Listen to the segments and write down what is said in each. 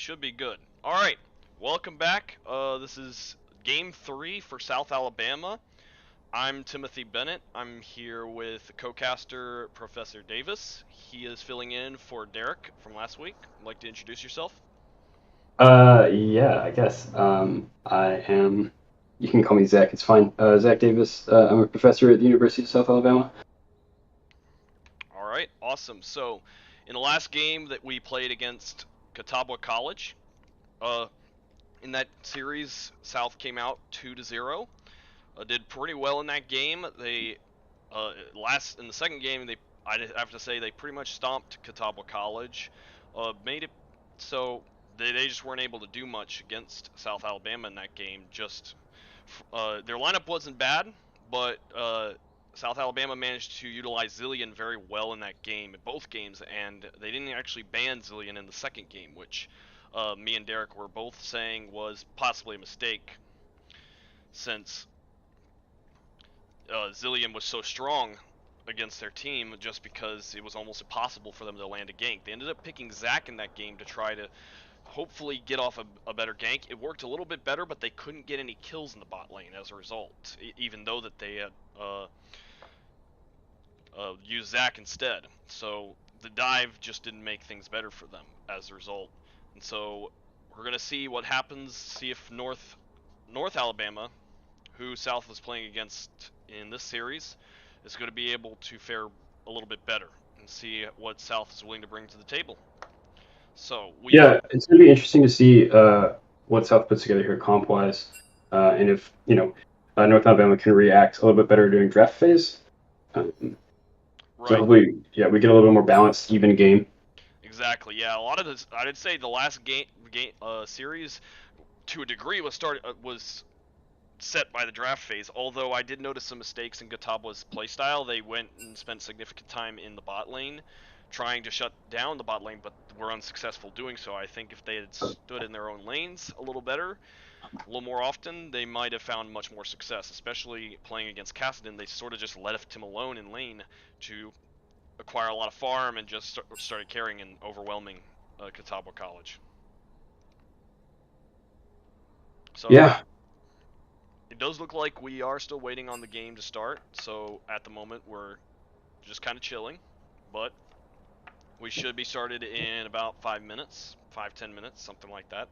should be good. All right, welcome back. This is Game 3 for South Alabama. I'm Timothy Bennett. I'm here with co-caster Professor Davis. He is filling in for Derek from last week. Would like to introduce yourself? Yeah, I guess. I am. You can call me Zach. It's fine. Zach Davis. I'm a professor at the University of South Alabama. All right, awesome. So, in the last game that we played against Catawba College, uh, in that series, South came out 2-0. Did pretty well in that game. They last in the second game, I have to say they pretty much stomped Catawba College, made it so they just weren't able to do much against South Alabama in that game. Just their lineup wasn't bad, but South Alabama managed to utilize Zillion very well in that game, in both games, and they didn't actually ban Zillion in the second game, which me and Derek were both saying was possibly a mistake, since Zillion was so strong against their team just because it was almost impossible for them to land a gank. They ended up picking Zac in that game to try to hopefully get off a better gank. It worked a little bit better, but they couldn't get any kills in the bot lane as a result, even though that they had used Zac instead. So the dive just didn't make things better for them as a result. And so we're gonna see what happens. See if North Alabama, who South was playing against in this series, is going to be able to fare a little bit better and see what South is willing to bring to the table. So we, Yeah, it's going to be interesting to see what South puts together here comp-wise, and if North Alabama can react a little bit better during draft phase. So right, hopefully, yeah, we get a little bit more balanced, even game. exactly, yeah. A lot of this, I'd say, the last series, to a degree, was set by the draft phase. Although I did notice some mistakes in Gataba's playstyle. They went and spent significant time in the bot lane trying to shut down the bot lane, but were unsuccessful doing so. I think if they had stood in their own lanes a little better, a little more often, they might have found much more success, especially playing against Kassadin. They sort of just left him alone in lane to acquire a lot of farm and just started carrying and overwhelming Catawba College. So Yeah, it does look like we are still waiting on the game to start. So at the moment, we're just kind of chilling, but we should be started in about 5 minutes, 5-10 minutes, something like that.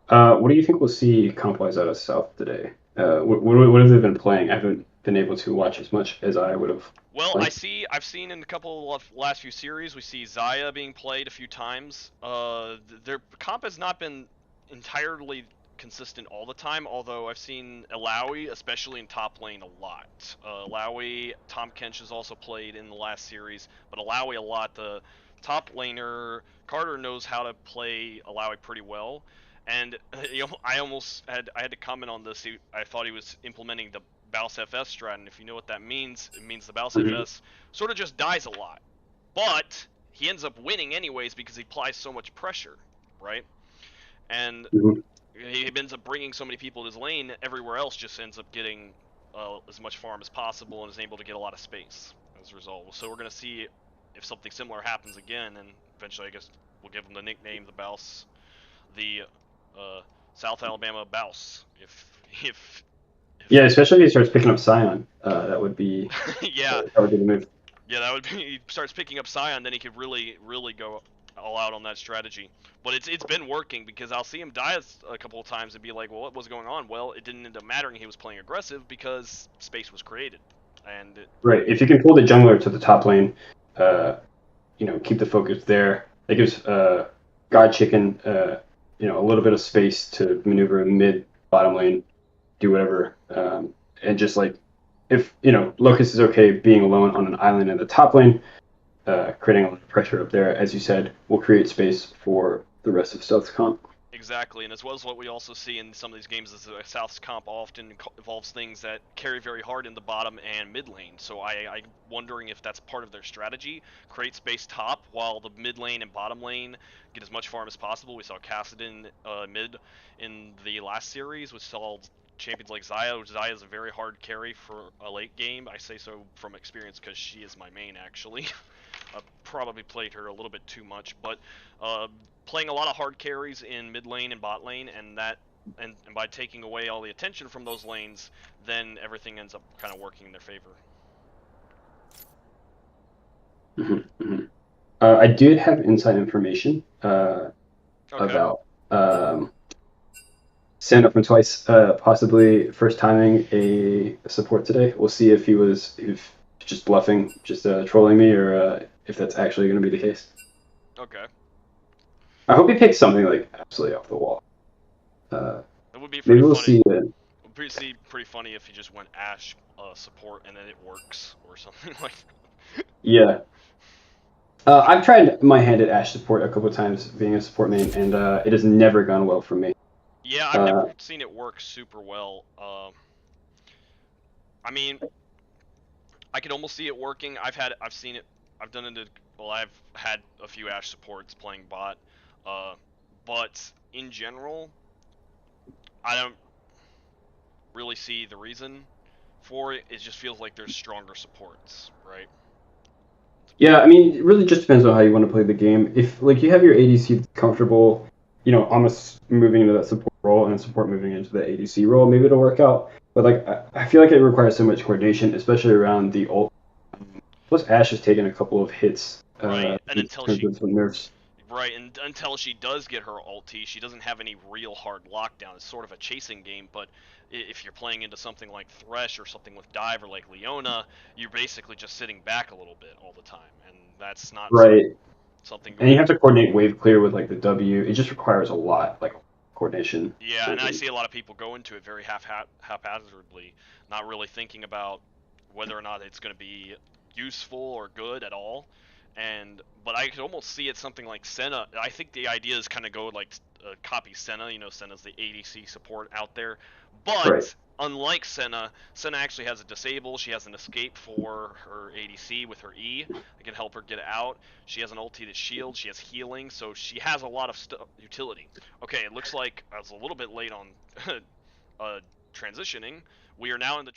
What do you think we'll see comp-wise out of South today? What have they been playing? I haven't been able to watch as much as I would have Well, liked. I've seen in a couple of last few series, we see Xayah being played a few times. Their comp has not been entirely consistent all the time, although I've seen Alawi, especially in top lane, a lot. Alawi, Tom Kench has also played in the last series, but Alawi a lot. The top laner, Carter, knows how to play Alawi pretty well. And I had to comment on this. I thought he was implementing the Bouse FS strat, and if you know what that means, it means the Bouse Mhm. FS sort of just dies a lot. But he ends up winning anyways because he applies so much pressure, right? And Mhm. he ends up bringing so many people in his lane, everywhere else just ends up getting as much farm as possible and is able to get a lot of space as a result. So we're going to see if something similar happens again, and eventually I guess we'll give him the nickname, the Bouse, the uh, South Alabama Bouse, if Yeah, especially if he starts picking up Scion. That would be yeah, that would be the move. yeah, that would be. He starts picking up Scion, then he could really go all out on that strategy. But it's been working because I'll see him die a couple of times and be like, well, what was going on? Well, it didn't end up mattering. He was playing aggressive because space was created, and Right. If you can pull the jungler to the top lane, uh, keep the focus there. That gives God Chicken, a little bit of space to maneuver mid, bottom lane, do whatever, and just like if Locust is okay being alone on an island in the top lane, creating a lot of pressure up there, as you said, will create space for the rest of South's comp. exactly, and as well as what we also see in some of these games is that South's comp often involves things that carry very hard in the bottom and mid lane. So I'm wondering if that's part of their strategy: create space top while the mid lane and bottom lane get as much farm as possible. We saw Kassadin mid in the last series. We saw champions like Xayah, which Xayah is a very hard carry for a late game. I say so from experience because she is my main, actually. I probably played her a little bit too much, but uh, playing a lot of hard carries in mid lane and bot lane, and by taking away all the attention from those lanes, then everything ends up kind of working in their favor. I did have inside information Okay. about Santa from Twice possibly first timing a support today. We'll see if he was if just bluffing, just trolling me, or if that's actually going to be the case. Okay. I hope he picks something like absolutely off the wall. Uh, It would be maybe pretty we'll funny. see. Pretty funny if he just went Ash support and then it works or something like Yeah, I've tried my hand at Ash support a couple of times, being a support main, and it has never gone well for me. Yeah, I've Uh, never seen it work super well. I mean, I could almost see it working. I've seen it. I've done it. Well, I've had a few Ash supports playing bot, uh, but in general, I don't really see the reason for it. It just feels like there's stronger supports, right? Yeah, I mean, it really just depends on how you want to play the game. If like you have your ADC that's comfortable, almost moving into that support role and support moving into the ADC role, maybe it'll work out. But like, I feel like it requires so much coordination, especially around the ult. Plus, Ash has taken a couple of hits Right, and in until terms she of some nerfs. Right, and until she does get her ulti, she doesn't have any real hard lockdown. It's sort of a chasing game, but if you're playing into something like Thresh or something with Dive or like Leona, you're basically just sitting back a little bit all the time, and that's not Right, something and you going have into to coordinate wave clear with like the W. It just requires a lot, like coordination. Yeah, and I see a lot of people go into it very haphazardly, not really thinking about whether or not it's going to be useful or good at all. But I could almost see it something like Senna. I think the idea is kind of go like copy Senna. Senna's the ADC support out there, Right. but unlike Senna, Senna actually has a disable. She has an escape for her ADC with her E that can help her get out. She has an ulti that shields. She has healing, so she has a lot of utility. Okay, it looks like I was a little bit late on uh, transitioning. We are now in the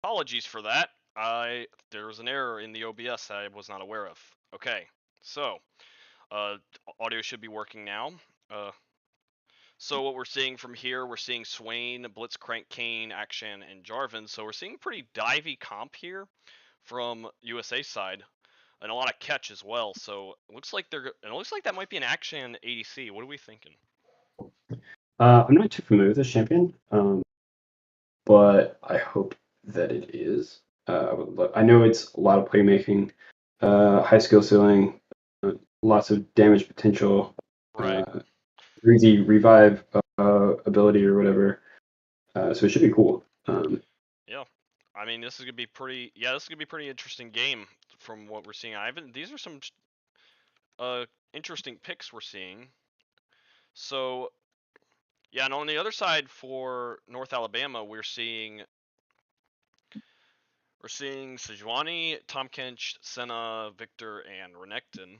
Apologies for that. There was an error in the OBS that I was not aware of. Okay, so uh, audio should be working now. Uh, so what we're seeing from here, we're seeing Swain, Blitzcrank, Kane, Akshan, and Jarvan. So we're seeing pretty divey comp here from USA side, and a lot of catch as well. So it looks like that might be an Akshan ADC. What are we thinking? I'm not too familiar with this champion, but I hope that it is. I know it's a lot of playmaking, high skill ceiling, lots of damage potential, Right. easy revive ability or whatever. So it should be cool. Yeah. I mean, this is gonna be pretty. Yeah, this is gonna be a pretty interesting game from what we're seeing. I haven't. These are some uh interesting picks we're seeing. So yeah, and on the other side for North Alabama, we're seeing Sejuani, Tom Kench, Senna, Victor, and Renekton.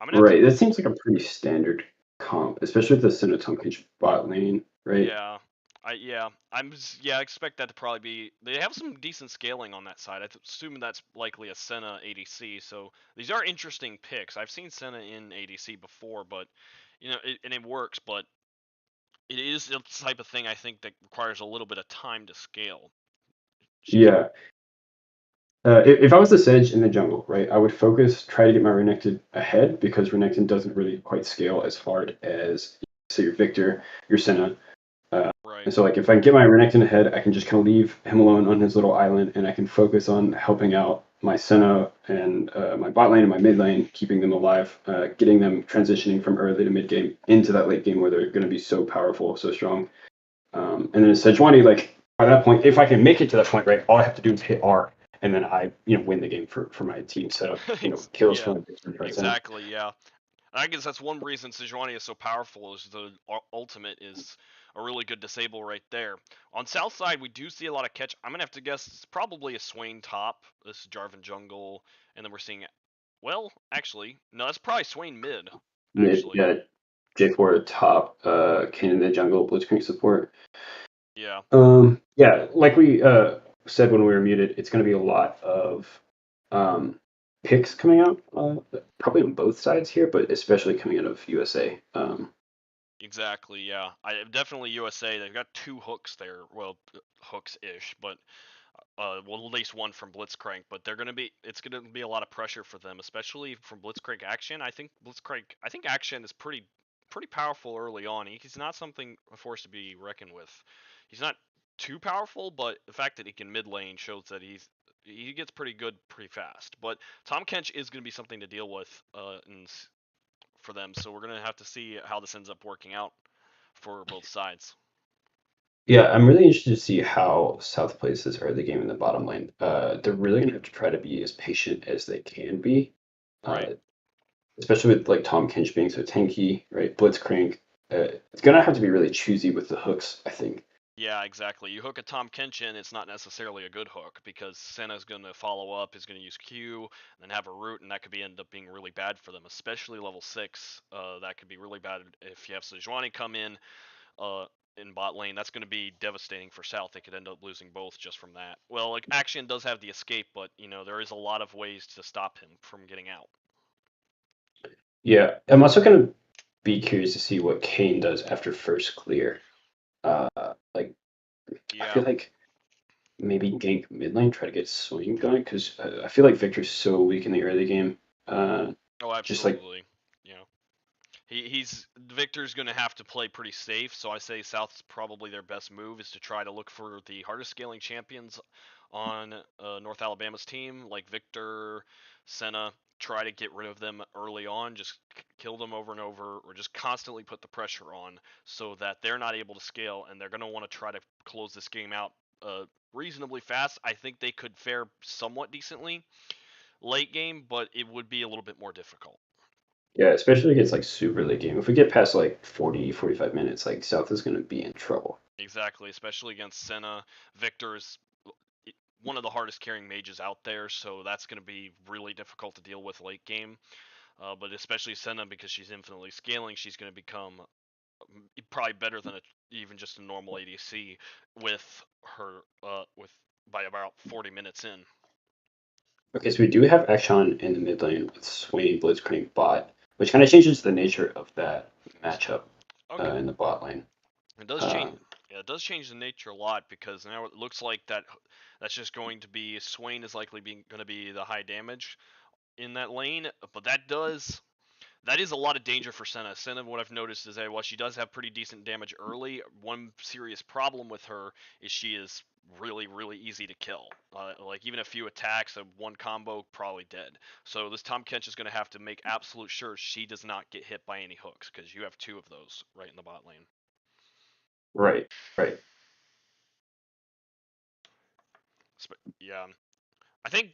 I'm gonna have to. Right. That seems like a pretty standard comp, especially with the Cinetonkic bot lane, right? Yeah. I expect that to probably be. They have some decent scaling on that side. I assume that's likely a Senna ADC. So these are interesting picks. I've seen Senna in ADC before, but and it works. But it is the type of thing I think that requires a little bit of time to scale. She's Yeah. If I was the Sedge in the jungle, right, I would try to get my Renekton ahead because Renekton doesn't really quite scale as hard as, say, your Victor, your Senna. right. And so, like, if I can get my Renekton ahead, I can just kind of leave him alone on his little island, and I can focus on helping out my Senna and my bot lane and my mid lane, keeping them alive, getting them transitioning from early to mid game into that late game where they're going to be so powerful, so strong. And then Sejuani, like by that point, if I can make it to that point, right, all I have to do is hit R, and then I, win the game for my team. So, kills Yeah. from a different percent. Exactly. Yeah. I guess that's one reason Sejuani is so powerful is the ultimate is a really good disable right there. On south side, we do see a lot of catch. I'm gonna have to guess it's probably a Swain top. This is Jarvan jungle, and then we're seeing. Well, actually, no, that's probably Swain mid. Mid, Actually, yeah, J4 top, Kane in the jungle, Blitzcrank support. yeah, Yeah, like we said when we were muted, it's going to be a lot of um, picks coming out, probably on both sides here, but especially coming out of USA. exactly. Yeah, I definitely USA. They've got two hooks there. Well, hooks ish, but well, at least one from Blitzcrank, but it's gonna be a lot of pressure for them, especially from Blitzcrank Action. I think Action is pretty powerful early on. He's not something a force to be reckoned with. He's not too powerful, but the fact that he can mid lane shows that he gets pretty good pretty fast. But Tom Kench is gonna be something to deal with for them, so we're gonna have to see how this ends up working out for both sides. Yeah, I'm really interested to see how South plays this early game in the bottom lane. They're really going to have to try to be as patient as they can be, Right. uh, especially with like Tom Kinch being so tanky, right? Blitzcrank. It's going to have to be really choosy with the hooks, I think. Yeah, exactly. You hook a Tom Kenshin, it's not necessarily a good hook because Senna's going to follow up, is going to use Q, and then have a root, and that could end up being really bad for them, especially level 6. That could be really bad if you have Sejuani come in bot lane. That's going to be devastating for South. They could end up losing both just from that. Well, like Action does have the escape, but there is a lot of ways to stop him from getting out. Yeah, I'm also going to be curious to see what Kane does after first clear. Like I Yeah. feel like maybe gank mid lane, try to get swing going because I feel like Victor's so weak in the early game. Oh, Just like absolutely. You know, he's Victor's going to have to play pretty safe, so I say South's probably their best move is to try to look for the hardest scaling champions on North Alabama's team, like Victor, Senna. Try to get rid of them early on, just kill them over and over, or just constantly put the pressure on so that they're not able to scale, and they're going to want to try to close this game out reasonably fast. I think they could fare somewhat decently late game, but it would be a little bit more difficult. yeah, especially against like super late game. If we get past like 40, 45 minutes, like South is going to be in trouble. Exactly, especially against Senna. Victor's one of the hardest carrying mages out there, so that's going to be really difficult to deal with late game. But especially Senna, because she's infinitely scaling, she's going to become probably better than even just a normal ADC with her with by about 40 minutes in. Okay, so we do have Akshan in the mid lane with Swain, Blitzcrank, bot, which kind of changes the nature of that matchup Okay. in the bot lane. It does change. Yeah, it does change the nature a lot because now it looks like that's just going to be Swain is likely going to be the high damage in that lane, but that is a lot of danger for Senna. Senna, what I've noticed is that while she does have pretty decent damage early, one serious problem with her is she is really, really easy to kill. Like even a few attacks, one combo, probably dead. So this Tom Kench is going to have to make absolute sure she does not get hit by any hooks because you have two of those right in the bot lane. Right, right. Yeah, I think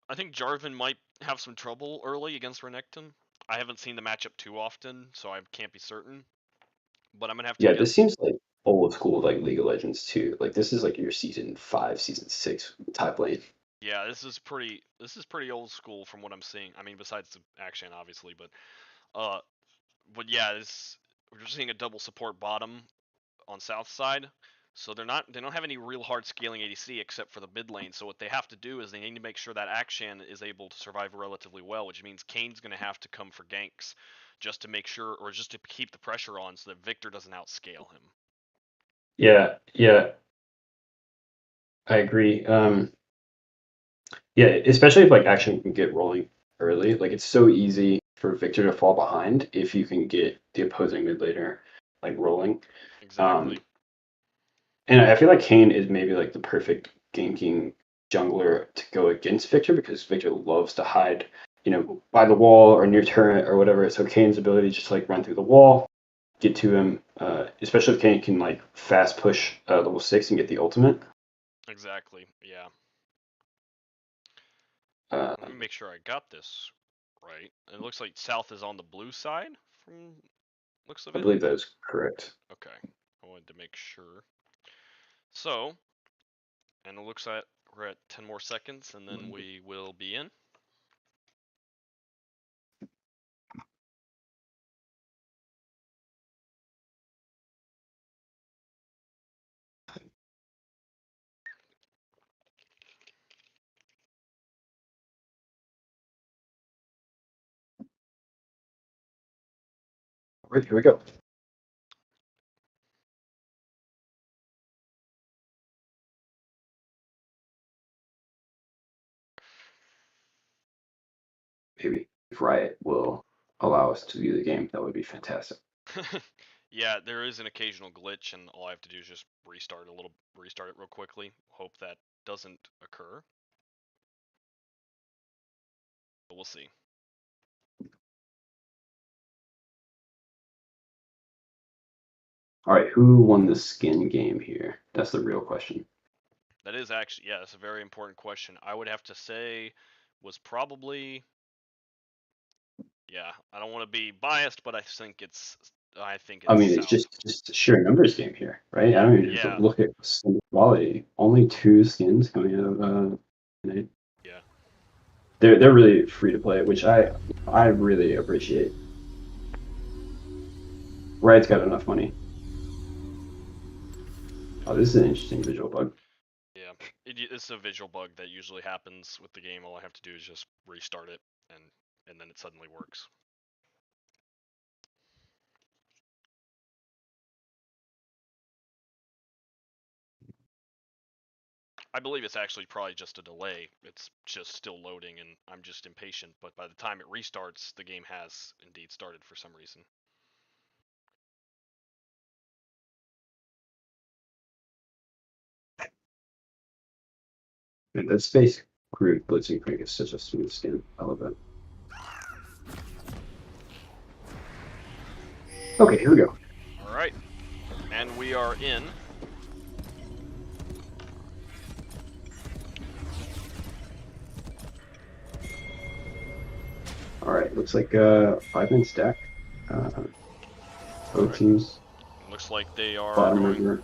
I think Jarvan might have some trouble early against Renekton. I haven't seen the matchup too often, so I can't be certain. But I'm gonna have to Yeah, this guess. seems like old school like League of Legends too. Like this is like your season 5, season 6 top lane. Yeah, this is pretty old school from what I'm seeing. I mean, besides the action, obviously, uh, but yeah, we're just seeing a double support bottom on south side. So they don't have any real hard scaling ADC except for the mid lane. So what they have to do is they need to make sure that Akshan is able to survive relatively well, which means Kane's going to have to come for ganks just to make sure, or just to keep the pressure on so that Victor doesn't outscale him. Yeah, yeah, I agree. Yeah, especially if like action can get rolling early. Like it's so easy for Victor to fall behind if you can get the opposing mid laner like rolling. Exactly. Um, and I feel like Kane is maybe like the perfect ganking jungler to go against Victor because Victor loves to hide, by the wall or near turret or whatever. So Kane's ability to just like run through the wall, get to him, especially if Kane can like fast push level 6 and get the ultimate. Exactly. Yeah. Uh, Let me make sure I got this right. It looks like south is on the blue side from looks of I it. believe that is correct. Okay. I wanted to make sure. So, and it looks like we're at 10 more seconds and then we will be in. All right, here we go. Maybe if Riot will allow us to view the game, that would be fantastic. Yeah, there is an occasional glitch, and all I have to do is just restart it real quickly. Hope that doesn't occur. But we'll see. All right, who won the skin game here? That's the real question. That is actually, yeah, that's a very important question. I would have to say was probably, yeah, I don't want to be biased, but I think I it's mean, it's South. just a sheer numbers game here, right? I don't even have to Yeah, look at skin quality. Only 2 skins coming out of N8. yeah. They're really free to play, which I really appreciate. Riot's got enough money. Oh, this is an interesting visual bug. Yeah, it's a visual bug that usually happens with the game. All I have to do is just restart it, and then it suddenly works. I believe it's actually probably just a delay. It's just still loading, and I'm just impatient. But by the time it restarts, the game has indeed started for some reason. And that Space Groot Blitzing Crank is such a smooth skin. I love it. Okay, here we go. All right, and we are in. All right, looks like 5-man stack. Both Right. teams Looks like they are bottom going. river.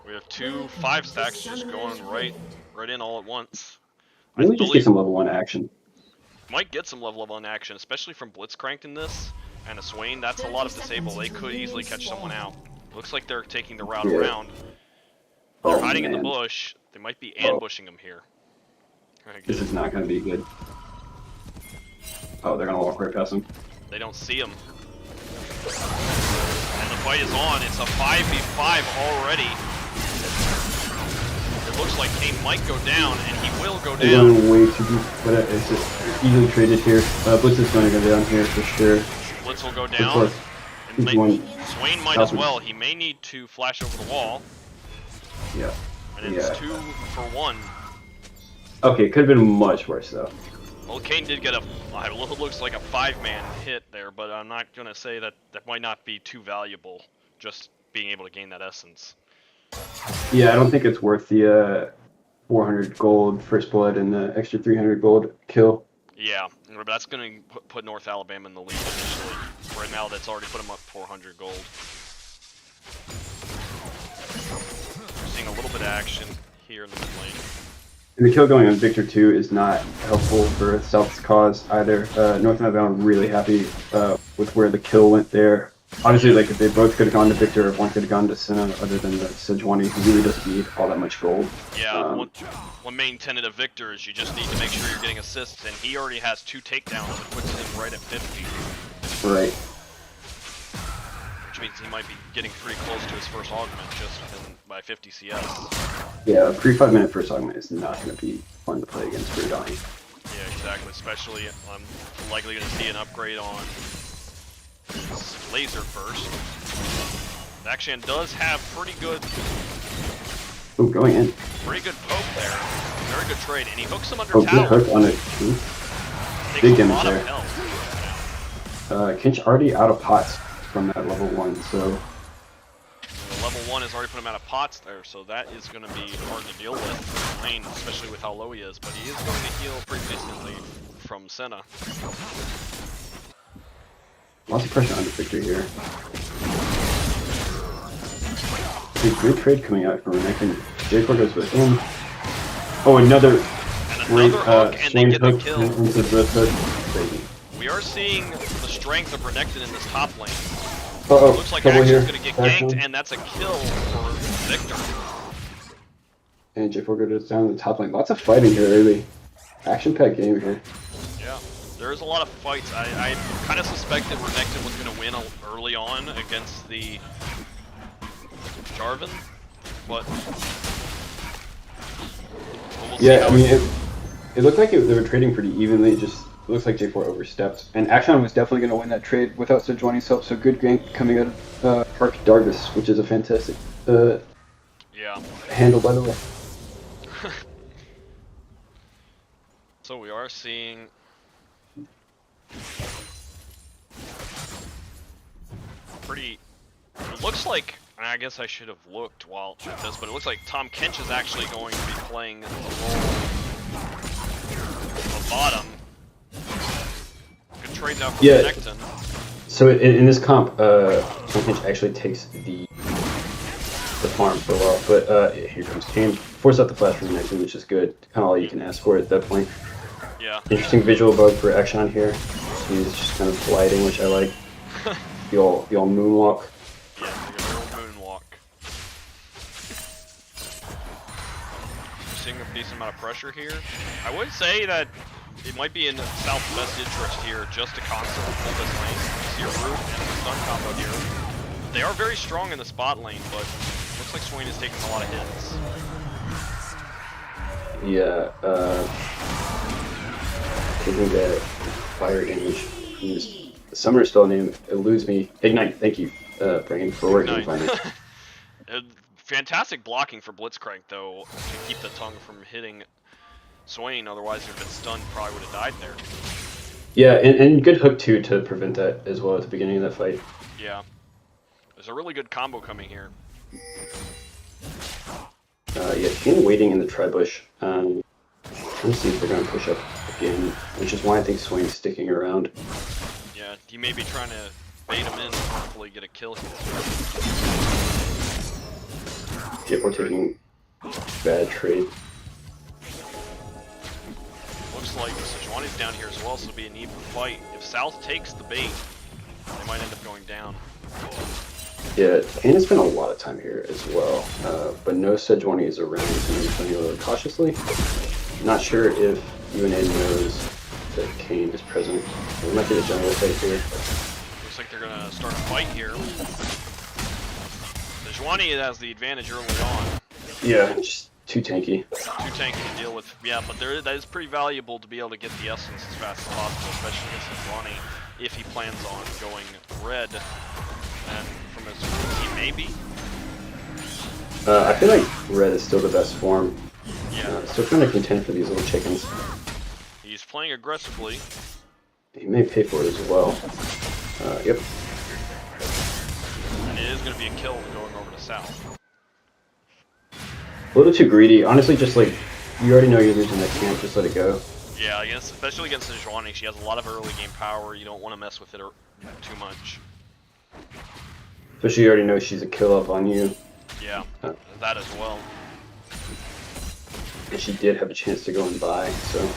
We have two 5 stacks just going right in all at once. I Maybe just get believe some level 1 action. might get some level of action, especially from Blitzcrank in this and a Swain. That's a lot of disable. They could easily catch someone out. Looks like they're taking the route Yeah. around. They're Oh hiding in the man. bush. They might be ambushing him here. This is not going to be good. Oh, they're going to walk right past him. They don't see him. And the fight is on. It's a 5v5 already. It looks like Kane might go down, and he will go down. Going way too deep, but it's just easily traded here. Blitz is going to go down here for sure. Blitz will go down. And Swain might as well. He may need to flash over the wall. Yeah. And it's 2 for 1. Okay, it could have been much worse though. Well, Kane did get it looks like a 5-man hit there, but I'm not going to say that might not be too valuable, just being able to gain that essence. Yeah, I don't think it's worth the 400 gold first blood and the extra 300 gold kill. Yeah, but that's going to put North Alabama in the lead initially. Right now, that's already put them up 400 gold. We're seeing a little bit of action here in the mid lane. And the kill going on Victor 2 is not helpful for South's cause either. North Alabama really happy with where the kill went there. Obviously, like if they both could have gone to Victor, if one could have gone to Senna, other than the Sejuani, who really doesn't need all that much gold. Yeah, one main tenet of Victor is you just need to make sure you're getting assists, and he already has 2 takedowns, which puts him right at 50. Right. Which means he might be getting pretty close to his first augment just by 50 CS. Yeah, a pre 5-minute first augment is not going to be fun to play against for Donnie. Yeah, exactly. Especially, I'm likely going to see an upgrade on laser first. Akshan does have pretty good. Oh, going in. Pretty good poke there. Very good trade, and he hooks him under tower. tower. Good hook on it. Big damage there. Kinch already out of pots from that level 1, so. Level 1 has already put him out of pots there, so that is going to be hard to deal with in lane, especially with how low he is. But he is going to heal pretty decently from Senna. Lots of pressure under Victor here. Good trade coming out from Renekton. J4 goes with him. Oh, another hook, and they get the kill. Into the hook. We are seeing the strength of Renekton in this top lane. Uh-oh, looks like Action's going to get ganked, and that's a kill for Victor. And J4 goes down to the top lane. Lots of fighting here early. Action-packed game here. Yeah, there's a lot of fights. I kind of suspected Renekton was going to win early on against the Jarvan, but we'll see. Yeah, I mean, it looked like they were trading pretty evenly. Just looks like J4 overstepped, and Akshan was definitely going to win that trade without Sejuani's help. So good gank coming out of Arc Darvis, which is a fantastic handle, by the way. So we are seeing pretty. It looks like. I guess I should have looked while at this, but it looks like Tom Kench is actually going to be playing the role of bottom. Good trades out for Renekton. So in this comp, Tom Kench actually takes the farm for a while, but here comes Kane. Force out the flash from Renekton, which is good. Kind of all you can ask for at that point. Yeah. Interesting visual bug for Akshan here. He's just kind of gliding, which I like. the old moonwalk. Yeah, the old moonwalk. We're seeing a decent amount of pressure here. I would say that it might be in South's best interest here just to constantly pull this lane. You see a root and a stun combo here. They are very strong in the spot lane, but looks like Swain is taking a lot of hits. Yeah, taking the fire damage. The summoner spell name eludes me. Ignite, thank you, Brain, for working finally. Fantastic blocking for Blitzcrank, though, to keep the tongue from hitting Swain. Otherwise, if he'd been stunned, probably would have died there. Yeah, and good hook, too, to prevent that as well at the beginning of that fight. Yeah. There's a really good combo coming here. Yeah, Kane waiting in the tri-bush. Trying to see if they're going to push up again, which is why I think Swain's sticking around. Yeah, he may be trying to bait him in and hopefully get a kill here. Yeah, we're taking bad trade. Looks like Sejuani's down here as well, so it'll be an even fight. If South takes the bait, they might end up going down. Yeah, Kane has spent a lot of time here as well, but no Sejuani is around, so he's playing a little cautiously. Not sure if UNA knows that Kane is present. We might get a jungle fight here. Looks like they're gonna start a fight here. Sejuani has the advantage early on. Yeah, just too tanky. Too tanky to deal with. Yeah, but that is pretty valuable to be able to get the essence as fast as possible, especially against Sejuani, if he plans on going red. And from his he maybe. I feel like red is still the best form. Yeah. Still trying to contend for these little chickens. He's playing aggressively. He may pay for it as well. Yep. And it is going to be a kill going over to south. A little too greedy. Honestly, just like, you already know you're losing that camp, just let it go. Yeah, especially against Sejuani, she has a lot of early game power. You don't want to mess with it too much. Especially you already know she's a kill up on you. Yeah, that as well. And she did have a chance to go and buy, so.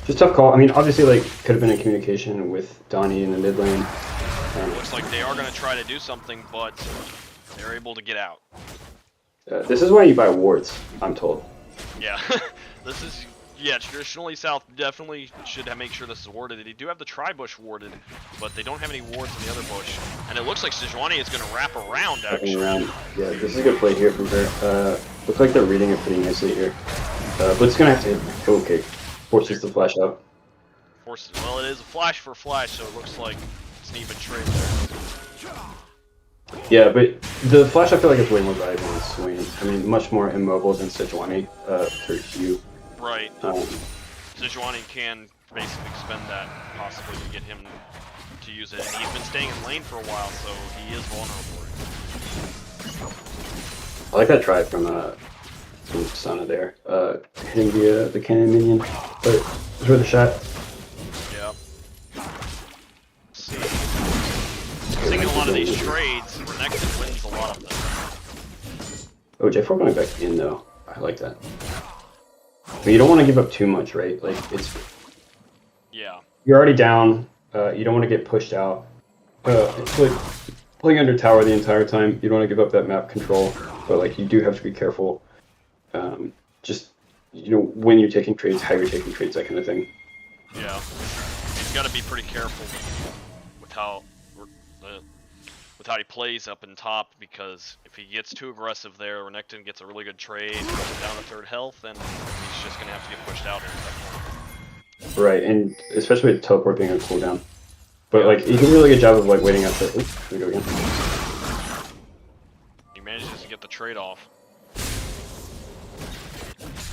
Just tough call. I mean, obviously, like, could have been in communication with Donnie in the mid lane. Looks like they are going to try to do something, but they're able to get out. This is why you buy wards, I'm told. Yeah, this is, yeah, traditionally South definitely should make sure this is warded. They do have the tri-bush warded, but they don't have any wards in the other bush. And it looks like Sejuani is going to wrap around, actually. Yeah, this is a good play here from her. Looks like they're reading it pretty nicely here. But it's going to have to hit. Okay, forces the flash out. Well, it is a flash for flash, so it looks like it's an even trade there. Yeah, but the flash I feel like is way more valuable than swing. I mean, much more immobile than Sejuani for Q. Right. Sejuani can basically spend that possibly to get him to use it. And he's been staying in lane for a while, so he is vulnerable. I like that try from Sana there. Hitting the cannon minion, but it's worth a shot. Yeah. See. Seeing a lot of these trades, Renekton wins a lot of them. Oh, J4 going back in though. I like that. But you don't want to give up too much, right? Like it's. Yeah. You're already down. You don't want to get pushed out. It's like playing under tower the entire time. You don't want to give up that map control, but like you do have to be careful. Just when you're taking trades, how you're taking trades, that kind of thing. Yeah. He's got to be pretty careful with how he plays up in top, because if he gets too aggressive there, Renekton gets a really good trade, goes down to third health, and he's just going to have to get pushed out here at that point. Right, and especially with teleport being a cooldown. But like, he did a really good job of like waiting out there. Oops, here we go again. He manages to get the trade off.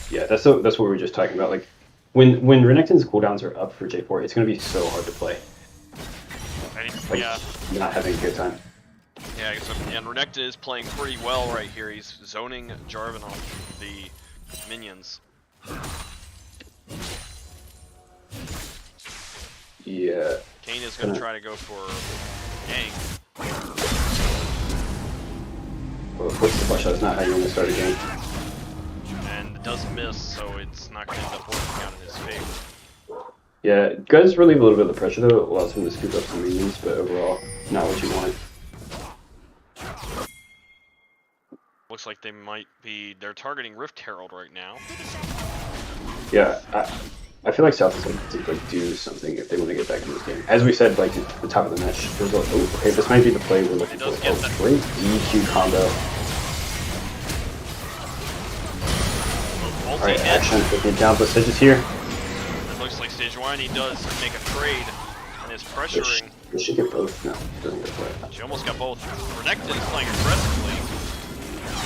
Yeah, that's what we were just talking about. Like, when Renekton's cooldowns are up for J4, it's going to be so hard to play. Like, yeah. Not having a good time. Yeah, and Renekton is playing pretty well right here. He's zoning Jarvan off the minions. Yeah. Kane is going to try to go for gank. Well, of course, the flash shot is not how you want to start a game. And it does miss, so it's not going to end up working out in his favor. Yeah, it does relieve a little bit of the pressure though. It allows him to scoop up some minions, but overall, not what you want. Looks like they're targeting Rift Herald right now. Yeah, I feel like South is going to like do something if they want to get back in this game. As we said, like at the top of the match, there's like, oh, okay, this might be the play we're looking for. Oh, great EQ combo. Alright, action, taking it down, but Sedge is here. It looks like Sejuani does make a trade and is pressuring. They should get both. No, doesn't get play. She almost got both. Renekton is playing aggressively.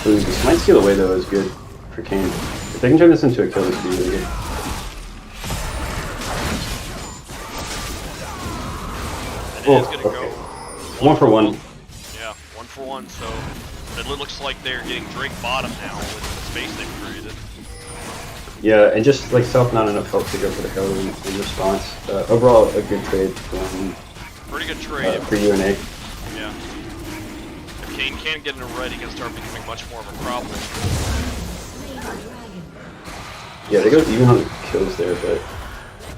Ooh, this might steal away though is good for Kane. If they can turn this into a kill, this would be really good. And it is going to go 1 for 1. Yeah, 1 for 1. So it looks like they're getting Drake bottom now with the space they've created. Yeah, and just like South, not enough help to go for the kill in response. Overall, a good trade from pretty good trade for UNA. Yeah. If Kane can't get in a red, he can start becoming much more of a problem. Yeah, they go even on the kills there, but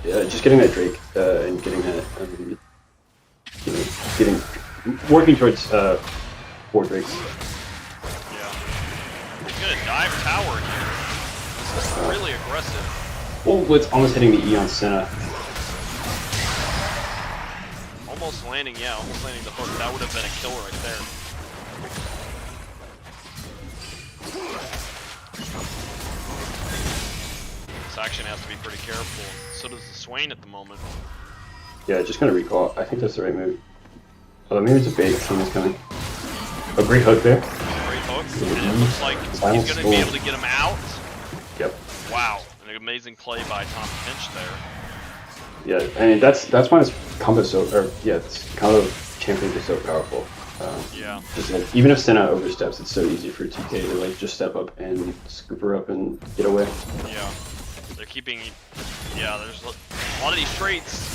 yeah, just getting that Drake and getting that, working towards 4 Drakes. Yeah. He's gonna dive tower here. This is really aggressive. Oh, Blitz almost hitting the E on Senna. Almost landing the hook. That would have been a kill right there. This action has to be pretty careful. So does the Swain at the moment. Yeah, just gonna recall. I think that's the right move. Although maybe it's a bait. Someone's coming. A great hook there. Great hook. And it looks like he's gonna be able to get him out. Yep. Wow. An amazing play by Tom Pinch there. Yeah, I mean that's why this combo this combo champion is so powerful. Yeah. Just like even if Senna oversteps, it's so easy for TK to like just step up and scoop her up and get away. Yeah. They're keeping. Yeah. There's a lot of these traits.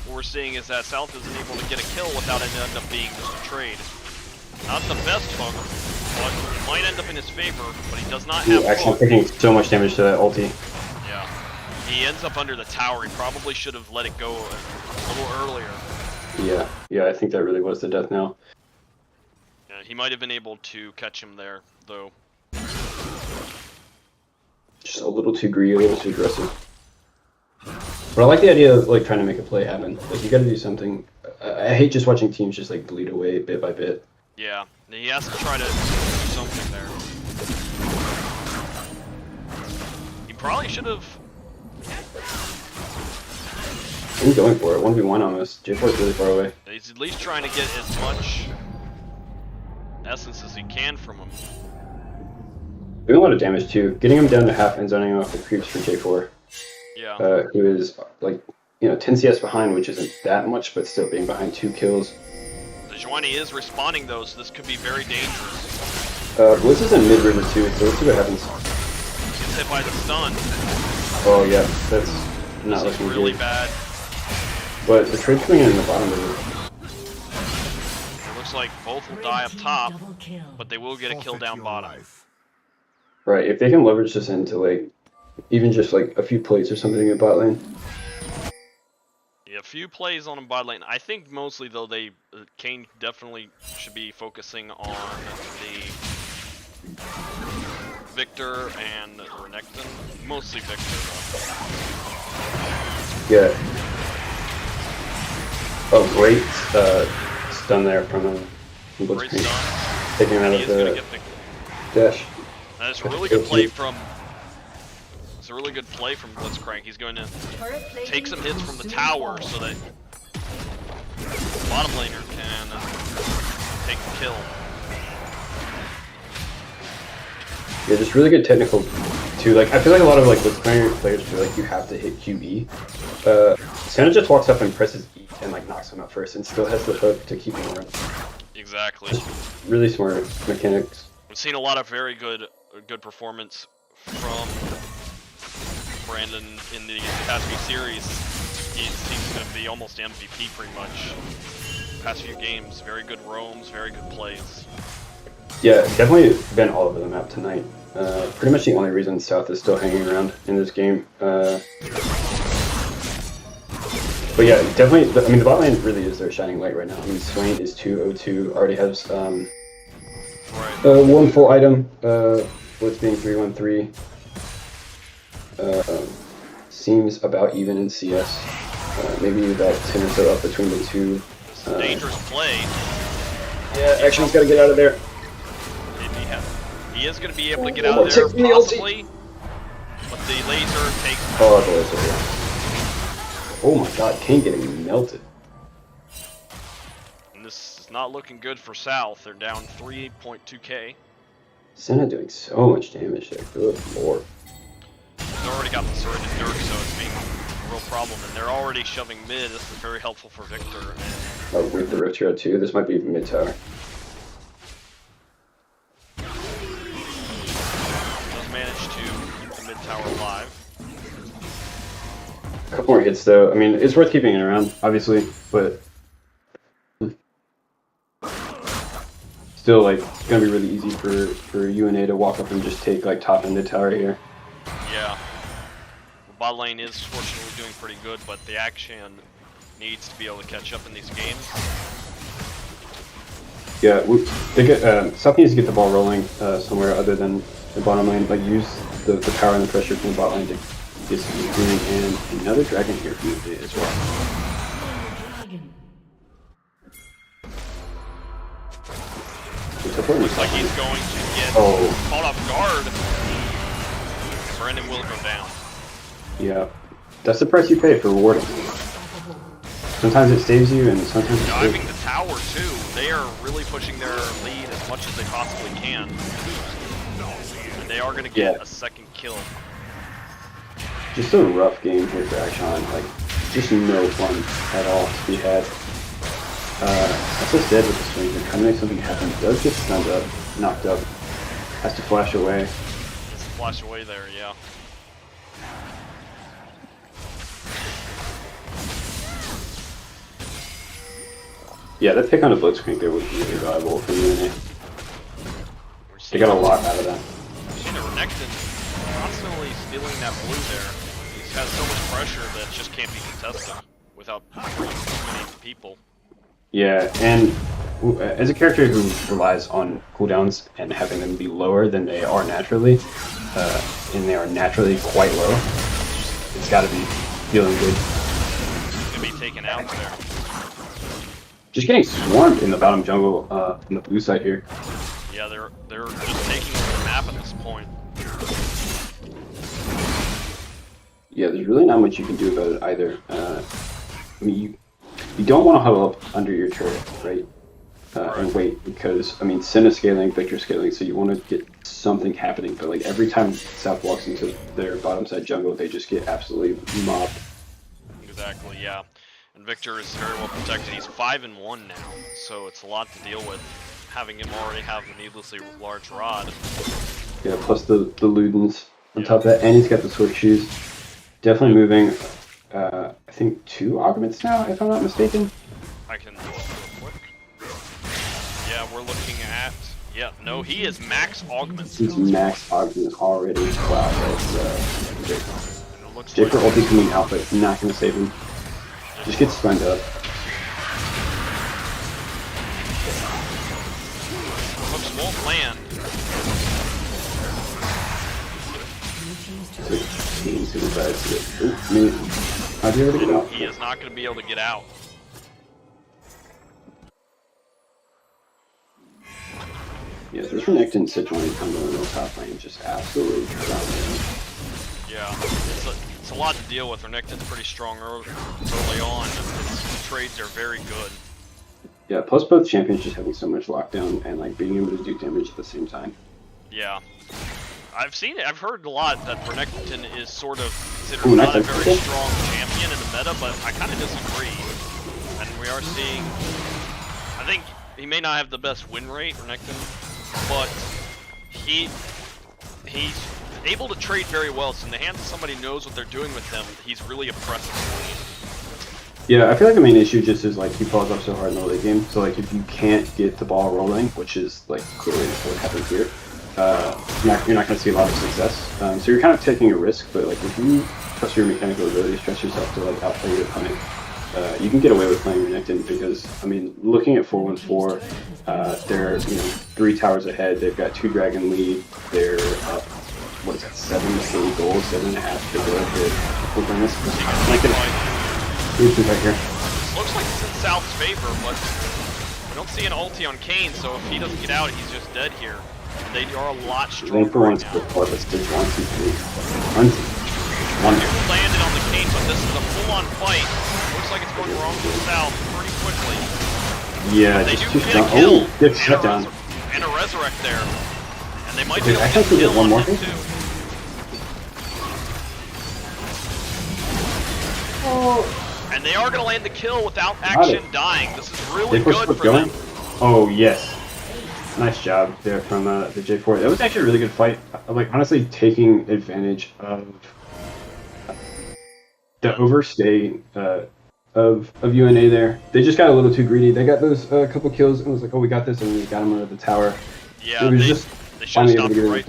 What we're seeing is that South isn't able to get a kill without it end up being just a trade. Not the best hook, but it might end up in his favor. But he does not have. Actually, I'm taking so much damage to that ulti. Yeah. He ends up under the tower. He probably should have let it go a little earlier. Yeah, I think that really was the death knell. Yeah, he might have been able to catch him there, though. Just a little too greedy, a little too aggressive. But I like the idea of like trying to make a play happen. Like you got to do something. I hate just watching teams just like bleed away bit by bit. Yeah, he has to try to do something there. He probably should have. I'm going for it. 1v1 almost. J4 is really far away. He's at least trying to get as much essence as he can from him. Doing a lot of damage too. Getting him down to half and zoning off the creeps for J4. Yeah. Who is like 10 CS behind, which isn't that much, but still being behind 2 kills. The Joanie is responding though, so this could be very dangerous. Blitz is in mid river too, so let's see what happens. Gets hit by the stun. Oh yeah, that's not this is looking really good. bad. But the trade's coming in the bottom river. It looks like both will die up top, but they will get a kill down bottom. Right, if they can leverage this into like even just like a few plays or something in bot lane. Yeah, a few plays on bot lane. I think mostly though Kane definitely should be focusing on the Victor and Renekton. Mostly Victor though. Yeah. Oh, great stun there from Great Blitzcrank. stun. Taking him out He of is gonna the get the. dash. That's a really good play from. It's a really good play from Blitzcrank. He's going to take some hits from the tower so that the bottom laner can take the kill. Yeah, just really good technical too. Like I feel like a lot of like Blitzcrank players feel like you have to hit QE. Senna just walks up and presses E and like knocks him out first, and still has the hook to keep him around. Exactly. Just really smart mechanics. We've seen a lot of very good performance from Brandon in the past few series. He seems to be almost MVP pretty much. Past few games, very good roams, very good plays. Yeah, definitely been all over the map tonight. Pretty much the only reason South is still hanging around in this game. But yeah, definitely. I mean, the bot lane really is their shining light right now. I mean, Swain is 202, already has one full item. Blitz being 313. Seems about even in CS. Maybe about 10 or so up between the two. It's a dangerous play. Yeah, Action's got to get out of there. He is going to be able to get out of there, possibly. But the laser takes. Oh, the laser. Yeah. Oh my god, Kane getting melted. And this is not looking good for South. They're down 3.2k. Senna doing so much damage there. Good lord. They've already got the sword and Dirk, so it's being a real problem. And they're already shoving mid. This is very helpful for Victor. Oh, with the Rift Hero too. This might be mid tower. Does manage to keep the mid tower alive. A couple more hits though. I mean, it's worth keeping it around, obviously, but still, like, it's gonna be really easy for UNA to walk up and just take like top end mid tower here. Yeah. The bot lane is fortunately doing pretty good, but the action needs to be able to catch up in these games. Yeah, they get South needs to get the ball rolling somewhere other than the bottom lane. Like use the power and the pressure from the bot lane to get some green, and another dragon here for you as well. Looks like he's going to get caught off guard. Brendan will go down. Yeah, that's the price you pay for rewarding. Sometimes it saves you, and sometimes it's driving the tower too. They are really pushing their lead as much as they possibly can. And they are going to get a second kill. Just a rough game here for Action. Like, just no fun at all to be had. As I said with the swings, and trying to make something happen, does get stunned up, knocked up, has to flash away. Has to flash away there, yeah. Yeah, that pick on the blitzcrank there was really valuable for UNA. They got a lot out of that. We've seen Renekton constantly stealing that blue there. He's had so much pressure that just can't be contested without many people. Yeah, and as a character who relies on cooldowns and having them be lower than they are naturally, and they are naturally quite low, it's got to be feeling good. He's going to be taken out there. Just getting swarmed in the bottom jungle on the blue side here. Yeah, they're just taking over the map at this point. Yeah, there's really not much you can do about it either. I mean, you don't want to huddle up under your turret, right? And wait, because, I mean, Sin is scaling, Victor's scaling, so you want to get something happening, but like every time South walks into their bottom side jungle, they just get absolutely mobbed. Exactly, yeah. And Victor is very well protected. He's 5-1 now, so it's a lot to deal with, having him already have a needlessly large rod. Yeah, plus the Ludens on top of that, and he's got the sword shoes. Definitely moving, I think 2 augments now, if I'm not mistaken. I can look real quick. Yeah, we're looking at... Yeah, no, he is max augments. He's max augments already. Wow, that's great. Jaker like ulti coming out, but it's not going to save him. Just get stunned up. Hooks won't land. How'd you ever get out? He is not going to be able to get out. Yeah, this Renekton Sichuan coming in the top lane just absolutely drowning. Yeah, it's a lot to deal with. Renekton's pretty strong early on. His trades are very good. Yeah, plus both champions just having so much lockdown and like being able to do damage at the same time. Yeah. I've heard a lot that Renekton is sort of considered not a very strong champion in the meta, but I kind of disagree. And we are seeing, I think he may not have the best win rate, Renekton, but he's able to trade very well, so in the hands of somebody who knows what they're doing with him, he's really oppressive. Yeah, I feel like the main issue just is like he falls up so hard in the late game, so like if you can't get the ball rolling, which is like clearly what happened here, you're not going to see a lot of success. So you're kind of taking a risk, but like if you trust your mechanical abilities, trust yourself to like outplay your opponent, you can get away with playing Renekton because, I mean, looking at 4-1-4, they're 3 towers ahead, they've got 2 dragon lead, they're up, what is that, 7 gold, 7.5 to go to open this. Right here. Looks like it's in South's favor, but we don't see an ulti on Kane, so if he doesn't get out, he's just dead here. They are a lot stronger right now. Landed on the Kane, but this is a full-on fight. Looks like it's going wrong for South pretty quickly. Yeah, they just do get a kill and a resurrect there, and they might be able to get a kill on him too. And they are going to land the kill without Action dying. This is really good for them. Oh yes, nice job there from the J4. That was actually a really good fight. Like honestly, taking advantage of the overstay of UNA there. They just got a little too greedy. They got those couple kills and was like, oh, we got this, and we got them out of the tower. Yeah, it was just they should have stopped right.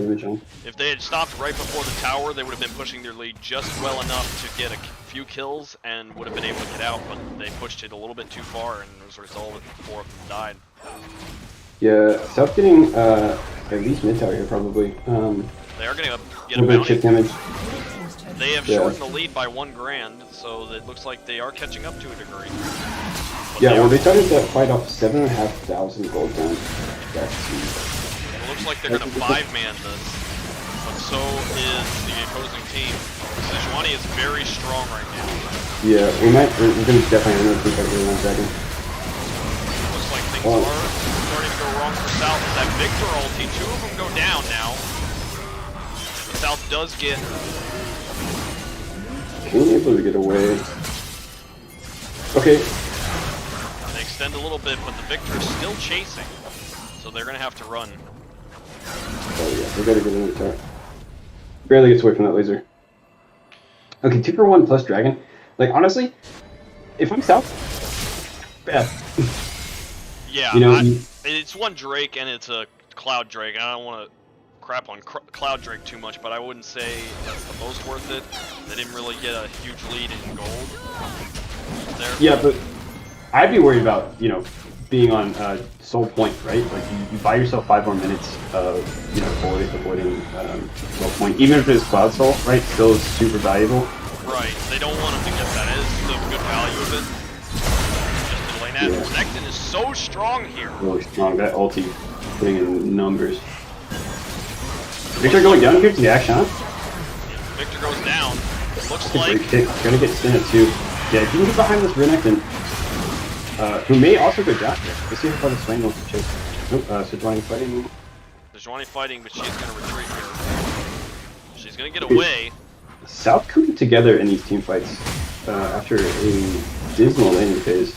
If they had stopped right before the tower, they would have been pushing their lead just well enough to get a few kills and would have been able to get out, but they pushed it a little bit too far, and as a result, 4 of them died. Yeah, South getting at least mid tower here probably. They are going to get a a bit of bounty. chip damage. They have shortened the lead by 1 grand, so it looks like they are catching up to a degree. But Yeah, well, they started that fight off 7,500 gold down. It looks like they're going to 5-man this, but so is the opposing team. Sejuani is very strong right now. Yeah, we're going to definitely end up with that really one second. Looks like things are starting to go wrong for South. That Victor ulti, 2 of them go down now. But South does get... Being able to get away. Okay. They extend a little bit, but the Victor is still chasing. So they're going to have to run. Oh yeah, we gotta get in the tower. Barely gets away from that laser. Okay, 2 for 1 plus dragon. Like, honestly, if I'm South, bad. Yeah, you know, it's 1 Drake and it's a Cloud Drake. I don't want to crap on Cloud Drake too much, but I wouldn't say that's the most worth it. They didn't really get a huge lead in gold there. Yeah, but I'd be worried about, you know, being on soul point, right? Like you buy yourself 5 more minutes of, you know, avoiding soul point, even if it's cloud soul, right? Still is super valuable. Right, they don't want him to get that. It is still good value of it. Just delaying that. Yeah. Renekton is so strong here. Really strong. That ulti putting in numbers. Victor going down here to the action. Victor goes down. Looks like gonna get Senna too. Yeah, if you can get behind this Renekton, who may also go down here. Let's see how the Swain wants to chase. Nope, Sejuani fighting. Sejuani fighting, but she's gonna retreat here. She's gonna get away. South coming together in these team fights after a dismal laning phase.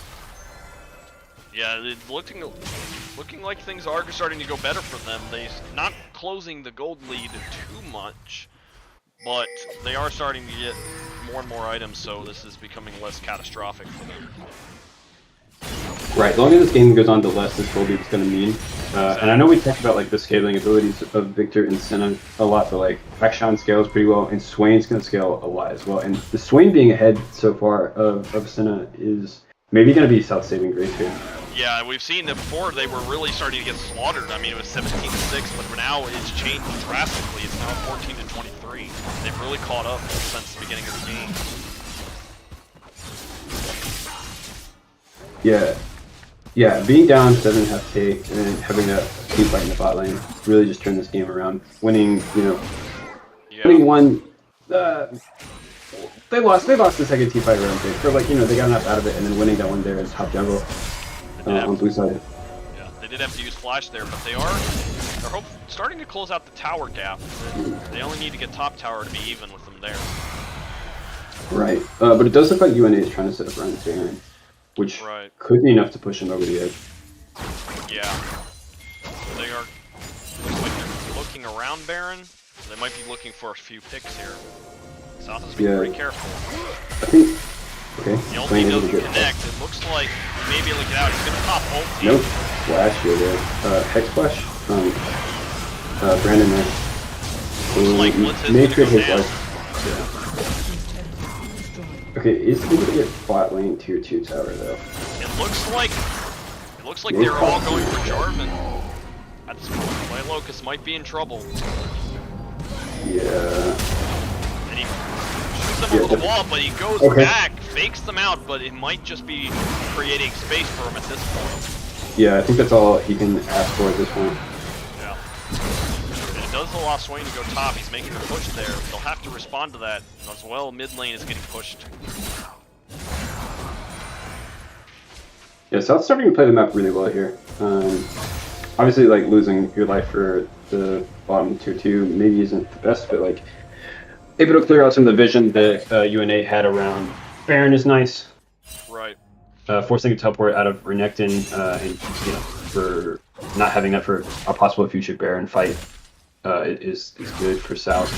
Yeah, it's looking like things are starting to go better for them. They're not closing the gold lead too much, but they are starting to get more and more items, so this is becoming less catastrophic for them. Right, the longer this game goes on, the less this gold lead is going to mean. And I know we talked about like the scaling abilities of Victor and Senna a lot, but like Akshan scales pretty well, and Swain's going to scale a lot as well. And the Swain being ahead so far of Senna is maybe going to be South saving grace here. Yeah, we've seen that before. They were really starting to get slaughtered. I mean, it was 17-6, but now it's changed drastically. It's now 14-23. They've really caught up since the beginning of the game. Yeah, being down 7.5k and then having that team fight in the bot lane really just turned this game around. Winning, you know, winning one. They lost the second team fight around for like, you know, they got enough out of it, and then winning that one there in top jungle on blue side. Yeah, they did have to use flash there, but they're starting to close out the tower gap. They only need to get top tower to be even with them there. Right, but it does look like UNA is trying to set up around the Baron, which could be enough to push him over the edge. Yeah, they are. Looks like they're looking around Baron. They might be looking for a few picks here. South is being pretty careful. I think. Okay. The ulti doesn't connect. It looks like maybe look it out. He's gonna pop ulti. Nope. Flash here there. Hex flash. Brandon there. Looks like Blitz is make gonna sure go down. Yeah. Okay, is able to get bot lane tier 2 tower though. It looks like they're all going for Jarvan. At this point, White Locust might be in trouble. Yeah. And he shoots them over the wall, but he goes back, fakes them out, but it might just be creating space for him at this point. Yeah, I think that's all he can ask for at this point. Yeah. And it does allow Swain to go top. He's making the push there. They'll have to respond to that as well. Mid lane is getting pushed. Yeah, South's starting to play the map really well here. Obviously, like, losing your life for the bottom tier 2 maybe isn't the best, but like able to clear out some of the vision that UNA had around Baron is nice. Right. Forcing a teleport out of Renekton, and you know, for not having that for a possible future Baron fight is good for South.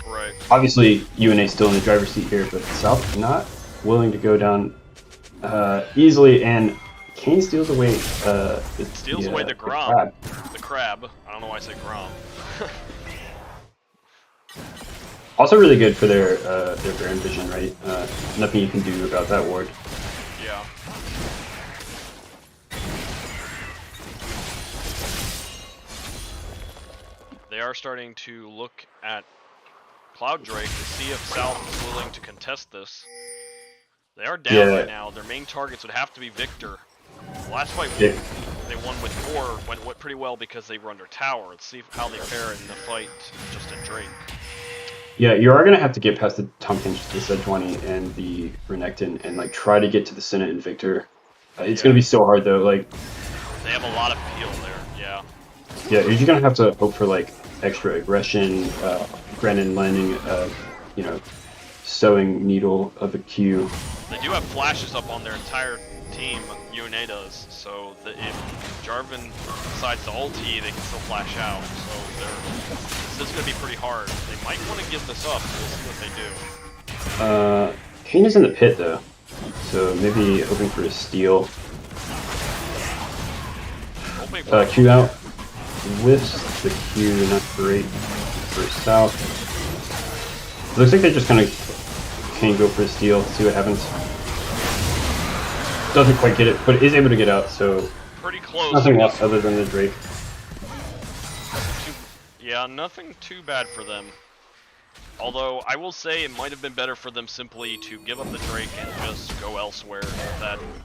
Right. Obviously, UNA still in the driver's seat here, but South not willing to go down easily, and Kane steals away. Steals away the Grom. The crab. I don't know why I said Grom. Also really good for their Baron vision, right? Nothing you can do about that ward. Yeah. they are starting to look at Cloud Drake to see if South is willing to contest this. They are down right now. Their main targets would have to be Victor. The last fight they won with 4 went pretty well because they were under tower. Let's see how they fare in the fight just in Drake. Yeah, you are going to have to get past the Tonkinch, the Sejuani, and the Renekton and like try to get to the Senate and Victor. It's going to be so hard though. Like they have a lot of peel there. Yeah. Yeah, you're going to have to hope for like extra aggression, Brennan landing, you know, sewing needle of a Q. They do have flashes up on their entire team, UNA does, so if Jarvan decides to ulti, they can still flash out, so this is going to be pretty hard. They might want to give this up, so we'll see what they do. Kane is in the pit though, so maybe hoping for a steal. Q out, whiffs the Q, not great for South. It looks like they're just going to Kane go for a steal, see what happens. Doesn't quite get it, but is able to get out, so pretty close. Nothing left other than the Drake. Yeah, nothing too bad for them. Although I will say it might have been better for them simply to give up the Drake and just go elsewhere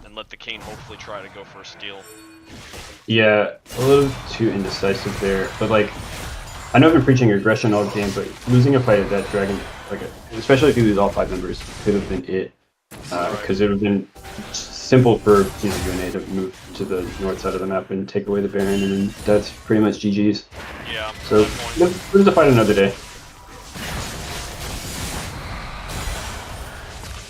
and let the Kane hopefully try to go for a steal. Yeah, a little too indecisive there, but like I know I've been preaching aggression all game, but losing a fight at that Dragon, like especially if you lose all 5 members, could have been it. Because it would have been simple for UNA to move to the north side of the map and take away the Baron, and then that's pretty much GG's. Yeah. So lose the fight another day.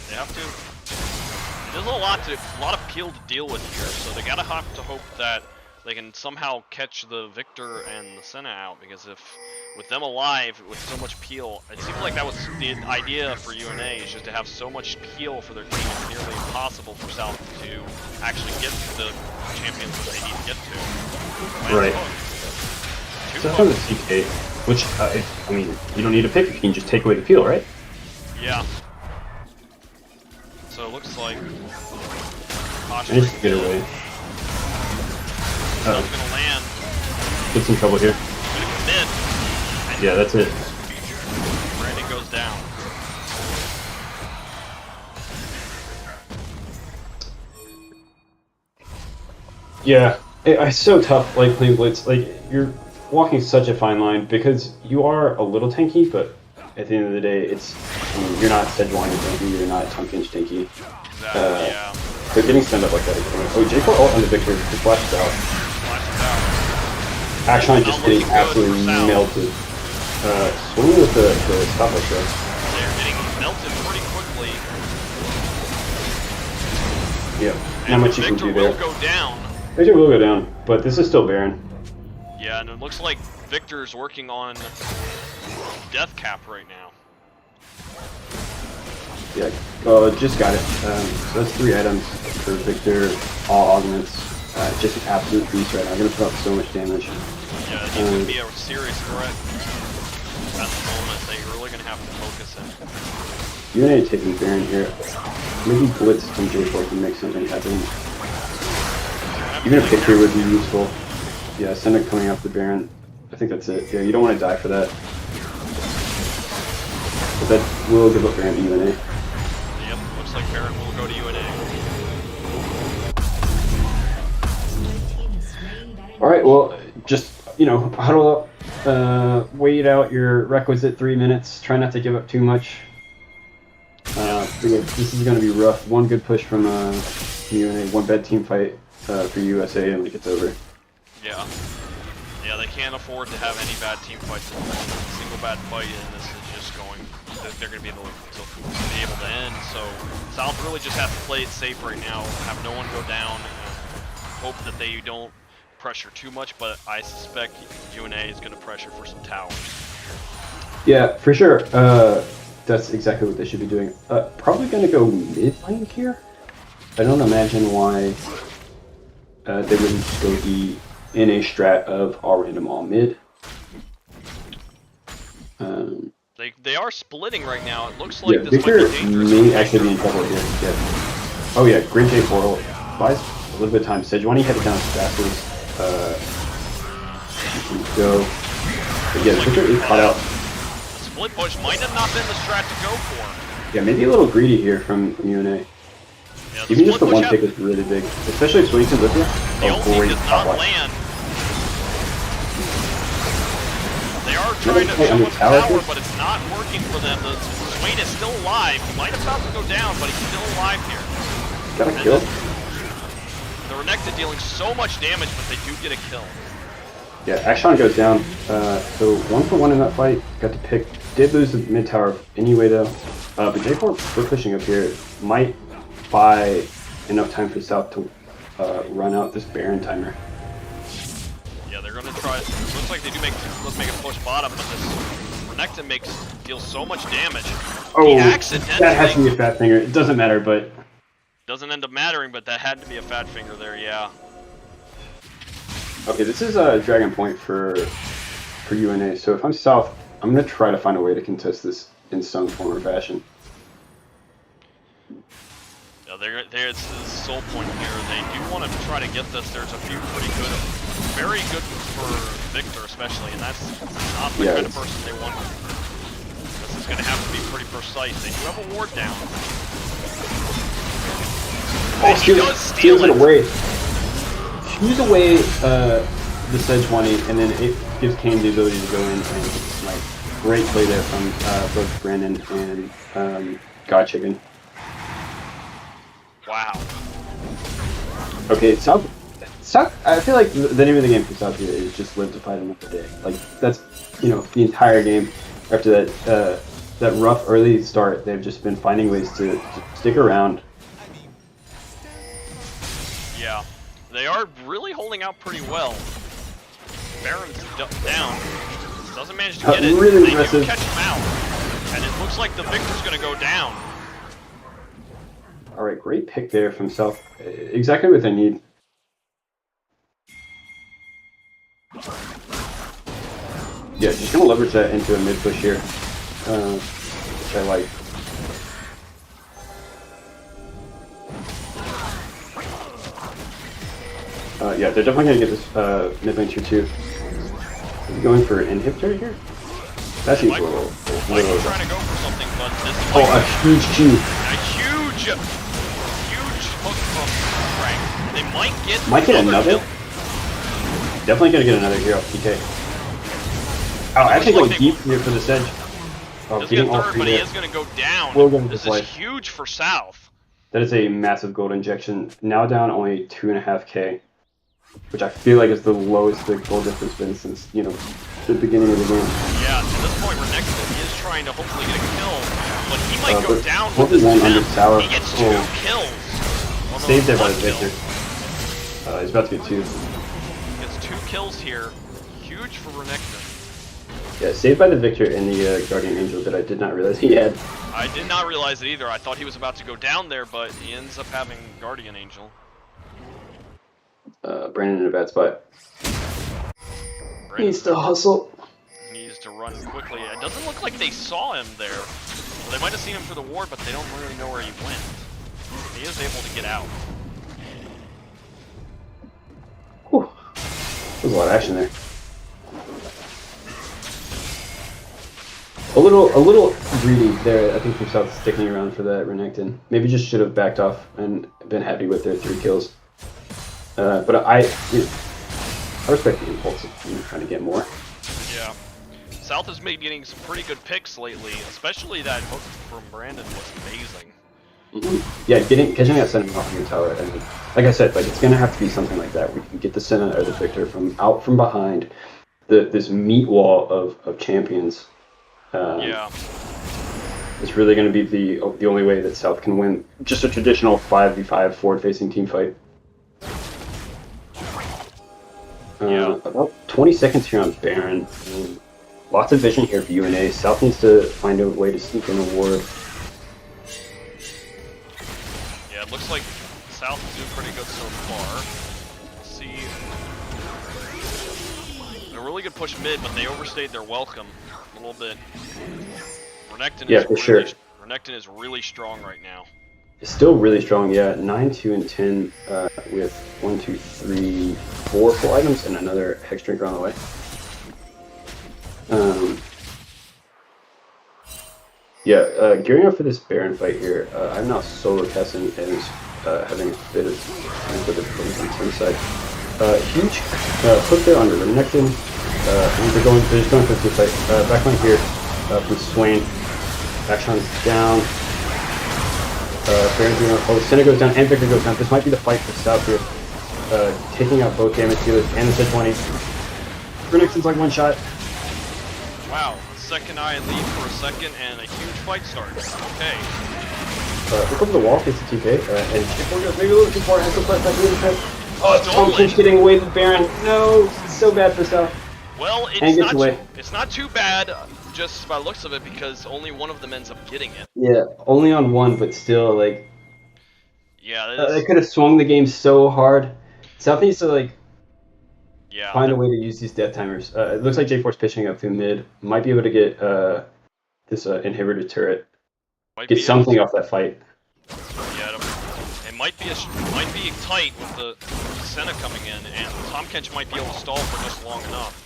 They have to. There's a lot of peel to deal with here, so they gotta have to hope that they can somehow catch the Victor and the Senna out, because with them alive, with so much peel, it seems like that was the idea for UNA, is just to have so much peel for their team, it's nearly impossible for South to actually get to the champions that they need to get to. Right. So from the CK, which, I mean, you don't need to pick, you can just take away the peel, right? Yeah. So it looks like... Managed to get away. Gonna land. Gets in trouble here. Gonna commit. Yeah, that's it. Brandon goes down. Yeah, it's so tough, like playing Blitz. Like you're walking such a fine line because you are a little tanky, but at the end of the day, you're not Sejuani tanky, you're not Tonkinch tanky. Exactly, yeah. So getting stand up like that. Oh, J4 ult on the Victor just flashes out. Action just getting absolutely melted. Swinging with the stoplight though. They're getting melted pretty quickly. Yeah, not much you can do there. Victor will go down. Victor will go down, but this is still Baron. Yeah, and it looks like Victor's working on death cap right now. Yeah, just got it. So that's 3 items for Victor, all augments. Just an absolute beast right now. I'm gonna put up so much damage. Yeah, he's gonna be a serious threat at the moment. They're really gonna have to focus him. UNA taking Baron here. Maybe Blitz from J4 can make something happen. Even a picture would be useful. Yeah, Senna coming off the Baron. I think that's it. Yeah, you don't want to die for that. But that will give up Baron to UNA. Yep, looks like Baron will go to UNA. Alright, well, just, huddle up, wait out your requisite 3 minutes, try not to give up too much. This is going to be rough. One good push from UNA, one bad team fight for USA, and it's over. Yeah. Yeah, they can't afford to have any bad team fights. A single bad fight, and this is just going... They're going to be able to end, so South really just has to play it safe right now, have no one go down, and hope that they don't pressure too much, but I suspect UNA is going to pressure for some towers. Yeah, for sure. That's exactly what they should be doing. Probably going to go mid lane here. I don't imagine why they wouldn't just go in a strat of all random, all mid. They are splitting right now. It looks like this Victor might be dangerous. may actually be in trouble here. Yeah. Oh yeah, great J4. Buys a little bit of time. Sejuani had it down as fast as you can go. But yeah, the Victor is caught out. Split push might have not been the strat to go for. Yeah, maybe a little greedy here from UNA. Yeah, Even just the one pick is really big, especially if Swington's with you. The ulti does not land. They are trying to show up power, but it's not working for them. The Swain is still alive. He might have about to go down, but he's still alive here. Got a kill. The Renekton dealing so much damage, but they do get a kill. Yeah, Akshan goes down. So 1-for-1 in that fight. Got to pick. Did lose the mid tower anyway though. But J4, we're pushing up here. Might buy enough time for South to run out this Baron timer. Yeah, they're gonna try. It looks like they do make a push bottom, but this Renekton deals so much damage. Oh, he accidentally, that has to be a fat finger. It doesn't matter, but doesn't end up mattering. But that had to be a fat finger there. Yeah. Okay, this is a Dragon Point for UNA. So if I'm South, I'm gonna try to find a way to contest this in some form or fashion. Yeah, there's the soul point here. They do want to try to get this. There's a few pretty good, very good for Victor especially, and that's not the kind of person they want. This is going to have to be pretty precise. They do have a ward down. Oh, he does steal it away. Steals away the Sedge 20, and then it gives Kane the ability to go in and smite. Great play there from both Brandon and God Chicken. Wow. Okay, South. I feel like the name of the game for South here is just live to fight another day. Like that's the entire game. After that rough early start, they've just been finding ways to stick around. Yeah, they are really holding out pretty well. Baron's down. Doesn't manage to get it. Really they impressive. do catch him out, and it looks like the Victor's going to go down. All right, great pick there from South. Exactly what they need. Yeah, just gonna leverage that into a mid push here, which I like. Yeah, they're definitely gonna get this mid lane tier 2. Are we going for an inhibitor here? That seems a little. Trying to go for something, but this a huge Q. A huge hook from Frank. They might get another. Definitely gonna get another here off PK. Oh, actually going deep here for the Sedge. Oh, getting all three but he there. is going to go down. This is huge for South. That is a massive gold injection. Now down only 2.5k, which I feel like is the lowest the gold difference been since the beginning of the game. Yeah, at this point, Renekton is trying to hopefully get a kill, but he might go down with this under tower. He gets 2 kills. Saved there by the Victor. He's about to get 2. Gets 2 kills here. Huge for Renekton. Yeah, saved by the Victor and the Guardian Angel that I did not realize he had. I did not realize it either. I thought he was about to go down there, but he ends up having Guardian Angel. Brandon in a bad spot. Brandon Needs to hustle. Needs to run quickly. It doesn't look like they saw him there. Well, they might have seen him for the ward, but they don't really know where he went. He is able to get out. Whew. There's a lot of action there. A little greedy there, I think, from South sticking around for that Renekton. Maybe just should have backed off and been happy with their 3 kills. But I respect the impulse of trying to get more. Yeah. South has been getting some pretty good picks lately, especially that hook from Brandon was amazing. Yeah, catching that Senna off your tower, and like I said, it's gonna have to be something like that. We can get the Senna or the Victor from behind this meat wall of champions. Yeah. It's really going to be the only way that South can win. Just a traditional 5v5 forward-facing team fight. About 20 seconds here on Baron. Lots of vision here for UNA. South needs to find a way to sneak in a ward. Yeah, it looks like South is doing pretty good so far. Let's see. A really good push mid, but they overstayed their welcome a little bit. Renekton Renekton is really strong right now. It's still really strong, yeah. 9, 2, and 10 with 1, 2, 3, 4 full items and another Hex Drinker on the way. Um, yeah, gearing up for this Baron fight here. I'm now solo casting and having a bit of difficulties on the side. Huge hook there on the Renekton. And they're just going for the fight. Backline here from Swain. Action's down. Baron's doing. Oh, Senna goes down and Victor goes down. This might be the fight for South here. Taking out both damage dealers and the 20. Renekton's like one shot. Wow, second eye lead for a second and a huge fight starts. Okay. Here comes the wall, gets the TK, and Chipper goes maybe a little too far, has to press back in the pit. Oh, Tom Kinch getting away with Baron. No, it's so bad for South. Well, it's not too bad, just by the looks of it, because only one of them ends up getting it. Yeah, only on one, but still, like... Yeah, they could have swung the game so hard. South needs to, like, yeah, find a way to use these death timers. It looks like J4's pitching up through mid. Might be able to get this inhibitor turret. Get something off that fight. Yeah, it might be tight with the Senna coming in, and Tom Kench might be able to stall for just long enough.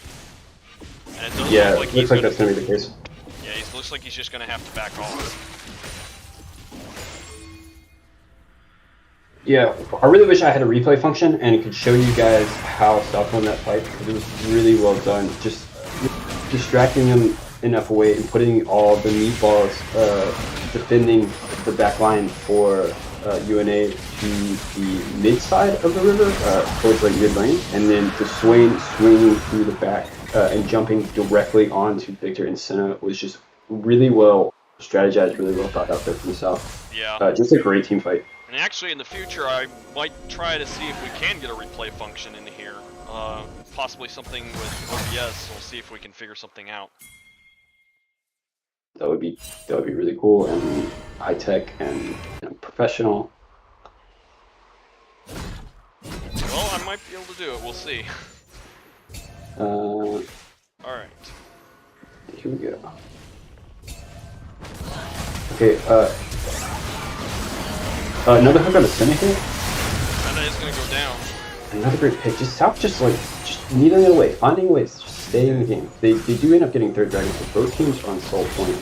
And it does yeah, look like looks like that's gonna be the case. Yeah, it looks like he's just gonna have to back off. Yeah, I really wish I had a replay function and it could show you guys how South won that fight, because it was really well done. Just distracting them enough away and putting all the meatballs defending the back line for UNA to the mid side of the river, towards like mid lane, and then the Swain swinging through the back and jumping directly onto Victor and Senna was just really well strategized, really well thought out there from the South. Yeah. Just a great team fight. And actually, in the future, I might try to see if we can get a replay function in here. Possibly something with OBS. We'll see if we can figure something out. That would be really cool and high tech and professional. Well, I might be able to do it. We'll see. All right. Here we go. Okay. Another hook on the Senna here. Senna is gonna go down. Another great pick. South just needling it away, finding ways to just stay in the game. They do end up getting third dragon, so both teams are on soul point.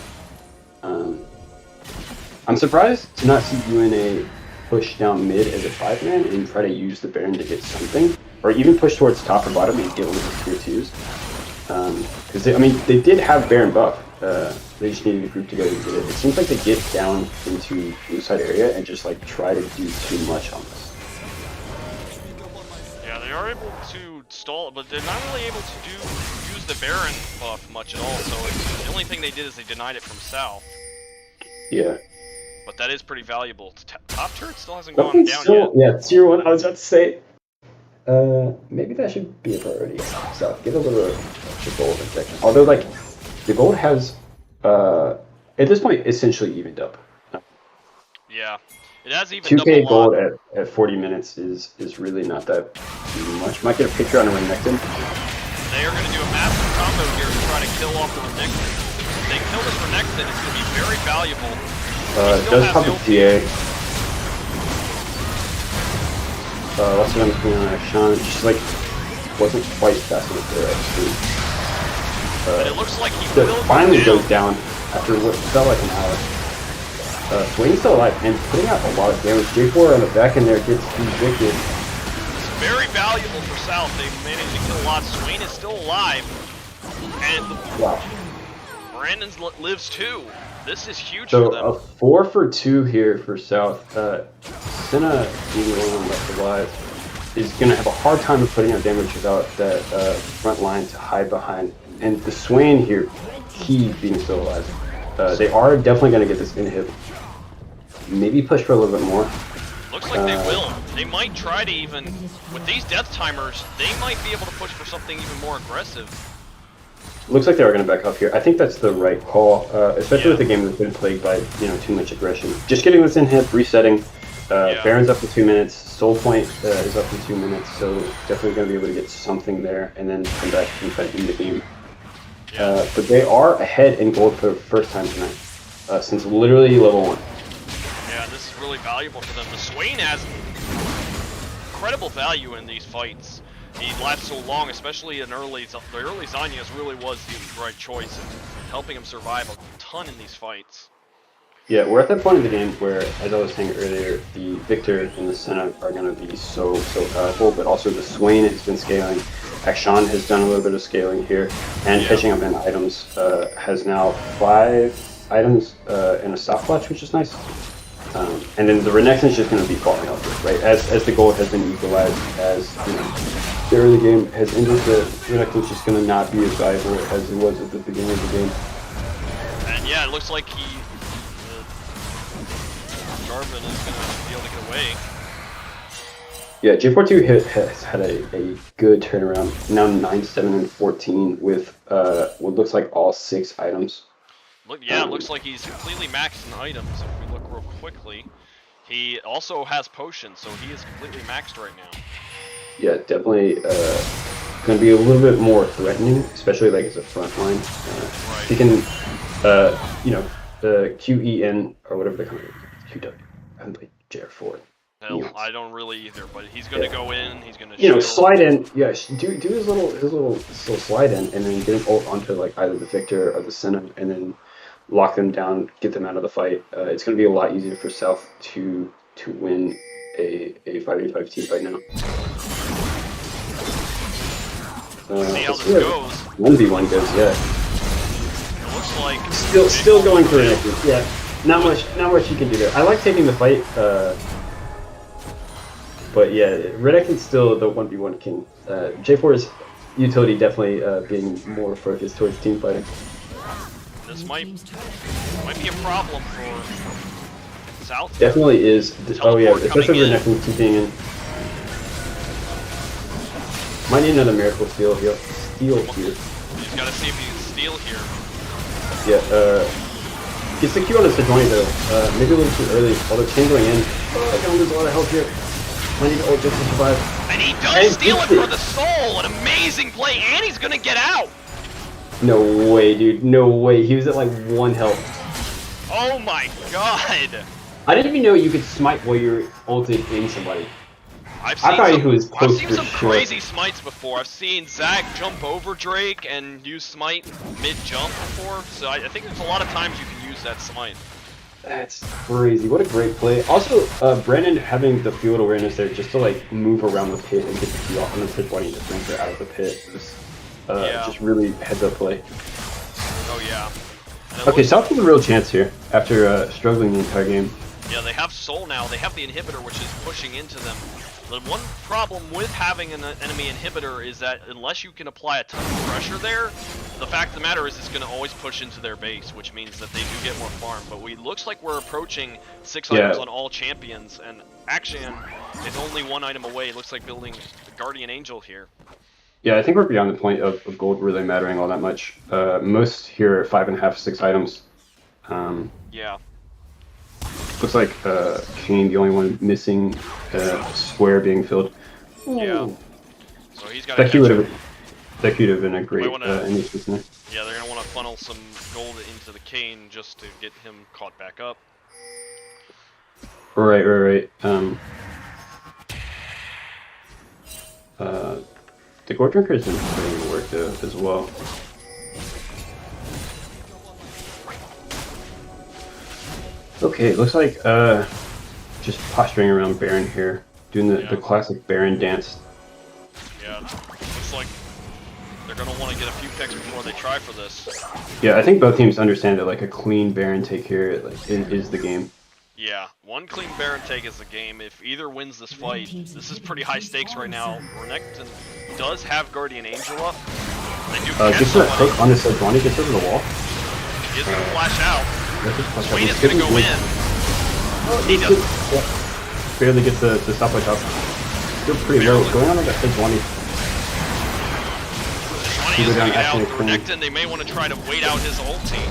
I'm surprised to not see UNA push down mid as a 5-man and try to use the Baron to get something, or even push towards top or bottom and get one of the tier 2s. Because they did have Baron buff. They just needed to group together to get it. It seems like they get down into blue side area and just like try to do too much on this. Yeah, they are able to stall, but they're not really able to use the Baron buff much at all. So the only thing they did is they denied it from south. Yeah. But that is pretty valuable. Top turret still hasn't gone down yet. Yeah, tier 1. I was about to say. Maybe that should be a priority. South, get a little extra gold in section. Although, like, the gold has, at this point, essentially evened up. Yeah, it has evened up 2k a lot. gold at 40 minutes is really not that much. Might get a picture on a Renekton. They are going to do a massive combo here to try to kill off the Renekton. If they kill this Renekton, it's going to be very valuable. Does pop a TA. Lots of them coming on action. Just like wasn't quite fast enough there actually. But it looks like he finally goes down after what felt like an hour. Swain's still alive and putting out a lot of damage. J4 on the back end there gets evicted. It's very valuable for South. They managed to kill a lot. Swain is still alive. And wow. Brandon lives too. This is huge so for them. A 4 for 2 here for South. Senna, being the only one left alive, is going to have a hard time of putting out damage without that front line to hide behind. And the Swain here, key being still alive. They are definitely going to get this inhib. Maybe push for a little bit more. Looks like they will. They might try to even, with these death timers, they might be able to push for something even more aggressive. Looks like they are going to back up here. I think that's the right call, especially with the game that's been plagued by too much aggression. Just getting this inhib, resetting. Baron's up to 2 minutes. Soul Point is up to 2 minutes, so definitely going to be able to get something there, and then come back and try to end the game. But they are ahead in gold for the first time tonight, since literally level 1. Yeah, this is really valuable for them. The Swain has incredible value in these fights. He lasts so long, especially in the early Zanyas really was the right choice in helping him survive a ton in these fights. Yeah, we're at that point in the game where, as I was saying earlier, the Victor and the Senna are going to be so powerful, but also the Swain has been scaling. Akshan has done a little bit of scaling here, and catching up in items has now 5 items and a stopwatch, which is nice. And then the Renekton is just going to be falling off, right? As the gold has been equalized, as the early game has ended, the Renekton is just going to not be as valuable as it was at the beginning of the game. And yeah, it looks like Jarvan is going to be able to get away. Yeah, J42 has had a good turnaround. Now 9-7-14 with what looks like all 6 items. It looks like he's completely maxed in items. If we look real quickly, he also has potions, so he is completely maxed right now. Yeah, definitely going to be a little bit more threatening, especially like as a front line. Right. He can, the QEN or whatever they call it, QW. I haven't played JR4. Hell, I don't really either, but he's going to go in. He's going to slide in. Yeah, do his little slide in, and then get an ult onto like either the Victor or the Senna, and then lock them down, get them out of the fight. It's going to be a lot easier for South to win a 5v5 team fight now. See how this goes. 1v1 goes, yeah. It looks like still going for an exit. Yeah, not much you can do there. I like taking the fight, but yeah, Renekton's still the 1v1 king. J4's utility definitely being more focused towards team fighting. This might be a problem for South. Definitely is. Oh yeah, especially Renekton keeping in. Might need another miracle steal here. You just gotta see if you can steal here. Yeah, gets the Q on his Sejuani though. Maybe a little too early. Although chain going in. Oh, gonna lose a lot of health here. Might need ult just to survive. And he does steal it for the soul! An amazing play, and he's gonna get out! No way, dude. No way. He was at like 1 health. Oh my god! I didn't even know you could smite while you're ulted in somebody. I've seen some crazy smites before. I've seen Zach jump over Drake and use smite mid-jump before, so I think there's a lot of times you can use that smite. That's crazy. What a great play. Also, Brandon having the field awareness there just to like move around the pit and get the Q off on the Sejuani and just bring her out of the pit. Just really heads up play. Oh yeah. Okay, South has a real chance here after struggling the entire game. Yeah, they have Soul now. They have the inhibitor, which is pushing into them. The one problem with having an enemy inhibitor is that unless you can apply a ton of pressure there, the fact of the matter is it's going to always push into their base, which means that they do get more farm. But looks like we're approaching 6 items on all champions, and Action is only 1 item away. It looks like building the Guardian Angel here. Yeah, I think we're beyond the point of gold really mattering all that much. Most here are 5.5, 6 items. Yeah. Looks like Kane, the only one missing square being filled. Yeah. So he's got that could have been a great initiative. Yeah, they're gonna want to funnel some gold into the Kane just to get him caught back up. Right. The Gold Drinker has been putting in work though as well. Okay, looks like just posturing around Baron here, doing the classic Baron dance. Yeah, looks like they're gonna want to get a few picks before they try for this. Yeah, I think both teams understand that like a clean Baron take here is the game. Yeah, 1 clean Baron take is the game. If either wins this fight, this is pretty high stakes right now. Renekton does have Guardian Angel up. They do gets that hook on the Sejuani, gets over the wall. He is gonna flash out. Wayne is gonna go in. He does. Yeah. Barely gets the stopwatch up. Still pretty low. What's going on with that Sejuani? Sejuani is gonna get out. Renekton, they may want to try to wait out his ulti.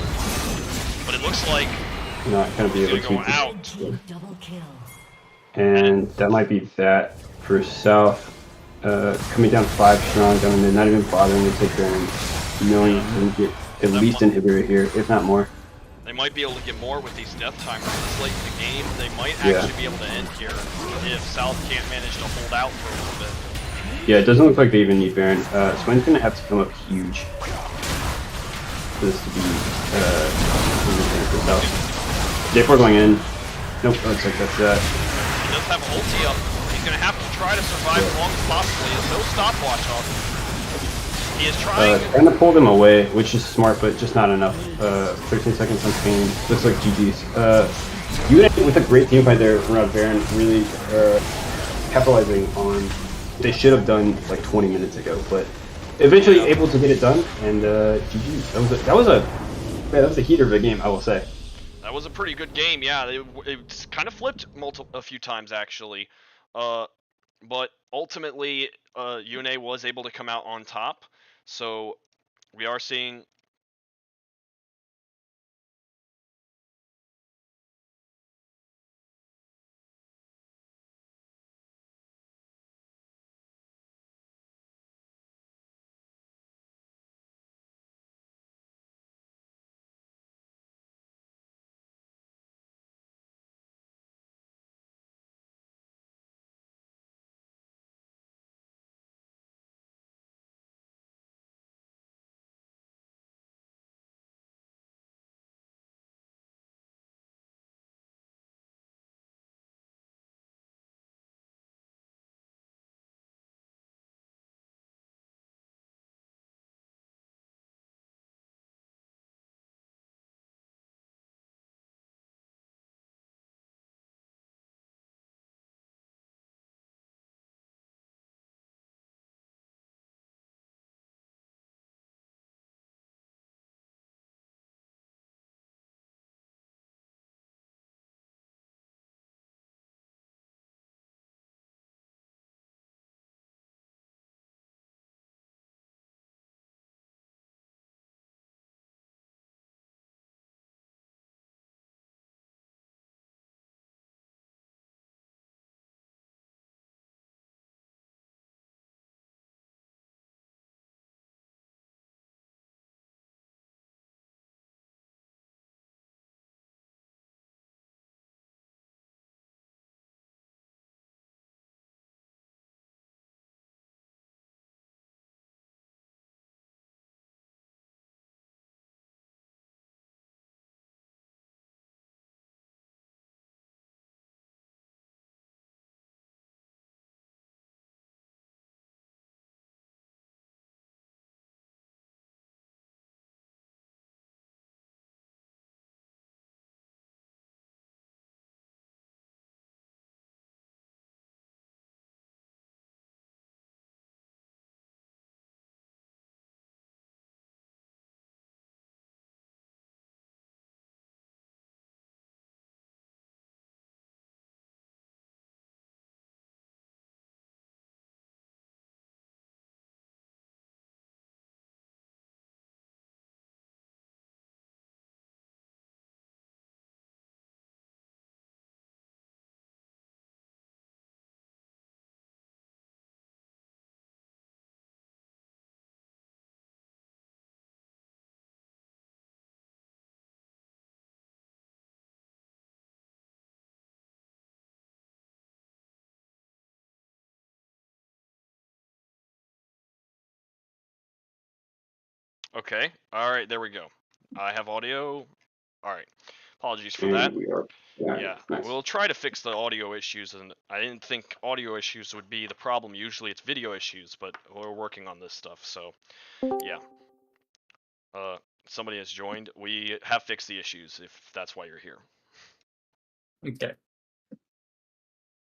But it looks like not gonna be able to go out. And that might be that for South. Coming down 5 strong down in mid, not even bothering to take Baron, knowing you can get at least inhibitor here, if not more. They might be able to get more with these death timers this late in the game. They might actually be able to end here if South can't manage to hold out for a little bit. Yeah, it doesn't look like they even need Baron. Swain's gonna have to come up huge for this to be this out. J4 going in. Nope, looks like that's that. He does have ulti up. He's gonna have to try to survive as long as possible. He has no stopwatch up. He is trying. Trying to pull them away, which is smart, but just not enough. 13 seconds on Spain. Looks like GG's. UNA with a great team fight there around Baron, really capitalizing on what they should have done like 20 minutes ago, but eventually able to get it done. And GG. That was a heater of a game, I will say. That was a pretty good game. Yeah, it's kind of flipped a few times actually, but ultimately, UNA was able to come out on top. So we are seeing. Okay. All right. There we go. I have audio. All right. Apologies for that. And we are. Yeah, Nice. we'll try to fix the audio issues, and I didn't think audio issues would be the problem. Usually it's video issues, but we're working on this stuff, so yeah. Somebody has joined. We have fixed the issues, if that's why you're here. Okay.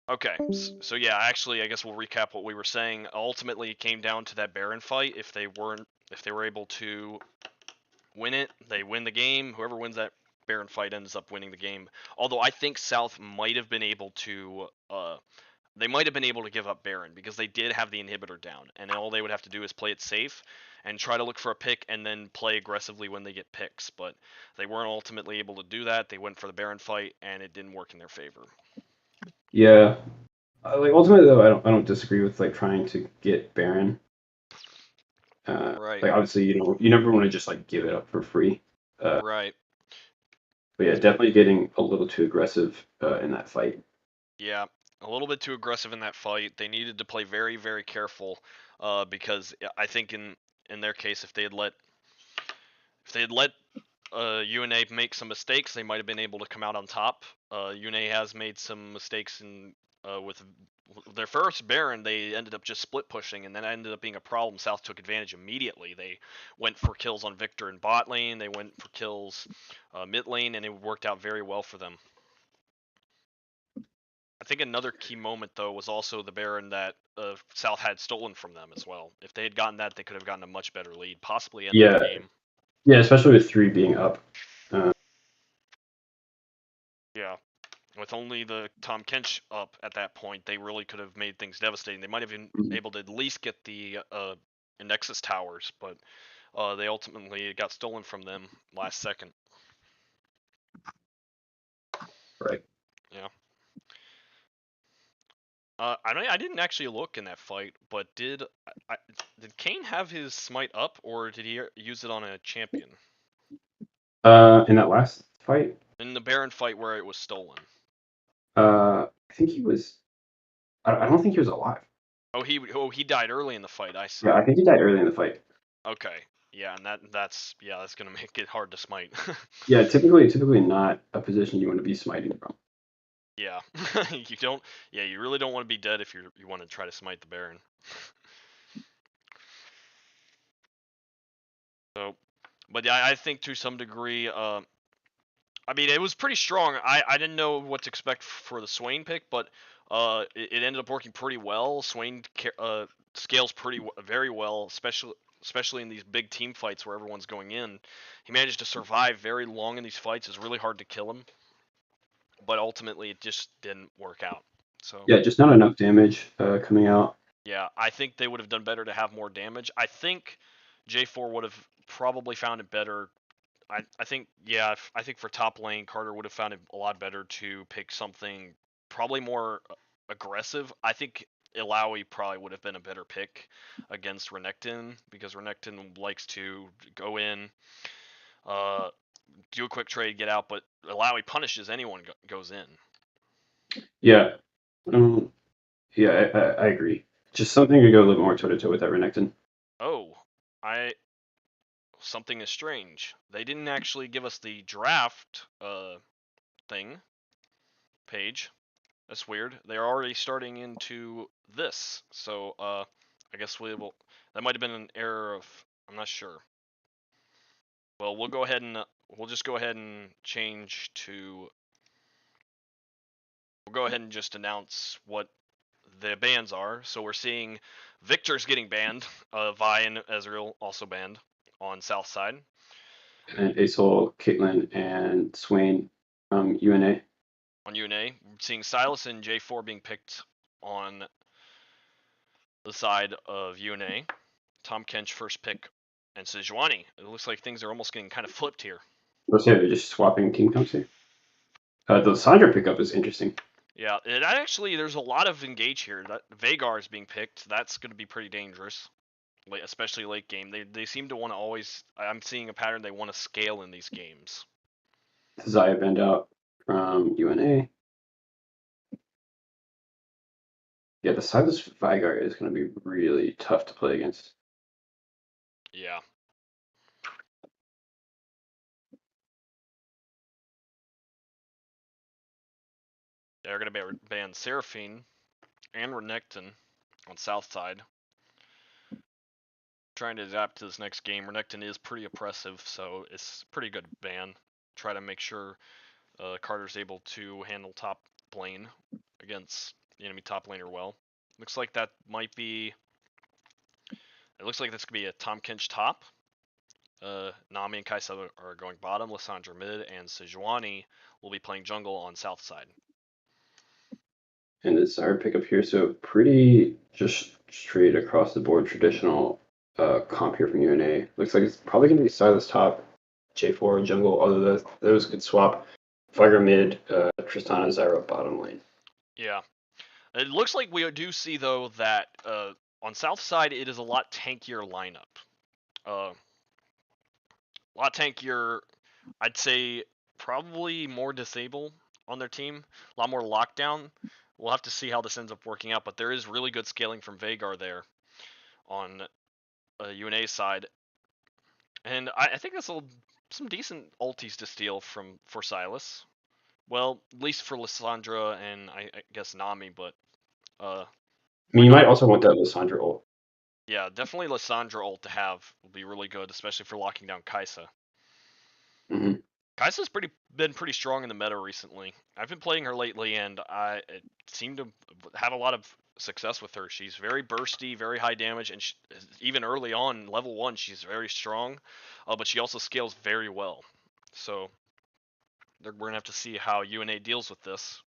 Okay, so yeah, actually, I guess we'll recap what we were saying. Ultimately, it came down to that Baron fight. If they were able to win it, they win the game. Whoever wins that Baron fight ends up winning the game. Although I think South might have been able to, they might have been able to give up Baron because they did have the inhibitor down, and all they would have to do is play it safe and try to look for a pick and then play aggressively when they get picks. But they weren't ultimately able to do that. They went for the Baron fight, and it didn't work in their favor. Yeah, like ultimately though, I don't disagree with like trying to get Baron. Right. Like obviously, you never want to just like give it up for free. Right. But yeah, definitely getting a little too aggressive in that fight. Yeah. a little bit too aggressive in that fight. They needed to play very, very careful, because I think in their case, if they had let UNA make some mistakes, they might have been able to come out on top. UNA has made some mistakes with their first Baron. They ended up just split pushing, and then ended up being a problem. South took advantage immediately. They went for kills on Victor in bot lane. They went for kills mid lane, and it worked out very well for them. I think another key moment, though, was also the Baron that South had stolen from them as well. If they had gotten that, they could have gotten a much better lead, possibly ended the game. Yeah, especially with 3 being up. Yeah. With only the Tom Kench up at that point, they really could have made things devastating. They might have been able to at least get the Nexus towers, but they ultimately got stolen from them last second. Right. Yeah. I didn't actually look in that fight, but did Kane have his smite up, or did he use it on a champion? In that last fight, In the Baron fight where it was stolen. I think he was. I don't think he was alive. Oh, he died early in the fight. I see. Yeah, I think he died early in the fight. Okay. Yeah, and that's gonna make it hard to smite. Yeah, typically not a position you want to be smiting from. Yeah, you don't. Yeah, you really don't want to be dead if you want to try to smite the Baron. So, but yeah, I think to some degree, I mean, it was pretty strong. I didn't know what to expect for the Swain pick, but it ended up working pretty well. Swain scales very well, especially in these big team fights where everyone's going in. He managed to survive very long in these fights. It's really hard to kill him, but ultimately it just didn't work out. So Yeah, just not enough damage coming out. yeah, I think they would have done better to have more damage. I think J4 would have probably found it better. I think, yeah, I think for top lane, Carter would have found it a lot better to pick something probably more aggressive. I think Ilaoi probably would have been a better pick against Renekton, because Renekton likes to go in, uh, do a quick trade, get out, but Ilaoi punishes anyone goes in. Yeah, yeah, I agree. Just something to go a little more toe to toe with that Renekton. Oh, something is strange. They didn't actually give us the draft thing page. That's weird. They're already starting into this, so I guess we will. That might have been an error of. I'm not sure. Well, we'll go ahead and we'll just go ahead and change to. We'll go ahead and just announce what the bans are. So we're seeing Victor's getting banned. Vi and Ezreal also banned on South Side. And Asol, Caitlyn, and Swain from UNA. On UNA, we're seeing Silas and J4 being picked on the side of UNA. Tom Kench first pick, and Sejuani. It looks like things are almost getting kind of flipped here. Let's say they're just swapping team comps here. The Sandra pickup is interesting. Yeah, it actually, there's a lot of engage here. That Veigar is being picked. That's going to be pretty dangerous, especially late game. They seem to want to always. I'm seeing a pattern. They want to scale in these games. Zaya banned out from UNA. Yeah, the Silas Vigar is going to be really tough to play against. Yeah. They're going to ban Seraphine and Renekton on South Side. Trying to adapt to this next game. Renekton is pretty oppressive, so it's a pretty good ban. Try to make sure Carter's able to handle top lane against the enemy top laner well. Looks like that might be. It looks like this could be a Tom Kench top. Nami and Kaisa are going bottom, Lissandra mid, and Sejuani will be playing jungle on south side. And it's our pickup here, so pretty just straight across the board traditional comp here from UNA. Looks like it's probably going to be Silas top, J4 jungle, although those could swap. Fire mid, Tristana Zyra bottom lane. Yeah. It looks like we do see, though, that on south side it is a lot tankier lineup. A lot tankier, I'd say probably more disable on their team, a lot more lockdown, we'll have to see how this ends up working out. But there is really good scaling from Vagar there on UNA's side, and I think that's some decent ultis to steal for Silas. Well, at least for Lissandra and I guess Nami, but I mean, you might also want that Lissandra ult. yeah, definitely Lissandra ult to have will be really good, especially for locking down Kaisa. Mm-hmm. Kaisa's been pretty strong in the meta recently. I've been playing her lately, and I seem to have a lot of success with her. She's very bursty, very high damage, and even early on, level 1, she's very strong, but she also scales very well. So we're going to have to see how UNA deals with this.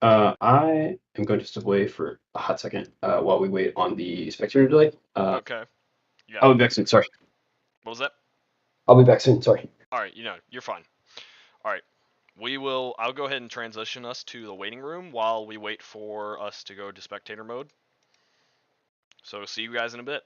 I am going to step away for a hot second while we wait on the spectator delay. Okay. Yeah. I'll be back soon. Sorry. What was that? I'll be back soon. Sorry. All right. You're fine. All right. I'll go ahead and transition us to the waiting room while we wait for us to go to spectator mode. So see you guys in a bit.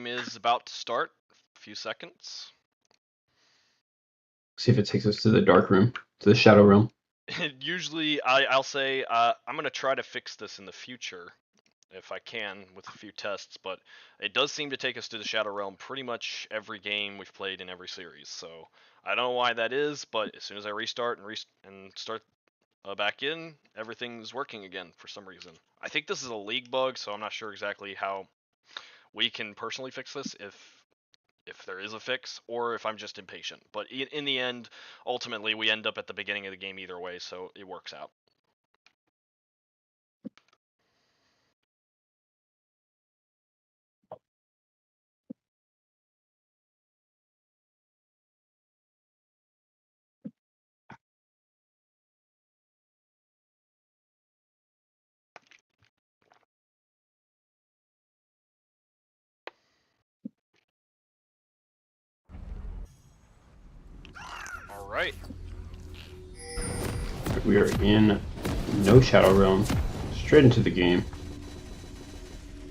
Is about to start. A few seconds. See if it takes us to the dark room, to the shadow realm. Usually, I'll say I'm gonna try to fix this in the future, if I can, with a few tests. But it does seem to take us to the shadow realm pretty much every game we've played in every series. So I don't know why that is, but as soon as I restart and start back in, everything's working again for some reason. I think this is a league bug, so I'm not sure exactly how we can personally fix this if there is a fix, or if I'm just impatient. But in the end, ultimately, we end up at the beginning of the game either way, so it works out. All right. We are in no shadow realm. Straight into the game.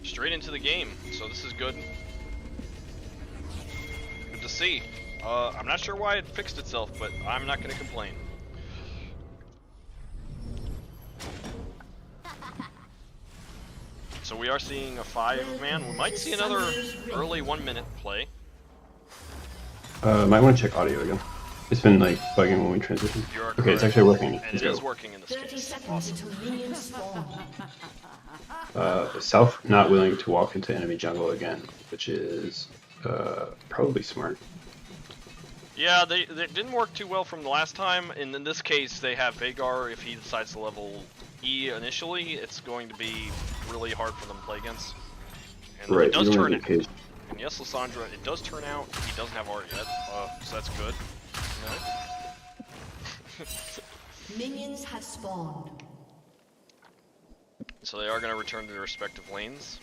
Straight into the game. So this is good. Good to see. I'm not sure why it fixed itself, but I'm not going to complain. So we are seeing a 5-man. We might see another early 1-minute play. Might want to check audio again. It's been like bugging when we transition. You are Okay, it's correct. actually working. And it is working in this case. Awesome. South not willing to walk into enemy jungle again, which is probably smart. Yeah, they didn't work too well from the last time, and in this case they have Veigar. If he decides to level E initially, it's going to be really hard for them to play against. And Right, it does turn out. cage. And yes, Lissandra, it does turn out he doesn't have art yet, so that's good. Minions have spawned. So they are going to return to their respective lanes.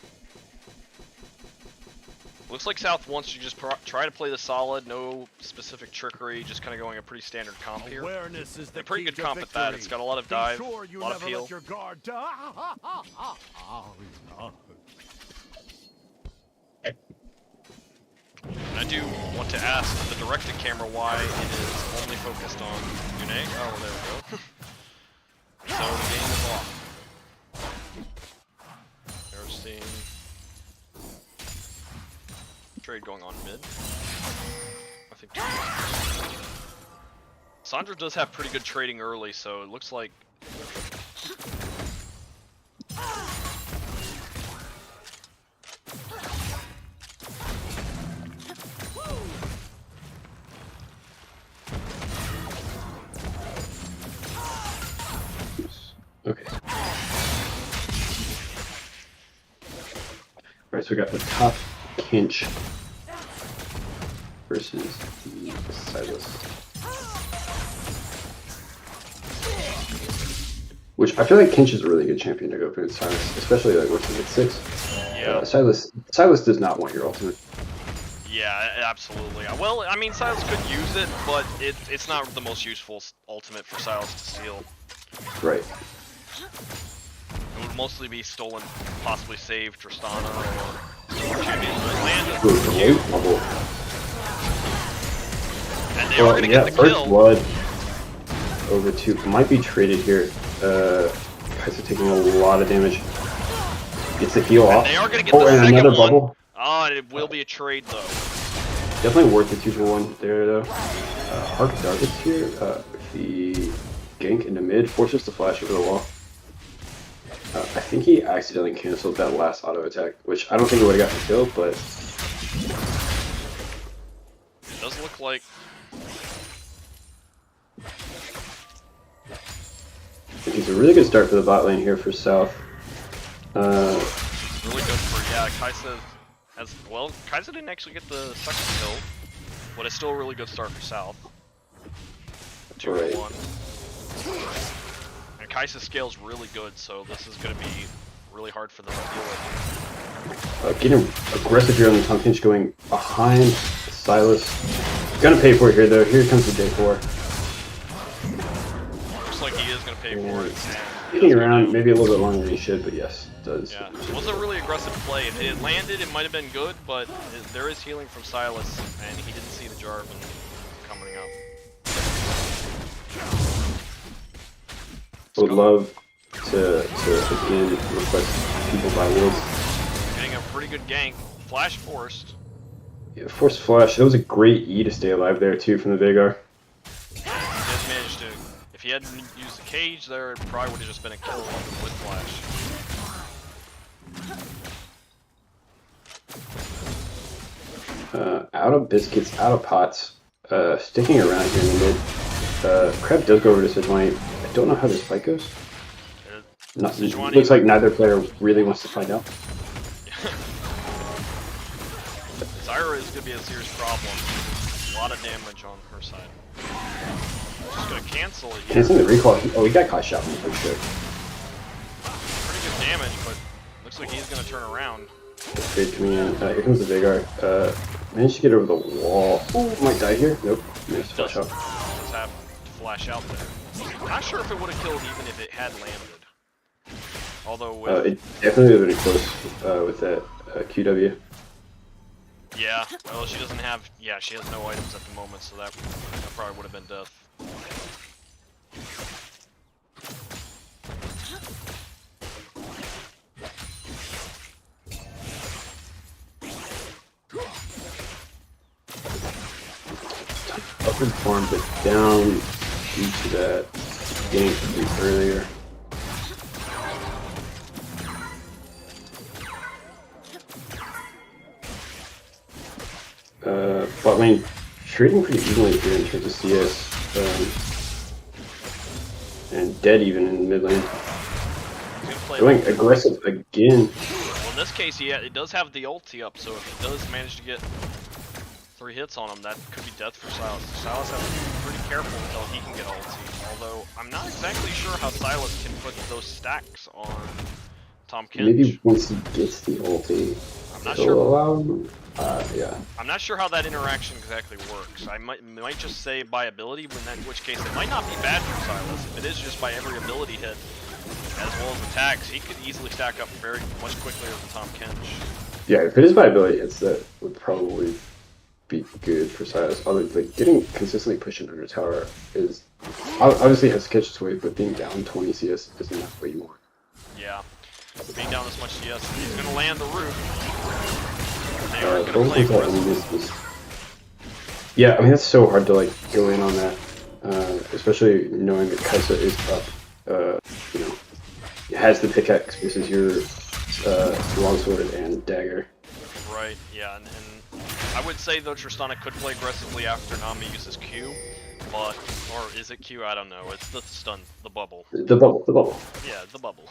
Looks like South wants to just try to play the solid, no specific trickery, just kind of going a pretty standard comp here. Awareness is the A pretty key good to comp victory. at that. It's got a lot of dive, Be sure a you lot of never heal. let your guard down. And I do want to ask the directed camera why it is only focused on Yune. Oh, there we go. So the game is off. There's seeing trade going on mid. I think Sandra does have pretty good trading early, so it looks like Okay. Alright, so we got the top Kinch versus the Silas. Which I feel like Kinch is a really good champion to go against Silas, especially like what's at 6. yeah. Silas does not want your ultimate. Yeah, absolutely. Well, I mean, Silas could use it, but it's not the most useful ultimate for Silas to steal. Right. It would mostly be stolen, possibly save Tristana or champions that landed. Ooh, the late bubble. And they are going to get the first kill. blood over 2 might be traded here. Guys are taking a lot of damage. Gets the heal off. They are going to get Oh, the and second another one. bubble. Oh, and it will be a trade though. Definitely worth the 2-for-1 there though. Hark Darkest here. The gank into mid forces the flash over the wall. I think he accidentally canceled that last auto attack, which I don't think it would have gotten killed, but It does look like it's a really good start for the bot lane here for South. really good for, yeah, Kaisa as well. Kaisa didn't actually get the second kill, but it's still a really good start for South. 2-1. And Kaisa's scale's really good, so this is going to be really hard for them to deal with. Getting aggressive here on the top pinch, going behind Silas. Gonna pay for it here though. Here comes the day 4. Looks like he is going to pay for it. Getting around maybe a little bit longer than he should, but yes, it does. Yeah, it was a really aggressive play. If it had landed, it might have been good, but there is healing from Silas, and he didn't see the Jarvan coming up. I would love to again request people by wolves. Getting a pretty good gank. Flash forced. Yeah, force flash. That was a great E to stay alive there too from the Veigar. He did manage to. If he hadn't used the cage there, it probably would have just been a kill with flash. Out of biscuits, out of pots. Sticking around here in the mid. Crab does go over to Sejuani. I don't know how this fight goes. Sejuani- Looks like neither player really wants to find out. Zyra is going to be a serious problem. A lot of damage on her side. She's going to cancel it here. Canceling the recall. Oh, he got caught shot for sure. Pretty good damage, but looks like he's going to turn around. Trade coming in. Here comes the Veigar. Managed to get over the wall. Oh, might die here. Nope. Managed to flash out. Does have to flash out there. Not sure if it would have killed even if it had landed. Although with, It definitely would have been close with that QW. yeah, well she doesn't have, yeah, she has no items at the moment, so that probably would have been death. Would farm it down due to that getting creep earlier. Bot lane trading pretty evenly here in terms of CS. And dead even in mid lane. Going aggressive again. Well, in this case, yeah, it does have the ulti up, so if he does manage to get 3 hits on him, that could be death for Silas. Silas has to be pretty careful until he can get ulti. Although, I'm not exactly sure how Silas can put those stacks on Tom Kinch. Maybe once he gets the ulti, I'm not it'll sure. allow him. Yeah. I'm not sure how that interaction exactly works. I might just say by ability, in which case it might not be bad for Silas. If it is just by every ability hit, as well as attacks, he could easily stack up very much quicker than Tom Kinch. Yeah, if it is by ability hits, that would probably be good for Silas. Although, like, getting consistently pushing under tower is obviously has to catch its wave, but being down 20 CS isn't that what you want. Yeah, being down this much CS, he's gonna land the root. They are gonna Both play of that aggressive. yeah, I mean that's so hard to like go in on that, especially knowing that Kaisa is up. You know, it has the pickaxe versus your longsword and dagger. Right. Yeah, and I would say though Tristana could play aggressively after Nami uses Q, but or is it Q? I don't know. It's the stun, the bubble. The bubble. Yeah, the bubble.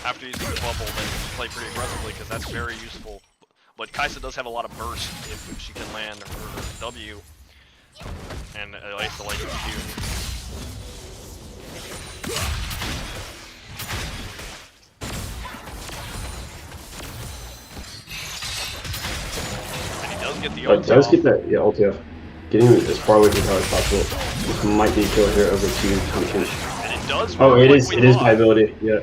After using the bubble, then play pretty aggressively because that's very useful. But Kaisa does have a lot of burst if she can land her W and isolate her Q. And he does get the ult. Does get that, yeah, ulti off. Getting him as far away from the tower as possible. This might be a kill here over to Tom Kinch. And it does Oh, work it like is. we It is thought. by ability. Yeah.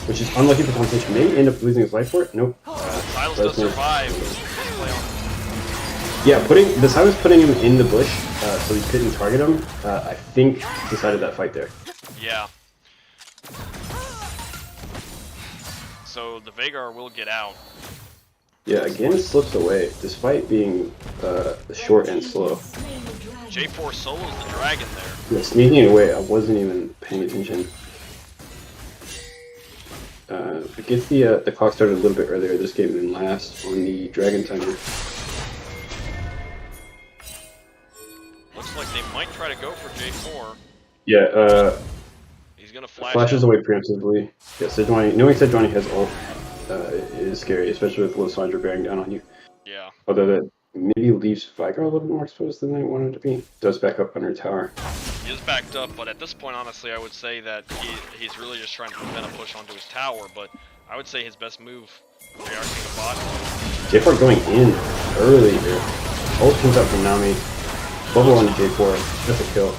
Which is unlucky for Tom Kinch. May end up losing his life for it. Nope. Silas does survive. Play on. Yeah, the Silas putting him in the bush so he couldn't target him. I think decided that fight there. Yeah. So the Veigar will get out. Yeah, again slips away despite being short and slow. J4 solos the dragon there. Yeah, sneaking away. I wasn't even paying attention. It gets the clock started a little bit earlier this game than last on the dragon timer. Looks like they might try to go for J4. Yeah, He's gonna flash flashes out. away preemptively. Yeah, Sejuani, knowing Sejuani has ult is scary, especially with Lysandra bearing down on you. Yeah. Although that maybe leaves Veigar a little bit more exposed than they wanted to be. Does back up under tower. He is backed up, but at this point, honestly, I would say that he's really just trying to prevent a push onto his tower, but I would say his best move, reacting to bot. J4 going in early here. Ult comes out from Nami. Bubble on J4. That's a kill.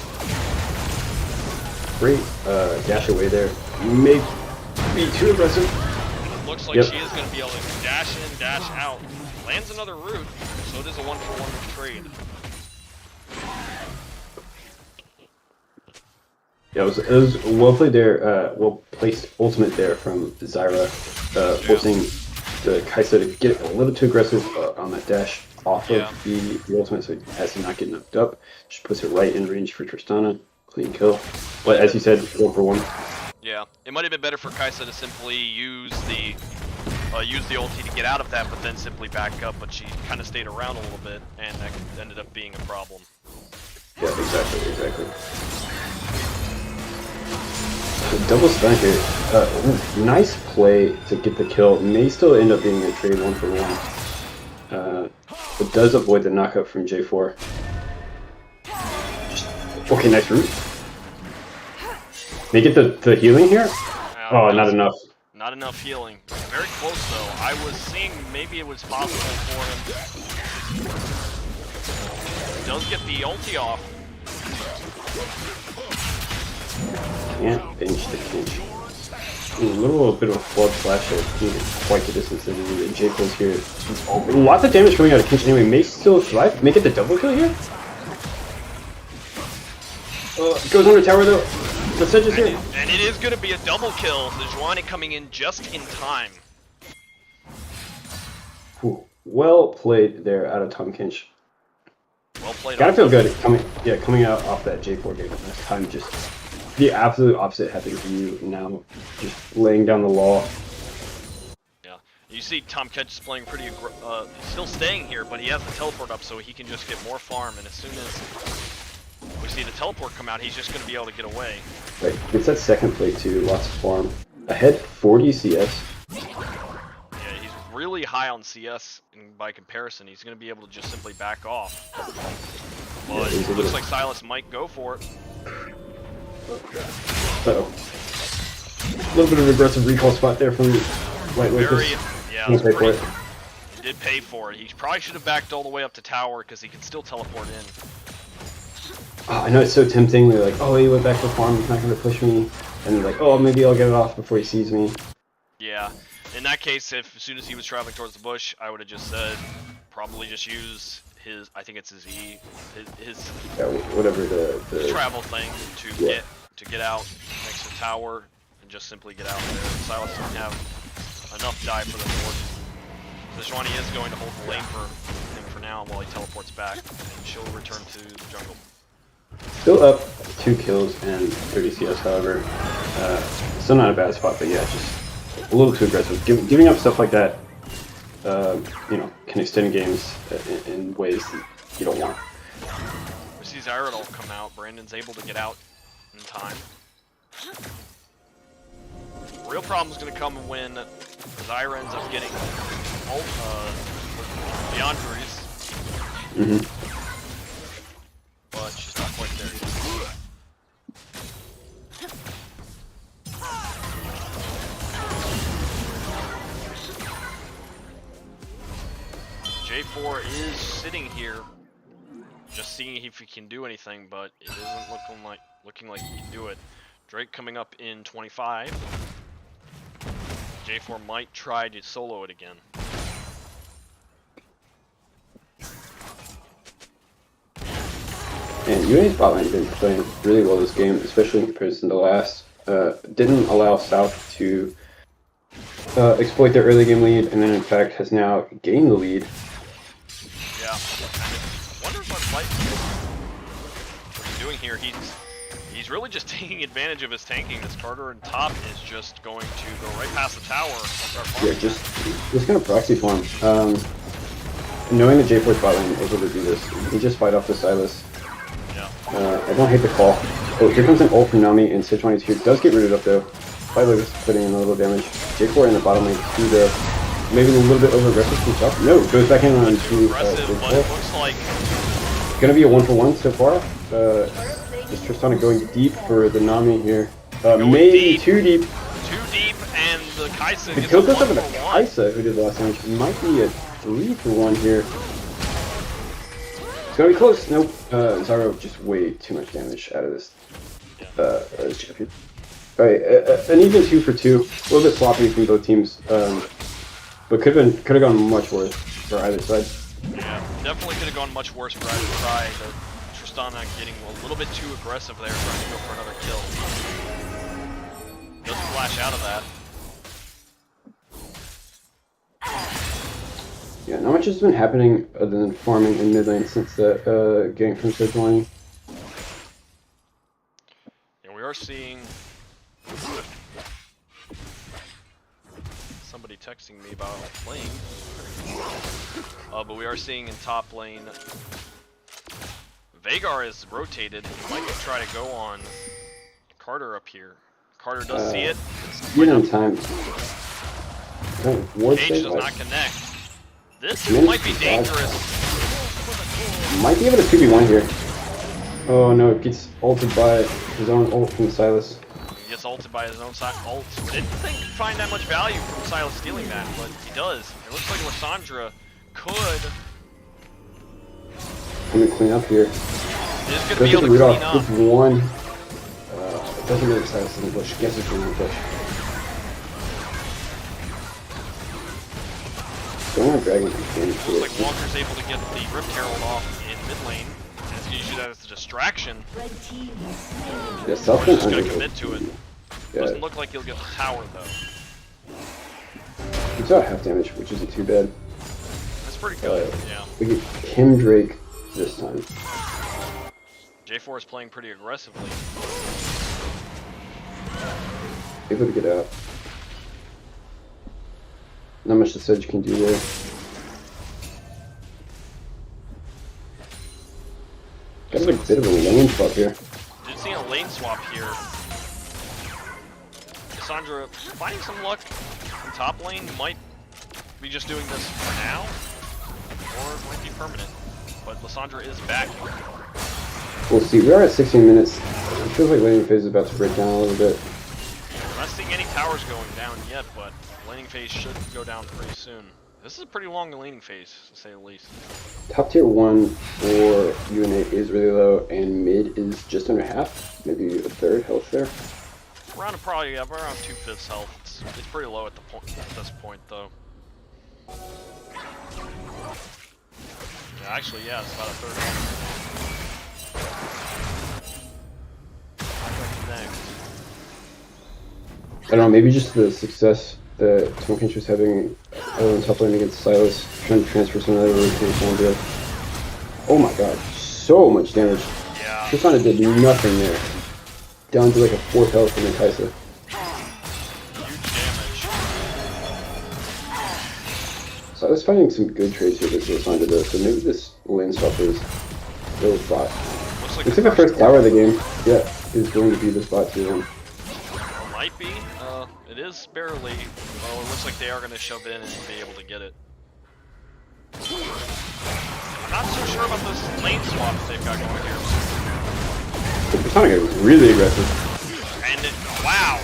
Great dash away there. May be too aggressive. Looks like she is going to be able to dash in, dash out. Lands another root, so it is a 1-for-1 trade. Yeah, it was well played there, well placed ultimate there from Zyra, forcing the Kaisa to get a little too aggressive on that dash off of the ultimate, so as to not get knocked up. Just puts it right in range for Tristana. Clean kill. But as you said, 1-for-1. Yeah, it might have been better for Kaisa to simply use the ulti to get out of that, but then simply back up. But she kind of stayed around a little bit, and that ended up being a problem. Yeah, exactly. Double stun here. Nice play to get the kill. May still end up being a trade 1-for-1. But does avoid the knockup from J4. Okay, nice root. May get the healing here? Oh, not enough. Not enough healing. Very close though. I was seeing maybe it was possible for him. He does get the ulti off. Can't bench the Kinch. A little bit of a flood flash there. Can't quite the distance that he needed. J4's here. Lots of damage coming out of Kinch anyway. May still survive. May get the double kill here. Goes under tower though. The Sedge is here. And it is going to be a double kill. Sejuani coming in just in time. Ooh, well played there out of Tom Kinch. Well played. Gotta feel good coming out off that J4 game last time. Just the absolute opposite happening to you now. Just laying down the law. Yeah. You see Tom Ketch is playing pretty he's still staying here, but he has the teleport up so he can just get more farm, and as soon as we see the teleport come out, he's just going to be able to get away. Right, gets that second plate too, lots of farm. Ahead 40 CS. Yeah, he's really high on CS, and by comparison, he's going to be able to just simply back off. But it looks like Silas might go for it. Uh-oh. A little bit of an aggressive recall spot there from Lightweight. Yeah, that's pretty, he did pay for it. He probably should have backed all the way up to tower because he can still teleport in. Oh, I know it's so tempting. They're like, oh, he went back for farm, he's not going to push me. And they're like, oh, maybe I'll get it off before he sees me. Yeah, in that case, if as soon as he was traveling towards the bush, I would have just said, probably just use his, I think it's his E, his yeah, whatever the travel thing to get out next to tower and just simply get out there. Silas doesn't have enough die for the fort. Sejuani is going to hold the lane for him for now while he teleports back, and she'll return to the jungle. Still up 2 kills and 30 CS, however. Still not a bad spot, but yeah, just a little too aggressive. Giving up stuff like that, you know, can extend games in ways that you don't want. We see Zyradol come out. Brandon's able to get out in time. Real problem is going to come when Zyra ends up getting beyond Breeze. But she's not quite there yet. J4 is sitting here, just seeing if he can do anything, but it isn't looking like he can do it. Drake coming up in 25. J4 might try to solo it again. And UA's bot lane has been playing really well this game, especially in comparison to last. Didn't allow South to exploit their early game lead, and then in fact has now gained the lead. Yeah, I wonder what he's doing here. He's really just taking advantage of his tanking. This Carter in top is just going to go right past the tower and start farming. Yeah, just gonna proxy farm. Knowing that J4's bot lane is able to do this, he just fight off the Silas. I don't hate the call. Oh, here comes an ult from Nami, and Sejuani here does get rooted up though. Probably just putting in a little damage. J4 in the bottom lane to the maybe a little bit over aggressive himself. No, goes back in on to but it looks like gonna be a 1-for-1 so far. Just Tristana going deep for the Nami here. Maybe deep. too deep. Too deep, and the Kaisa The gets kill a goes over the 1-for-1. Kaisa who did the last damage. It might be a 3-for-1 here. It's gonna be close. Nope. Zaro just way too much damage out of this champion. Alright, an even 2-for-2. A little bit sloppy from both teams. But could have gone much worse for either side. Yeah, definitely could have gone much worse for either side. Tristana getting a little bit too aggressive there, trying to go for another kill. Doesn't flash out of that. Yeah, not much has been happening other than farming in mid lane since the gank from Sejuani. And we are seeing somebody texting me about playing. But we are seeing in top lane, Veigar is rotated. He might try to go on Carter up here. Carter does see it. Get on time. Cage does not connect. This might be dangerous. Might be able to 2v1 here. Oh no, gets ulted by his own ult from Silas. He gets ulted by his own ult. Didn't think he'd find that much value from Silas stealing that, but he does. It looks like Lissandra could. Let me clean up here. Is going to be able to clean up. It's one. It doesn't really Silas in the bush. Guess it's in the bush. Going on Dragon. Looks like Walker's able to get the Rift Herald off in mid lane. And it's going to use that as a distraction. Yeah, He's just going to commit to it. Doesn't look like he'll get the tower though. He's got half damage, which isn't too bad. That's pretty good, yeah. We get Kim Drake this time. J4 is playing pretty aggressively. Able to get out. Not much the Sedge can do there. Got a bit of a lane swap here. Did see a lane swap here. Cassandra finding some luck in top lane. Might be just doing this for now, or it might be permanent. But Lissandra is back. We'll see. We are at 16 minutes. It feels like laning phase is about to break down a little bit. I'm not seeing any towers going down yet, but laning phase should go down pretty soon. This is a pretty long laning phase, to say the least. Top tier 1 for UNA is really low, and mid is just under half, maybe a third health there. Around probably around 2/5 health. It's pretty low at this point though. Yeah, actually, yeah, it's about a third health. Next. I don't know, maybe just the success that Smokinch was having on top lane against Silas, trying to transfer some of that over to Lissandra. Oh my god, so much damage. Yeah. Tristana did nothing there. Down to like a 4th health from the Kaisa. Huge damage. So I was finding some good trades here with Lissandra though, so maybe this lane swap is really bot. Looks like the first tower of the game, yeah, is going to be this bot tier 1. Might be. It is barely. Well, it looks like they are going to shove in and be able to get it. I'm not so sure about this lane swap that they've got going here. The Tristana was really aggressive. And it, wow.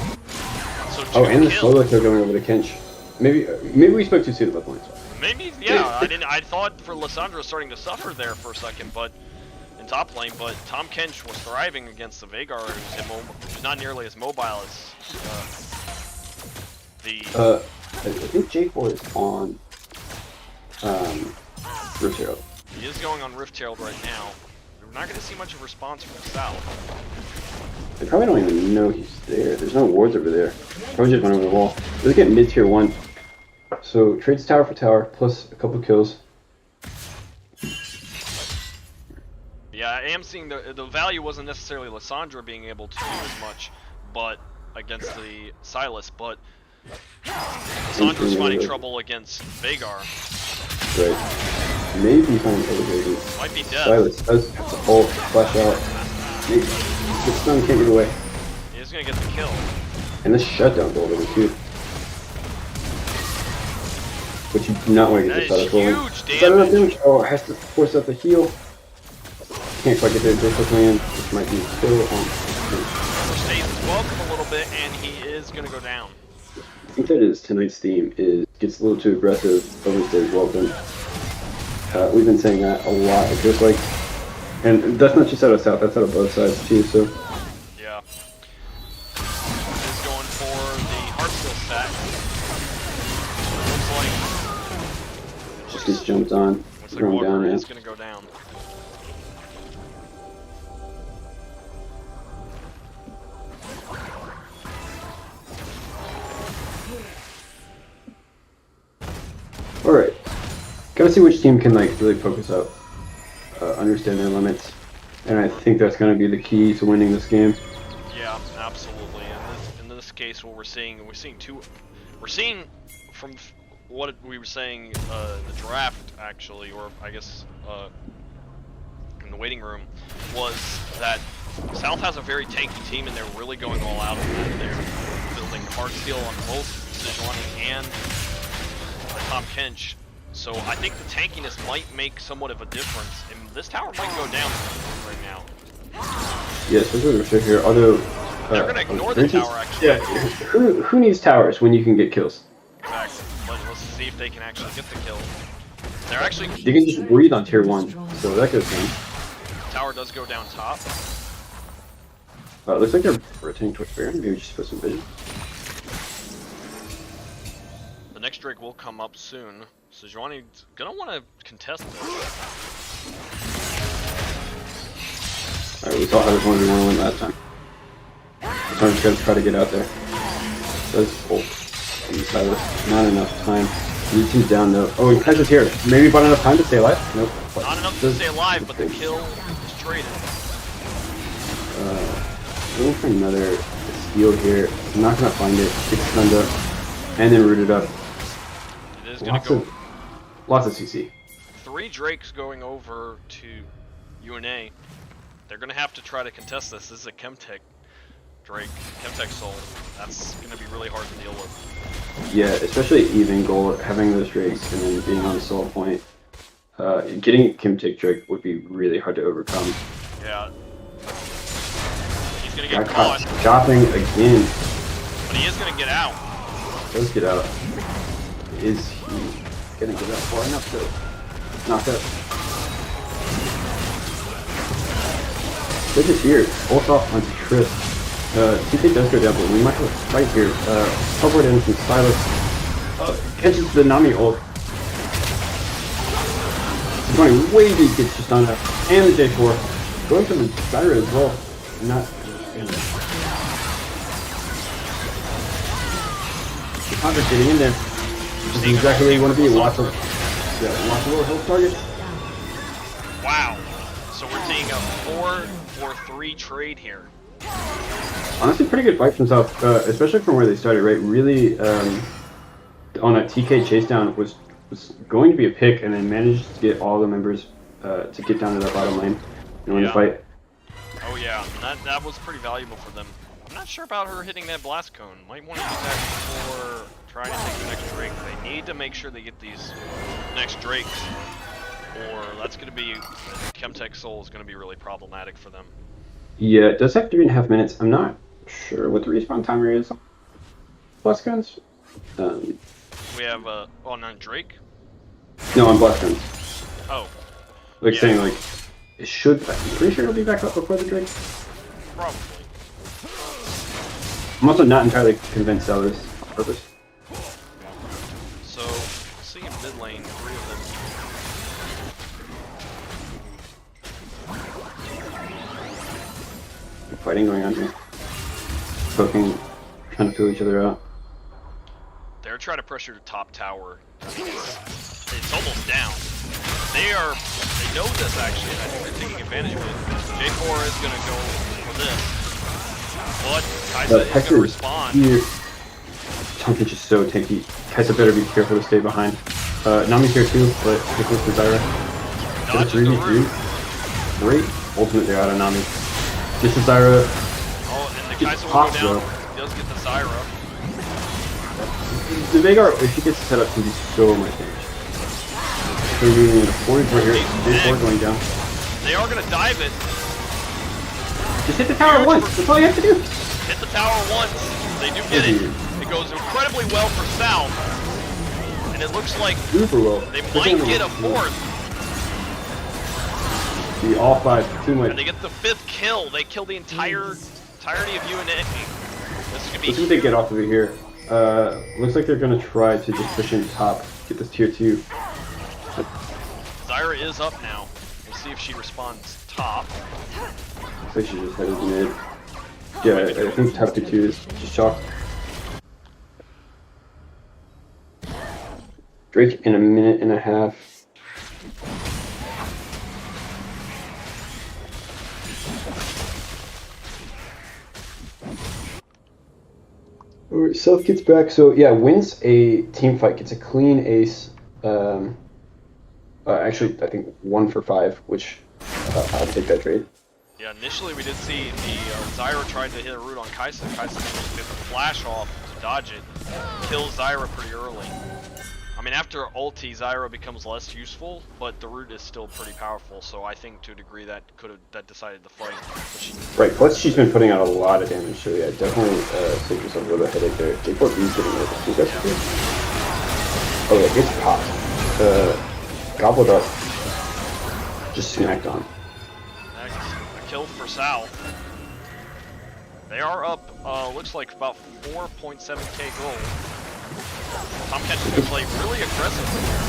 So Oh, and the kills. solo kill going over to Kench. Maybe we spoke too soon about the lane swap. Maybe, yeah. I thought for Lissandra starting to suffer there for a second, but in top lane. But Tom Kench was thriving against the Veigar, who's not nearly as mobile as I think J4 is on Rift Herald. He is going on Rift Herald right now. We're not going to see much of a response from the south. They probably don't even know he's there. There's no wards over there. Probably just went over the wall. Let's get mid tier 1. So trades tower for tower, plus a couple kills. Yeah, I am seeing the value wasn't necessarily Lissandra being able to do as much, but against the Silas, but Lissandra's finding trouble against Veigar. Right. Maybe finding trouble here. Might be dead. Silas does the ult, flash out. Maybe. The stun can't get away. He's gonna get the kill. And this shutdown gold over too. But you do not want to get this out of gold. Huge damage. Oh, it has to force out the heal. Can't quite get there just with land. This might be still on. Stays his welcome a little bit, and he is gonna go down. I think that is tonight's theme, is gets a little too aggressive, overstays welcome. We've been saying that a lot, it feels like. And that's not just out of south, that's out of both sides too, so. Yeah. He's going for the Heartsteel stack. Looks like... Just gets jumped on, thrown down, Walker yeah. is gonna go down. Alright. Gotta see which team can like really focus up, understand their limits. And I think that's gonna be the key to winning this game. Yeah, absolutely. In this case, what we're seeing from what we were saying the draft actually, or I guess in the waiting room, was that South has a very tanky team and they're really going all out on that. They're building Heartsteel on both Sejuani and Tom Kench. So I think the tankiness might make somewhat of a difference, and this tower might go down right now. Yes, this is for here. Although they're gonna ignore the tower actually. Yeah. Who needs towers when you can get kills? Exactly. Let's see if they can actually get the kill. They're actually. They can just breathe on tier 1, so that goes down. Tower does go down top. It looks like they're rotating towards Baron. Maybe just put some vision. The next Drake will come up soon. Sejuani's gonna want to contest this. Alright, we saw how this one went last time. This one's gonna try to get out there. Does ult. Not enough time. Need team's down though. Oh, he Kaiser's here. Maybe bought enough time to stay alive? Nope. Not enough to stay alive, but the kill is traded. Looking for another steal here. I'm not gonna find it. Gets stunned up, and then rooted up. It is gonna go. Lots of CC. 3 Drakes going over to UNA. They're gonna have to try to contest this. This is a Chemtech Drake, Chemtech Soul. That's gonna be really hard to deal with. Yeah, especially even goal, having those Drakes and then being on the soul point. Getting Chemtech Drake would be really hard to overcome. Yeah. He's gonna get caught. Chopping again. But he is gonna get out. Does get out. Is he gonna get out far enough to knock up? They're just here. Ult off onto Chris. TK does go down, but we might have a fight here. Teleport in from Silas. Catches the Nami ult. He's running way deep, gets just on that. And the J4. Going for the Zyra as well. Not. Hunter getting in there. This is exactly where you want to be. Lots of lower health targets. Wow. So we're seeing a 4-4-3 trade here. Honestly, pretty good fight from South, especially from where they started, right? Really, on a TK chase down was going to be a pick, and then managed to get all the members to get down to that bottom lane and win the fight. Oh yeah, that was pretty valuable for them. I'm not sure about her hitting that blast cone. Might want to use that for trying to take the next Drake. They need to make sure they get these next Drakes, or that's going to be Chemtech Soul is going to be really problematic for them. Yeah, it does have 3.5 minutes. I'm not sure what the respawn timer is on blast guns. We have on Drake. No, on blast guns. Oh. Like saying like it should. I'm pretty sure it'll be back up before the Drake. Probably. I'm also not entirely convinced that was on purpose. So, see in mid lane, 3 of them. Fighting going on here. Poking, trying to feel each other out. They're trying to pressure the top tower. It's almost down. They know this actually, and I think they're taking advantage of it. J4 is gonna go for this. But Kaisa is gonna respond. Here. Chunk is just so tanky. Kaisa better be careful to stay behind. Nami's here too, but this was the Zyra. Dodges the root. Great ultimate there out of Nami. This is Zyra. Oh, and the Kaisa will go down. He does get the Zyra. The Veigar, if she gets set up, can do so much damage. So we're in a 44 here. J4 going down. They are going to dive it. Just hit the tower once. That's all you have to do. Hit the tower once. They do get it. It goes incredibly well for South. And it looks like super well. They might get a 4th. The all 5 too much. And they get the 5th kill. They kill the entirety of UNA. This is gonna be. Let's see what they get off of it here. Looks like they're gonna try to just push in top, get this tier 2. Zyra is up now. We'll see if she responds top. Looks like she just headed mid. Yeah, I think top 2 is just chalk. Drake in a minute and a half. Alright, Self gets back, so yeah, wins a team fight, gets a clean ace. Actually, I think 1 for 5, which I'll take that trade. Yeah, initially we did see the Zyra tried to hit a root on Kaisa. Kaisa managed to get the flash off to dodge it. Kills Zyra pretty early. I mean, after ulti, Zyra becomes less useful, but the root is still pretty powerful, so I think to a degree that decided the fight. Right, plus she's been putting out a lot of damage, so yeah, definitely save yourself a little headache there. J4 is getting it. Oh yeah, it's popped. Gobbled up. Just smacked on. Next, a kill for South. They are up, looks like about 4.7k gold. Tom Catch's gonna play really aggressive.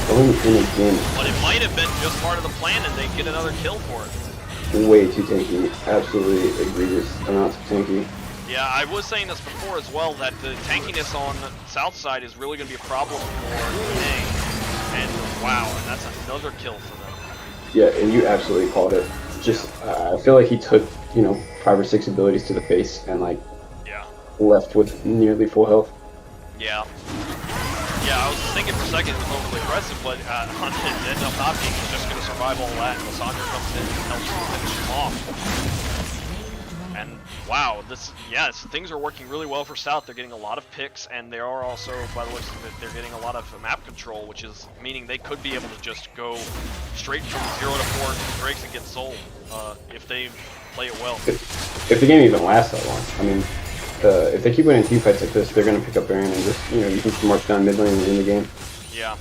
Going in again. But it might have been just part of the plan and they get another kill for it. Way too tanky. Absolutely egregious amounts of tanky. Yeah, I was saying this before as well, that the tankiness on the south side is really going to be a problem for NA. And wow, and that's another kill for them. Yeah, and you absolutely called it. Just, I feel like he took, 5 or 6 abilities to the face and, like, Yeah. left with nearly full health. Yeah. Yeah, I was thinking for a second it was overly aggressive, but on it ended up not being. He's just going to survive all that, and Lysandra comes in and helps him finish him off. And wow, things are working really well for South. They're getting a lot of picks, and they are also, by the looks of it, they're getting a lot of map control, which is meaning they could be able to just go straight from 0 to 4 breaks and get sold if they play it well. If the game even lasts that long, I mean, if they keep winning team fights like this, they're going to pick up Baron and just, you can march down mid lane and win the game. Yeah,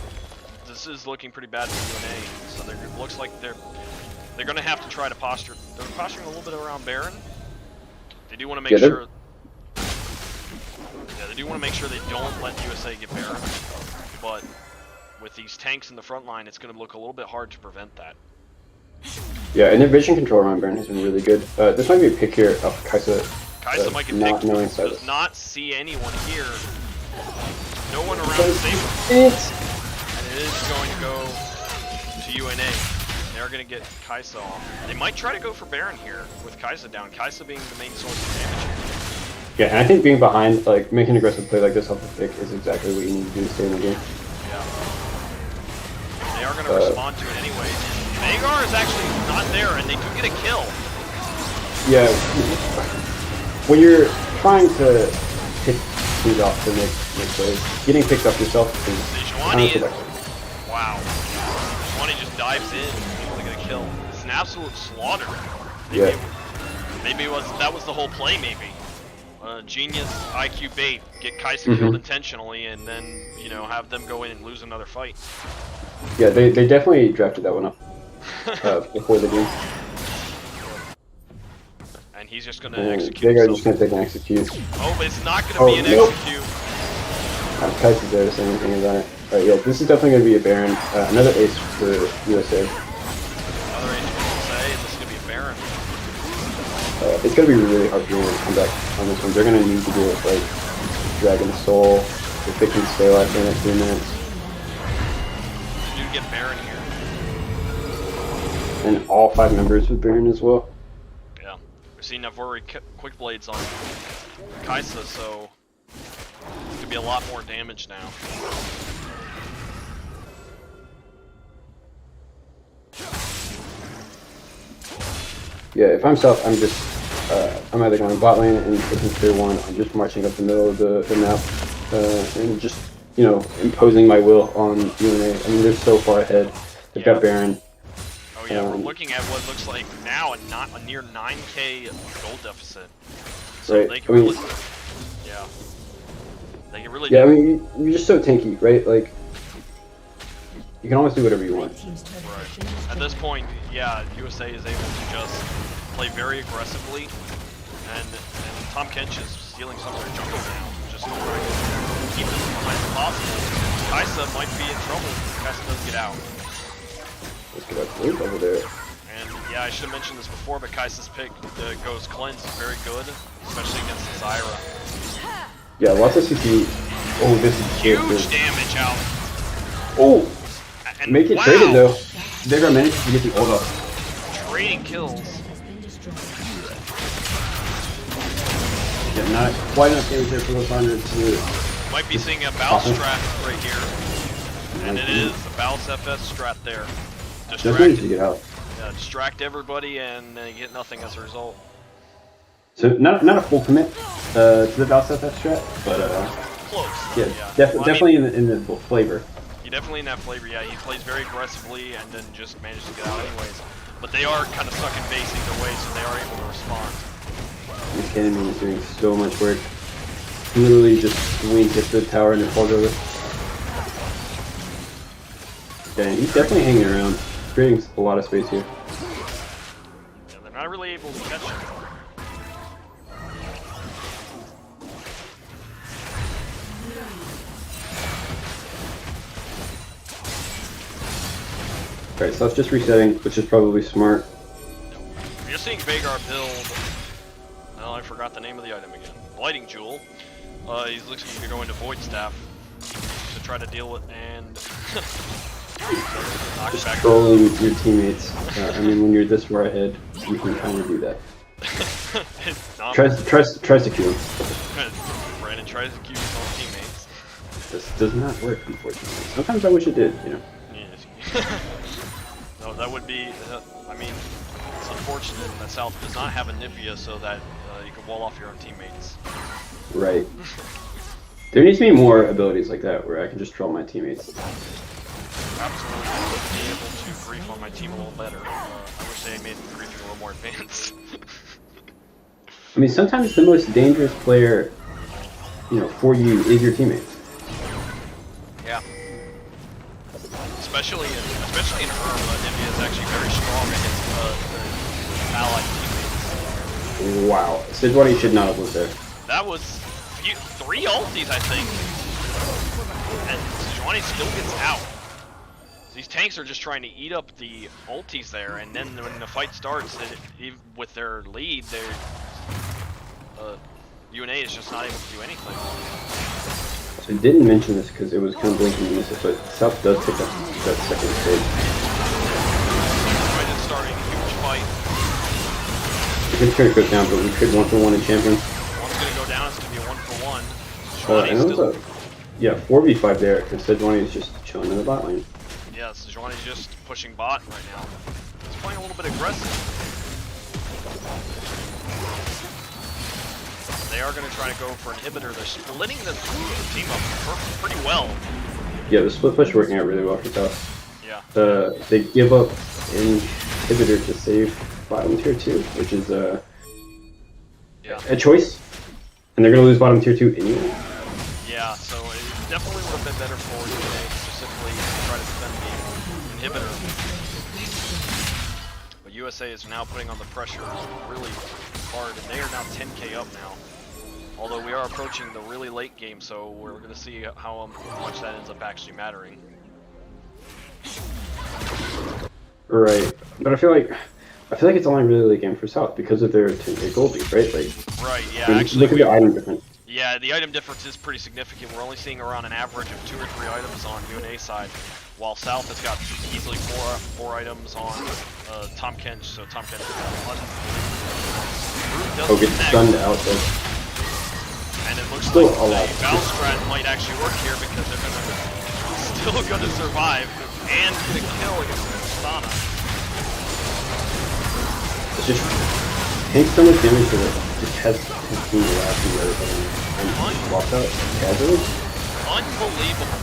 this is looking pretty bad for UNA, so it looks like they're going to have to try to posture. They're posturing a little bit around Baron. They do want to make sure. Yeah, they do want to make sure they don't let USA get Baron, but with these tanks in the front line, it's going to look a little bit hard to prevent that. Yeah, and their vision control around Baron has been really good. This might be a pick here of Kaisa. Kaisa might get not picked. knowing Does not see anyone here. No one around to save him. And it is going to go to UNA. They're going to get Kaisa off. They might try to go for Baron here with Kaisa down. Kaisa being the main source of damage. Yeah, and I think being behind, like, making an aggressive play like this off the pick is exactly what you need to do to stay in the game. Yeah. They are going to respond to it anyway. Vagar is actually not there, and they do get a kill. Yeah, when you're trying to pick things off to make plays, getting picked up yourself is wow. Sejuani just dives in and able to get a kill. It's an absolute slaughter. Maybe that was the whole play. Maybe genius IQ bait, get Kaisa killed intentionally, and then have them go in and lose another fight. Yeah, they definitely drafted that one up before the game. And he's just gonna execute. Vagar just gonna take an execute. Oh, but it's not gonna be an execute. Kaisa's there to say anything about it. Alright, yeah, this is definitely gonna be a Baron. Another ace for USA. Another ace for USA, and this is gonna be a Baron. It's gonna be really hard for them to come back on this one. They're gonna need to deal with like Dragon Soul. If they can stay alive for the next 3 minutes. They do get Baron here. And all 5 members with Baron as well. Yeah, we've seen Navori quick blades on Kaisa, so it could be a lot more damage now. Yeah, if I'm South, I'm just I'm either going bot lane and taking tier 1. I'm just marching up the middle of the map and just imposing my will on UNA. I mean, they're so far ahead. They've got Baron. Oh yeah, we're looking at what looks like now a near 9k gold deficit. So right. they can really, they can really. Yeah, I mean, you're just so tanky, right? Like, you can almost do whatever you want. Right. At this point, yeah, USA is able to just play very aggressively, and Tom Kench is stealing some of their jungle now, just trying to keep them as behind as possible. Kaisa might be in trouble if Kaisa does get out. Let's get out the over there. And yeah, I should have mentioned this before, but Kaisa's pick, the Ghost Cleanse, is very good, especially against Zyra. Yeah, lots of CP. Oh, this is huge damage out. Oh! And make it traded though. Vagar managed to get the ult up. Trading kills. Yeah, not quite enough damage there for Lysandra to... Might be seeing a Baus strat right here. And it is a Baus FS strat there. Just managed to get out. Yeah, distract everybody and get nothing as a result. So not a full commit to the Baus FS strat, but close. Yeah, definitely in the flavor. He definitely in that flavor, yeah. He plays very aggressively and then just manages to get out anyways. But they are kind of stuck in base either way, so they are able to respond. This enemy is doing so much work. Literally just wink at the tower and it falls over. Yeah, he's definitely hanging around, creating a lot of space here. Yeah, they're not really able to catch him. Alright, so that's just resetting, which is probably smart. You're seeing Vagar build. Oh, I forgot the name of the item again. Blighting Jewel. He's looking to go into Void Staff to try to deal with, and Knock Just back. trolling your teammates. I mean, when you're this far ahead, you can kind of do that. Tries to queue. Brandon tries to keep his own teammates. This does not work, unfortunately. Sometimes I wish it did, you know. Yes. No, that would be. I mean, it's unfortunate that South does not have a Nivea so that you can wall off your own teammates. Right. There needs to be more abilities like that where I can just troll my teammates. Absolutely, I would be able to grief on my team a little better. I wish they made griefing a little more advanced. I mean, sometimes the most dangerous player, you know, for you is your teammate. Yeah. Especially in Herb, Nivea is actually very strong against the allied teammates. Wow. Sidwani should not have lived there. That was 3 ultis, I think. And Sejuani still gets out. These tanks are just trying to eat up the ultis there, and then when the fight starts, even with their lead, UNA is just not able to do anything. So I didn't mention this because it was kind of blinking in this, but South does pick up that second stage. Right, it's starting a huge fight. The good turret goes down, but we could 1-for-1 in champion. One's gonna go down, it's gonna be a 1-for-1. And it was a 4v5 there, because Sidwani is just chilling in the bot lane. Yeah, Sejuani's just pushing bot right now. He's playing a little bit aggressive. They are going to try to go for inhibitor. They're splitting the team up pretty well. Yeah, the split push working out really well for South. Yeah. They give up inhibitor to save bottom tier 2, which is a choice. And they're going to lose bottom tier 2 anyway. Yeah, so it definitely would have been better for UNA to specifically try to defend the inhibitor. But USA is now putting on the pressure really hard, and they are now 10k up now. Although we are approaching the really late game, so we're going to see how much that ends up actually mattering. Right, but I feel like it's only really late game for South because of their 10k goldie, right? Like, right, yeah. I mean, actually, look at the item difference. Yeah, the item difference is pretty significant. We're only seeing around an average of 2 or 3 items on UNA side, while South has got easily 4 items on Tom Kench. So Tom Kench is gets stunned out there. And it looks still like a lot. Bounce Strat might actually work here because they're still gonna survive and get a kill against Tristana. It's just takes so much damage that it just has to continue lasting everything and walks out casually. Unbelievable.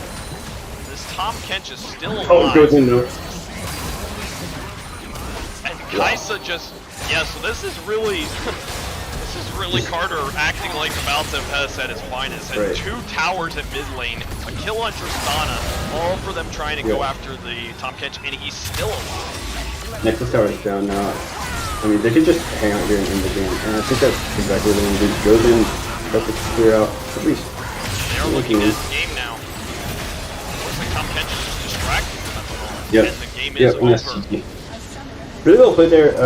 This Tom Kench is still alive. Oh, it goes in there. And Kaisa just, yeah, so this is really Carter acting like about to Pez at his finest. And Right. 2 towers at mid lane, a kill on Tristana, all for them trying to go after the Tom Kench, and he's still alive. Nexus tower is down now. I mean, they could just hang out here and end the game, and I think that's exactly what they want to do. Goes in, tries to clear out at least. They are looking at the game now. Looks like Tom Kench is just distracting them at the moment. Yep. And the game is over. Really well played there,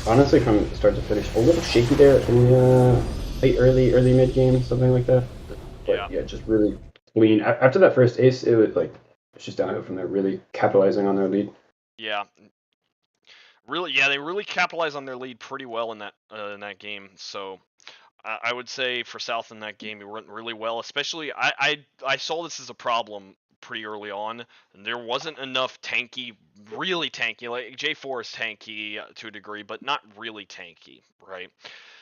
honestly, from start to finish. A little shaky there in the late, early mid game, something like that. But yeah, just really clean. After that first ace, it was like, it's just downhill from there, really capitalizing on their lead. Yeah. Really, yeah, they really capitalized on their lead pretty well in that game. So I would say for South in that game, it went really well. Especially, I saw this as a problem pretty early on, and there wasn't enough really tanky. Like J4 is tanky to a degree, but not really tanky, right?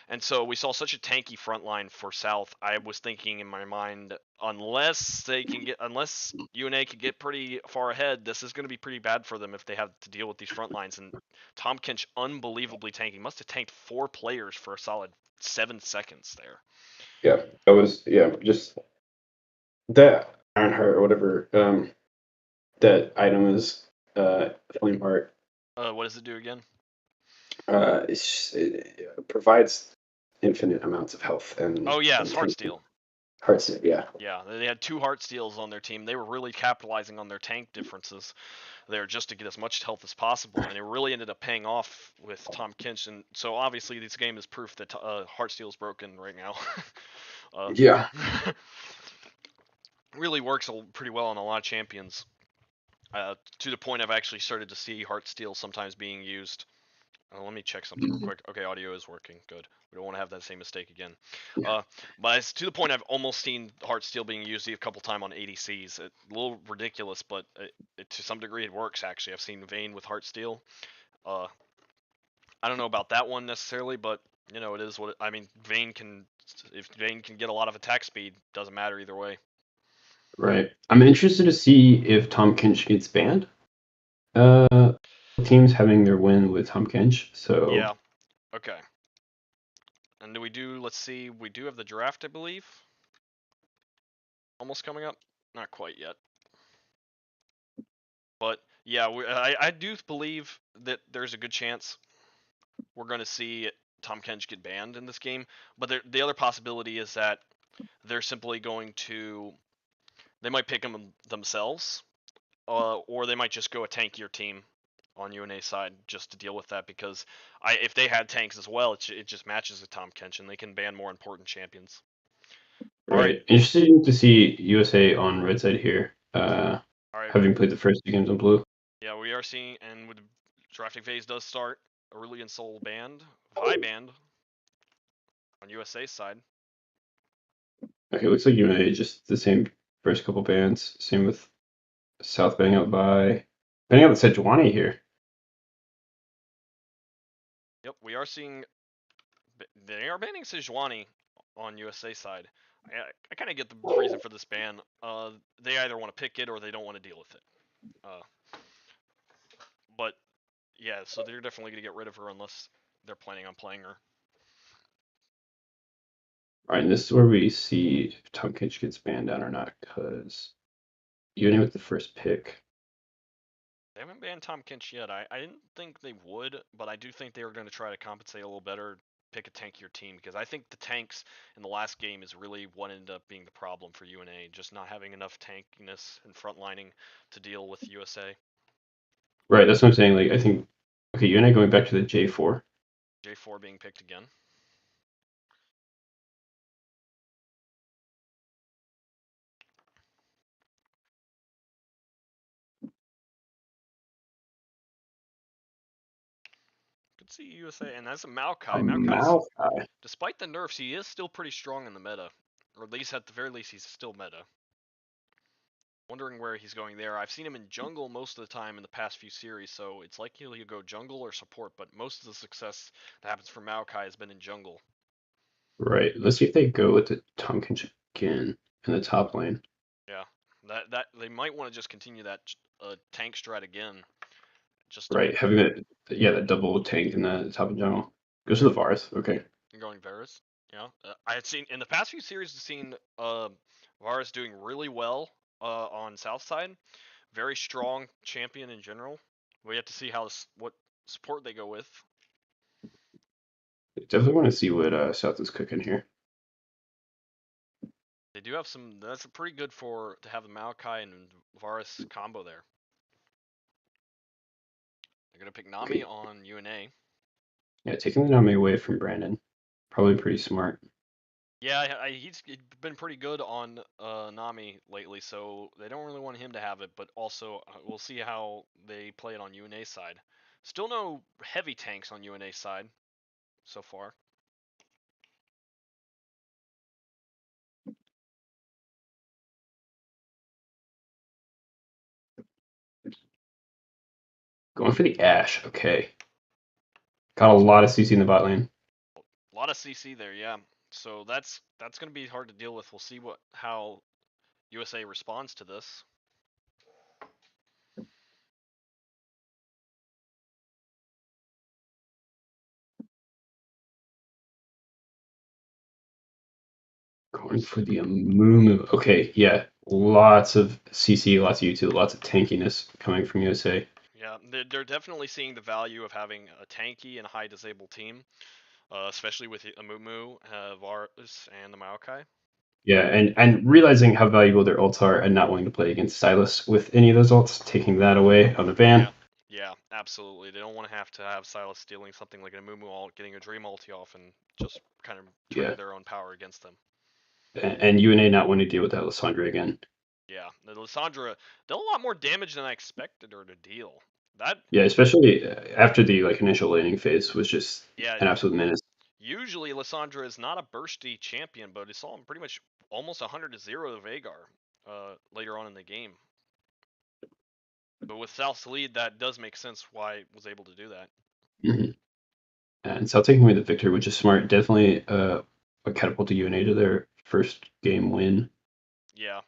And so we saw such a tanky front line for South. I was thinking in my mind, unless UNA could get pretty far ahead, this is going to be pretty bad for them if they have to deal with these front lines. And Tom Kench unbelievably tanky. Must have tanked 4 players for a solid 7 seconds there. Yeah, that was just that Ironheart or whatever. That item is Flame Heart. What does it do again? It provides infinite amounts of health and. Oh yeah, it's Heartsteel. Heartsteel, yeah. Yeah, they had 2 Heartsteals on their team. They were really capitalizing on their tank differences there just to get as much health as possible, and it really ended up paying off with Tom Kench. And so obviously this game is proof that Heartsteel is broken right now. Yeah. Really works pretty well on a lot of champions. To the point I've actually started to see Heartsteel sometimes being used. Let me check something real quick. Okay, audio is working. Good. We don't want to have that same mistake again. But it's to the point I've almost seen Heartsteel being used a couple times on ADCs. A little ridiculous, but to some degree it works actually. I've seen Vayne with Heartsteel. I don't know about that one necessarily, but it is what I mean. If Vayne can get a lot of attack speed, doesn't matter either way. Right. I'm interested to see if Tom Kinch gets banned. Teams having their win with Tom Kinch. So Yeah. Okay. And let's see, we do have the draft, I believe. Almost coming up. Not quite yet. But yeah, I do believe that there's a good chance we're going to see Tom Kench get banned in this game. But the other possibility is that they're simply going to, they might pick him themselves, or they might just go a tankier team on UNA side just to deal with that, because if they had tanks as well, it just matches with Tom Kench and they can ban more important champions. right. Interesting to see USA on red side here. All right. Having played the first 2 games on blue. Yeah, we are seeing, and with the drafting phase does start, Aurelian Soul banned, Vi banned on USA side. Okay, looks like UNA just the same first couple bans. Same with South banning out by banning out the Sejuani here. Yep, we are seeing they are banning Sejuani on USA side. I kind of get the reason for this ban. They either want to pick it or they don't want to deal with it. But yeah, so they're definitely gonna get rid of her unless they're planning on playing her. All right, and this is where we see if Tom Kinch gets banned out or not, because UNA with the first pick. They haven't banned Tom Kinch yet. I didn't think they would, but I do think they were going to try to compensate a little better, pick a tankier team, because I think the tanks in the last game is really what ended up being the problem for UNA, just not having enough tankiness and frontlining to deal with USA. Right, that's what I'm saying. Like, I think, okay, UNA going back to the J4. J4 being picked again. Could see USA, and that's a Maokai. Maokai. Despite the nerfs, he is still pretty strong in the meta, or at least at the very least, he's still meta. Wondering where he's going there. I've seen him in jungle most of the time in the past few series, so it's likely he'll go jungle or support, but most of the success that happens for Maokai has been in jungle. Right. Let's see if they go with the Tom Kinch again in the top lane. Yeah, that they might want to just continue that tank strat again. Just right, having that double tank in the top of jungle. Goes to the Varus. Okay. Going Varus. Yeah, I had seen in the past few series. I've seen Varus doing really well on South side. Very strong champion in general. We have to see what support they go with. Definitely want to see what South is cooking here. They do have some. That's pretty good to have the Maokai and Varus combo there. They're gonna pick Nami on UNA. Yeah, taking the Nami away from Brandon, probably pretty smart. Yeah, he's been pretty good on Nami lately, so they don't really want him to have it. But also, we'll see how they play it on UNA side. Still no heavy tanks on UNA side so far. Going for the Ashe. Okay. Got a lot of CC in the bot lane. A lot of CC there, yeah. So that's gonna be hard to deal with. We'll see how USA responds to this. Going for the Amumu. Okay, yeah. Lots of CC, lots of utility, lots of tankiness coming from USA. Yeah, they're definitely seeing the value of having a tanky and high disabled team, especially with Amumu, Varus, and the Maokai. Yeah, and realizing how valuable their ults are and not wanting to play against Silas with any of those ults, taking that away on the ban. Yeah, absolutely. They don't want to have Silas stealing something like an Amumu ult, getting a Dream ulti off, and just kind of turning their own power against them. And UNA not wanting to deal with Alessandra again. Yeah, the Lissandra dealt a lot more damage than I expected her to deal. That Yeah, especially after the initial laning phase was just yeah, an absolute menace. usually Lissandra is not a bursty champion, but it saw him pretty much almost 100 to 0 to Vagar later on in the game. But with South's lead, that does make sense why it was able to do that. Mm-hmm. And South taking away the victory, which is smart. Definitely a catapult to UNA to their first game win. Yeah,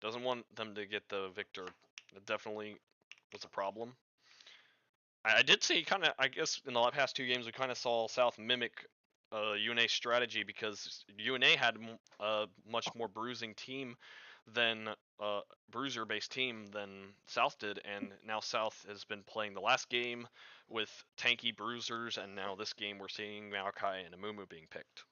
doesn't want them to get the victor. That definitely was a problem. I did see kind of, I guess, in the past 2 games, we kind of saw South mimic UNA's strategy because UNA had a much more bruising team than bruiser-based team than South did, and now South has been playing the last game with tanky bruisers, and now this game we're seeing Maokai and Amumu being picked.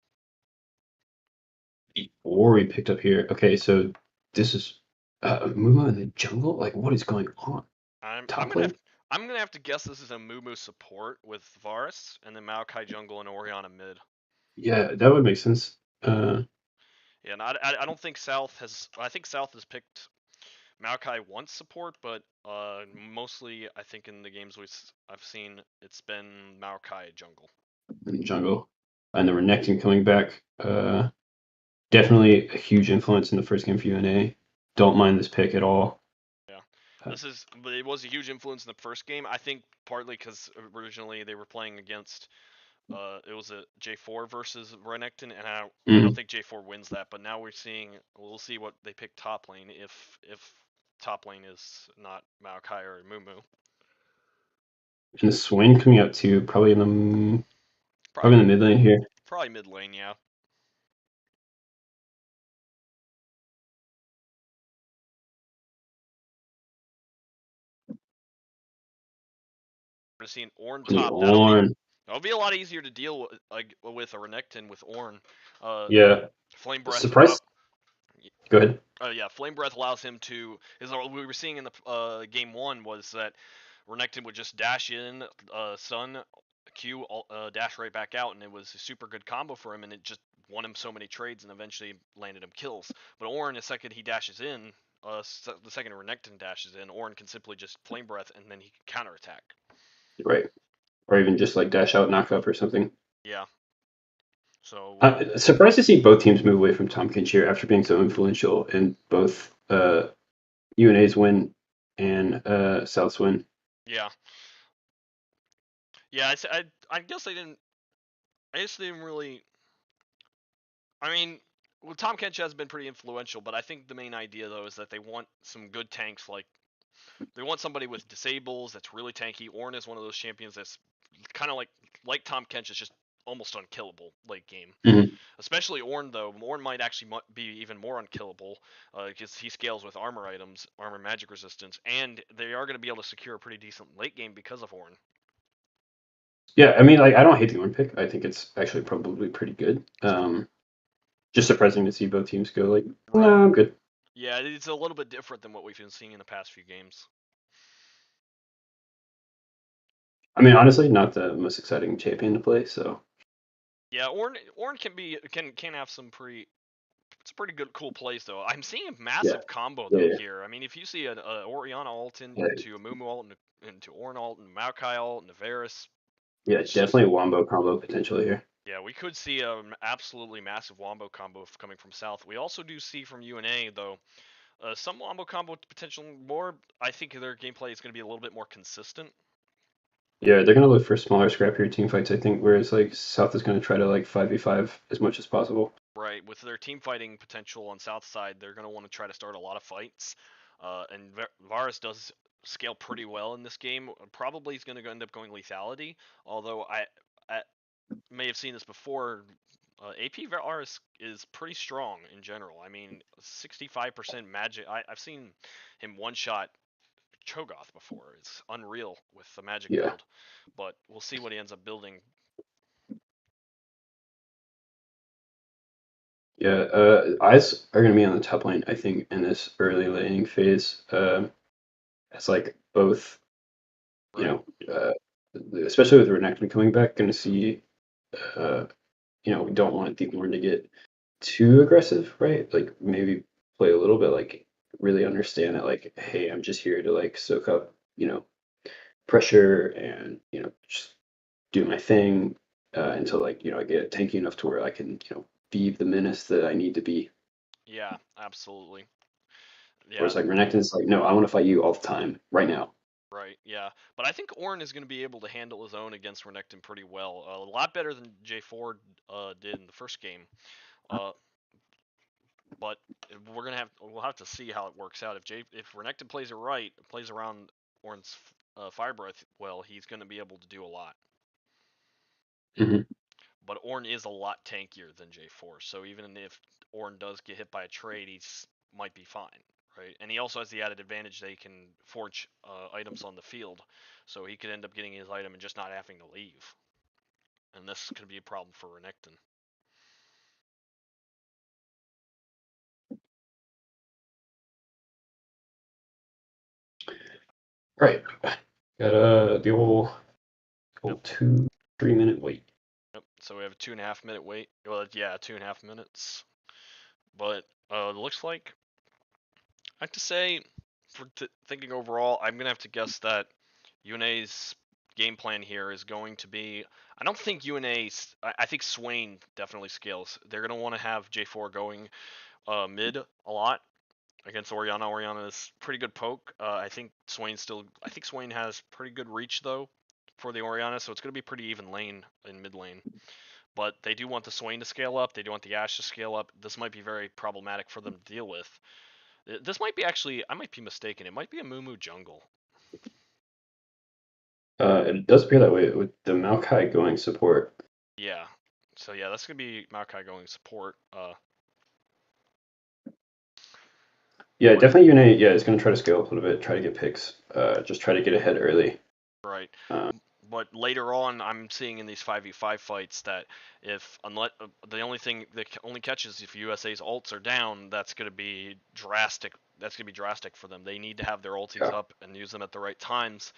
Or we picked up here. Okay, so this is Muma in the jungle. Like, what is going on? I'm Top gonna lane? I'm gonna have to guess this is a Mumu support with Varus, and then Maokai jungle and Oriana mid. Yeah, that would make sense. Yeah, and I don't think South has. I think South has picked Maokai once support, but mostly I think in the games I've seen it's been Maokai jungle. In the jungle, and the Renekton coming back. Definitely a huge influence in the first game for UNA. Don't mind this pick at all. Yeah, but it was a huge influence in the first game. I think partly because originally they were playing against. It was a J4 versus Renekton, and I don't think J4 wins that. But now we'll see what they pick top lane if top lane is not Maokai or Mumu. And the Swain coming out too, probably in the mid lane here. Probably mid lane, yeah. We're seeing Ornn top. That'll be a lot easier to deal with a Renekton with Ornn. Yeah. Flame Breath. Surprise. Go ahead. Yeah, Flame Breath allows him to. What we were seeing in the game 1 was that Renekton would just dash in, stun, Q, dash right back out, and it was a super good combo for him, and it just won him so many trades and eventually landed him kills. But Ornn, the second he dashes in, the second Renekton dashes in, Ornn can simply just Flame Breath and then he can counterattack. Right. Or even just dash out, knock up or something. Yeah. So surprised to see both teams move away from Tahm Kench here after being so influential in both UNA's win and South's win. Yeah. Yeah, I guess they didn't. I guess they didn't really. I mean, well, Tahm Kench has been pretty influential, but I think the main idea though is that they want some good tanks. They want somebody with disables that's really tanky. Ornn is one of those champions that's kind of like Tahm Kench is just almost unkillable late game. Mm-hmm. Especially Ornn though. Ornn might actually be even more unkillable because he scales with armor items, armor magic resistance, and they are going to be able to secure a pretty decent late game because of Ornn. Yeah, I mean, I don't hate the Ornn pick. I think it's actually probably pretty good. Just surprising to see both teams go no, I'm good. Yeah, it's a little bit different than what we've been seeing in the past few games. I mean, honestly, not the most exciting champion to play, so. Yeah, Ornn can have some pretty good cool plays though. I'm seeing a massive combo though here. I mean, if you see an Orianna ult into a Mumu ult into Ornn ult and Maokai ult and Varus. Yeah, definitely a wombo combo potentially here. Yeah, we could see an absolutely massive wombo combo coming from South. We also do see from UNA though some wombo combo potential more. I think their gameplay is going to be a little bit more consistent. Yeah, they're going to look for smaller, scrappier team fights, I think, whereas South is going to try to 5v5 as much as possible. Right, with their team fighting potential on South side, they're going to want to try to start a lot of fights. And Varus does scale pretty well in this game. Probably he's going to end up going lethality, although I may have seen this before. AP Varus is pretty strong in general. I mean, 65% magic. I've seen him one-shot Cho'Gath before. It's unreal with the magic build, but we'll see what he ends up building. Yeah, eyes are going to be on the top lane, I think, in this early laning phase. It's both, especially with Renekton coming back, going to see, we don't want the Ornn to get too aggressive, right? Maybe play a little bit really understand that like, hey, I'm just here to like soak up, pressure and just do my thing until like I get tanky enough to where I can be the menace that I need to be. Yeah, absolutely. Yeah, Whereas like Renekton's like, no, I want to fight you all the time, right now. right. Yeah, but I think Ornn is going to be able to handle his own against Renekton pretty well. A lot better than J4 did in the first game. Uh, but we'll have to see how it works out. If Renekton plays it right, plays around Ornn's Fire Breath well, he's going to be able to do a lot. Hmm. But Ornn is a lot tankier than J4, so even if Ornn does get hit by a trade, might be fine, right? And he also has the added advantage that he can forge items on the field, so he could end up getting his item and just not having to leave. And this could be a problem for Renekton. Right. Got the old Yep. 2-3 minute wait. Yep. So we have a 2.5 minute wait. Well, yeah, 2.5 minutes. But it looks like I have to say, for thinking overall, I'm gonna have to guess that UNA's game plan here is going to be. I don't think UNA. I think Swain definitely scales. They're gonna want to have J4 going mid a lot against Orianna. Orianna is pretty good poke. I think Swain has pretty good reach though for the Orianna, so it's gonna be pretty even lane in mid lane. But they do want the Swain to scale up. They do want the Ashe to scale up. This might be very problematic for them to deal with. This might be actually, I might be mistaken. It might be a Mumu jungle. It does appear that way with the Maokai going support. Yeah. So yeah, that's gonna be Maokai going support. Yeah, definitely UNA. Yeah, is going to try to scale up a little bit, try to get picks, just try to get ahead early. Right. Uh, But later on, I'm seeing in these 5v5 fights that if unless the only thing that only catches if USA's ults are down, that's gonna be drastic. That's gonna be drastic for them. They need to have their ulties yeah. up and use them at the right times.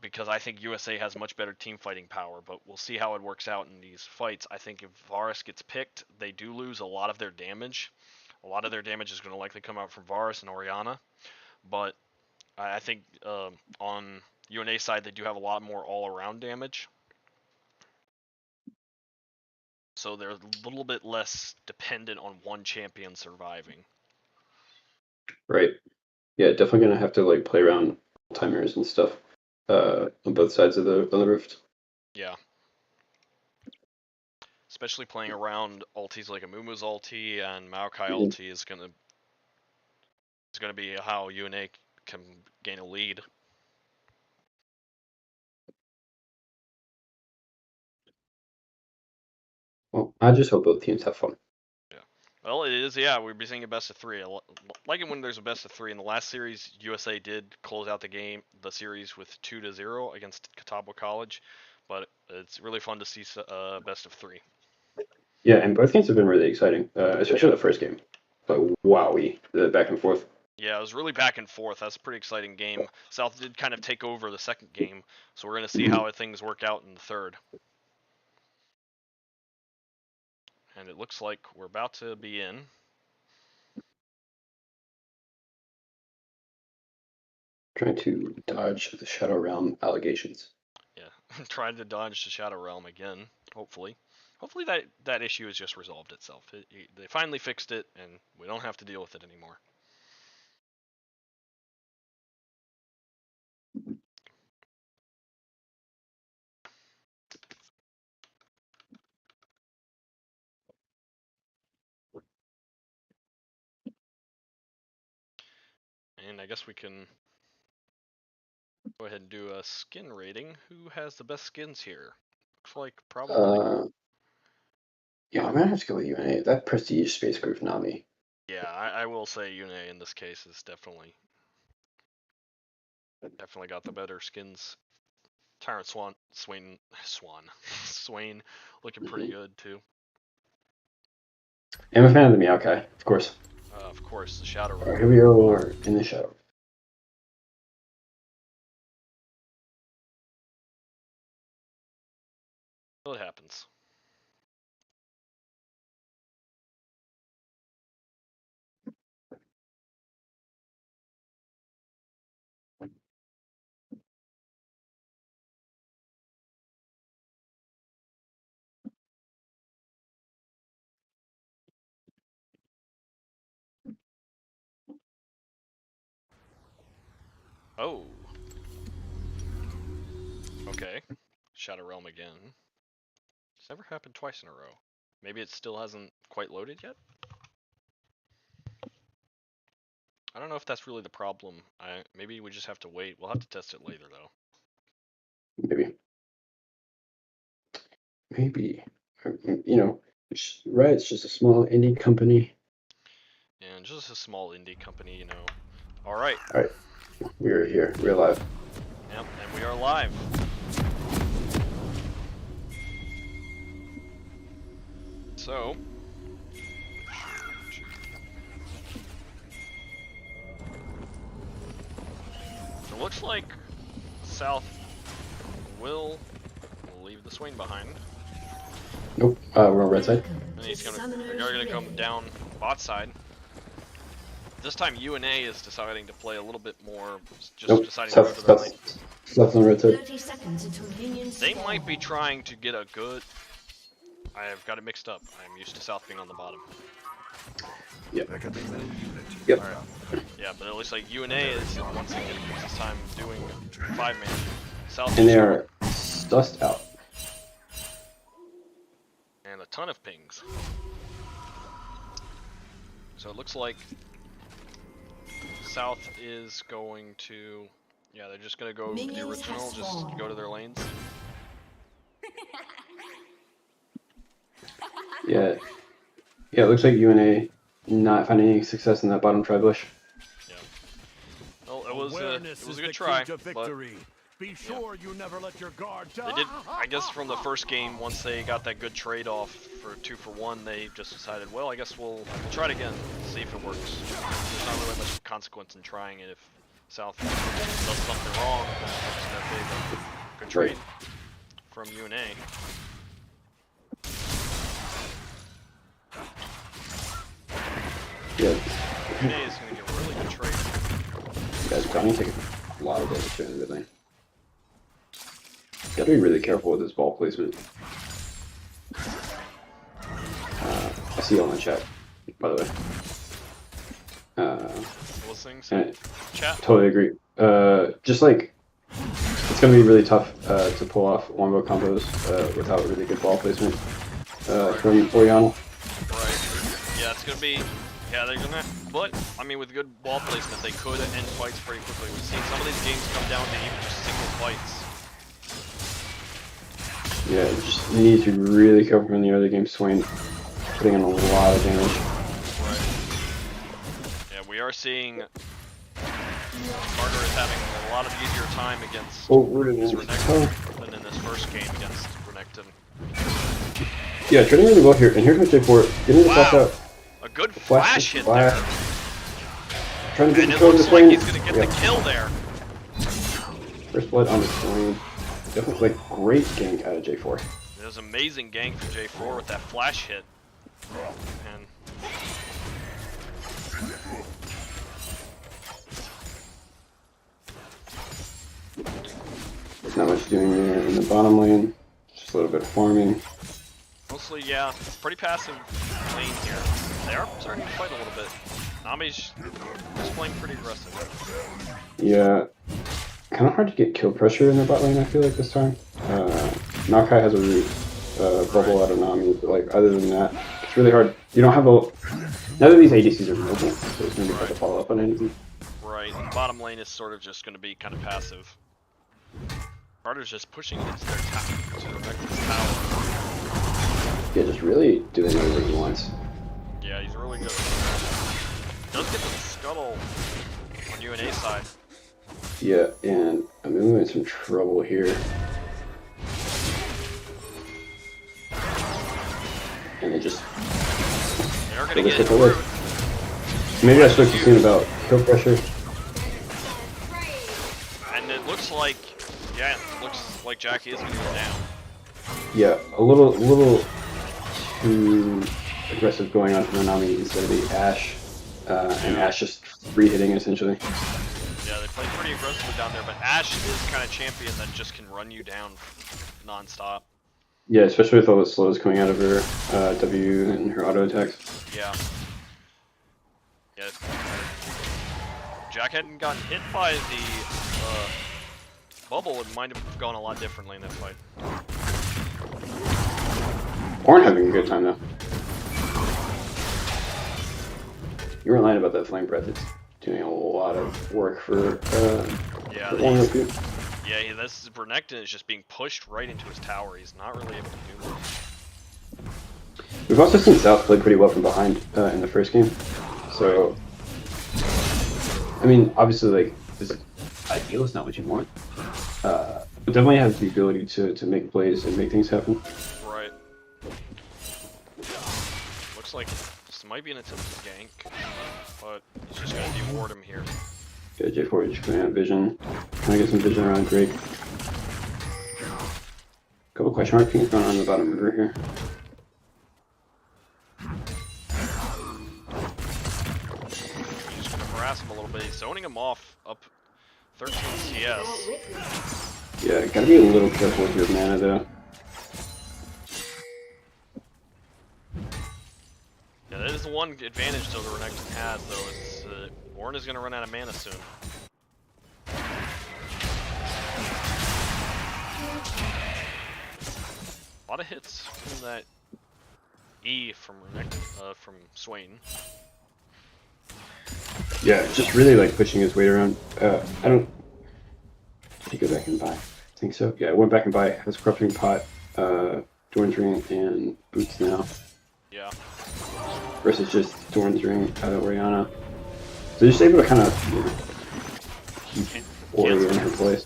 Because I think USA has much better team fighting power, but we'll see how it works out in these fights. I think if Varus gets picked, they do lose a lot of their damage. A lot of their damage is going to likely come out from Varus and Orianna, but I think on UNA side they do have a lot more all-around damage, so they're a little bit less dependent on one champion surviving. Right. Yeah, definitely going to have to like play around timers and stuff on both sides of the rift. Yeah. Especially playing around ultis like a Mumu's ulti and Maokai ulti is gonna be how UNA can gain a lead. Well, I just hope both teams have fun. Yeah. Well, it is. Yeah, we'll be seeing a best of three. I like it when there's a best of three. In the last series, USA did close out the series with 2-0 against Catawba College, but it's really fun to see best of three. Yeah, and both games have been really exciting, especially the first game. But wowie, the back and forth. Yeah, it was really back and forth. That's a pretty exciting game. South did kind of take over the second game, so we're gonna see how things work out in the third. And it looks like we're about to be in. Trying to dodge the Shadow Realm allegations. Yeah, trying to dodge the Shadow Realm again. Hopefully, that issue has just resolved itself. They finally fixed it, and we don't have to deal with it anymore. And I guess we can go ahead and do a skin rating. Who has the best skins here? Looks like probably. Yeah, I'm gonna have to go with UNA. That prestige space group, not me. Yeah, I will say Yune in this case is definitely got the better skins. Tyrant Swain looking pretty good too. I'm a fan of the Maokai, of course. Of course, the Shadow Alright, Realm. here we go in the shadow. It happens. Oh. Okay. Shadow Realm again. It's never happened twice in a row. Maybe it still hasn't quite loaded yet? I don't know if that's really the problem. Maybe we just have to wait. We'll have to test it later, though. Maybe. You know, right? It's just a small indie company. And just a small indie company, you know. Alright. All right, we're here. We're live. Yep, and we are live. So, it looks like South will leave the Swain behind. Nope. We're on red side. And they're gonna come down bot side. This time UNA is deciding to play a little bit more, just Nope. deciding to go to South, their lane. South on red side. 30 seconds until minions They spawn. might be trying to get a good... I've got it mixed up. I'm used to South being on the bottom. Yep. Alright. Yeah, but it looks like UNA is once again this time doing 5-man. South And they are sussed out. and a ton of pings. So it looks like South is going to, yeah, they're just gonna go with the Minions original, have just spawned. go to their lanes. Yeah. Yeah, it looks like UNA not finding any success in that bottom tri-bush. Yeah. Well, it was Awareness a is good the try, key to but victory. Be sure you never let your guard down. they did. I guess from the first game, once they got that good trade off for 2-for-1, they just decided, well, I guess we'll try it again, see if it works. There's not really much consequence in trying it. If South does something wrong, it's in their favor. Good trade from UNA. Yeah. UNA is going to get a really good trade. Guys, Brownie taking a lot of damage during the mid lane. Gotta be really careful with his ball placement. I see you on the chat, by the way. Listening, And chat. totally agree. Just like, it's gonna be really tough to pull off wombo combos without really good ball placement from Oriana. Right. Yeah, it's going to be. Yeah, they're gonna. But I mean, with good ball placement, they could end fights pretty quickly. We've seen some of these games come down to even just single fights. Yeah, you just need to be really careful from the early game. Swain putting in a lot of damage. Right. Yeah, we are seeing Carter is having a lot of easier time against Oh, really? Renekton than in this first game against Renekton. Yeah, trading really well here. And here comes J4 getting the flash out. A good Flash flash hit flash. there. Trying to get And the it kill on the looks like Swain. he's gonna get the kill there. First blood on the Swain. Definitely like great gank out of J4. It was amazing gank from J4 with that flash hit. And There's not much doing there in the bottom lane. Just a little bit of farming. mostly, yeah, pretty passive lane here. They are starting to fight a little bit. Nami's just playing pretty aggressive. Yeah. Kind of hard to get kill pressure in the bot lane, I feel like, this time. Maokai has a root bubble out of Nami, but like, other than that, it's really hard. You don't have a... None of these ADCs are mobile, so it's going to be hard to follow up on anything. Right, and bottom lane is sort of just going to be kind of passive. Carter's just pushing it into their tower, to Renekton's tower. Yeah, just really doing everything he wants. Yeah, he's really good. Does get the scuttle on UNA side. Yeah, and I'm in some trouble here. And they just... They're going to get Take it a look. through. Maybe I should have seen about kill pressure. And it looks like, yeah, it looks like Jackie is going to go down. Yeah, a little too aggressive going on from Nami instead of the Ashe. And Ashe just free hitting essentially. Yeah, they play pretty aggressively down there, but Ashe is kind of champion that just can run you down non-stop. Yeah, especially with all the slows coming out of her W and her auto attacks. Yeah. Yeah. Jack hadn't gotten hit by the bubble, it might have gone a lot differently in that fight. Ornn having a good time though. You weren't lying about that flame breath. It's doing a lot of work for Ornn. Yeah, this Renekton is just being pushed right into his tower. He's not really able to do much. We've also seen South play pretty well from behind in the first game. So, I mean, obviously, like, this is ideal. It's not what you want. But definitely has the ability to make plays and make things happen. Right. Looks like this might be an attempt to gank, but he's just going to deward him here. Yeah, J4 is just going to have vision. Trying to get some vision around Drake. Couple question mark things going on in the bottom river here. He's just going to harass him a little bit. He's zoning him off up 13 CS. Yeah, gotta be a little careful with your mana though. Yeah, that is the one advantage though the Renekton has though, is Ornn is going to run out of mana soon. A lot of hits from that E from Renekton, from Swain. Yeah, just really like pushing his weight around. I don't. Did he go back and buy? I think so. Yeah, I went back and buy. Has Corrupting Pot, Dorn's Ring, and Boots now. Yeah. Versus just Dorn's Ring, Orianna. So just able to kind of keep Ori in her place.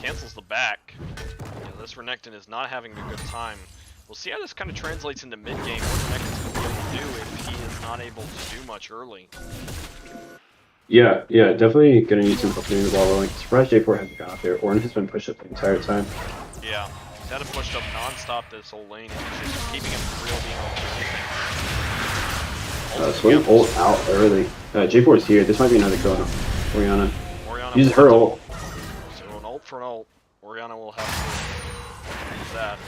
Cancels the back. Yeah, this Renekton is not having a good time. We'll see how this kind of translates into mid game. What Renekton's going to be able to do if he is not able to do much early. Yeah, definitely gonna need some help getting the ball rolling. Surprised J4 hasn't gone up there. Ornn has been pushed up the entire time. Yeah, he's had it pushed up non-stop this whole lane, and he's just keeping him from really being able to do anything. Swing ult out early. J4 is here. This might be another kill on Orianna. Orianna uses her ult. So an ult for an ult. Orianna will have to use that.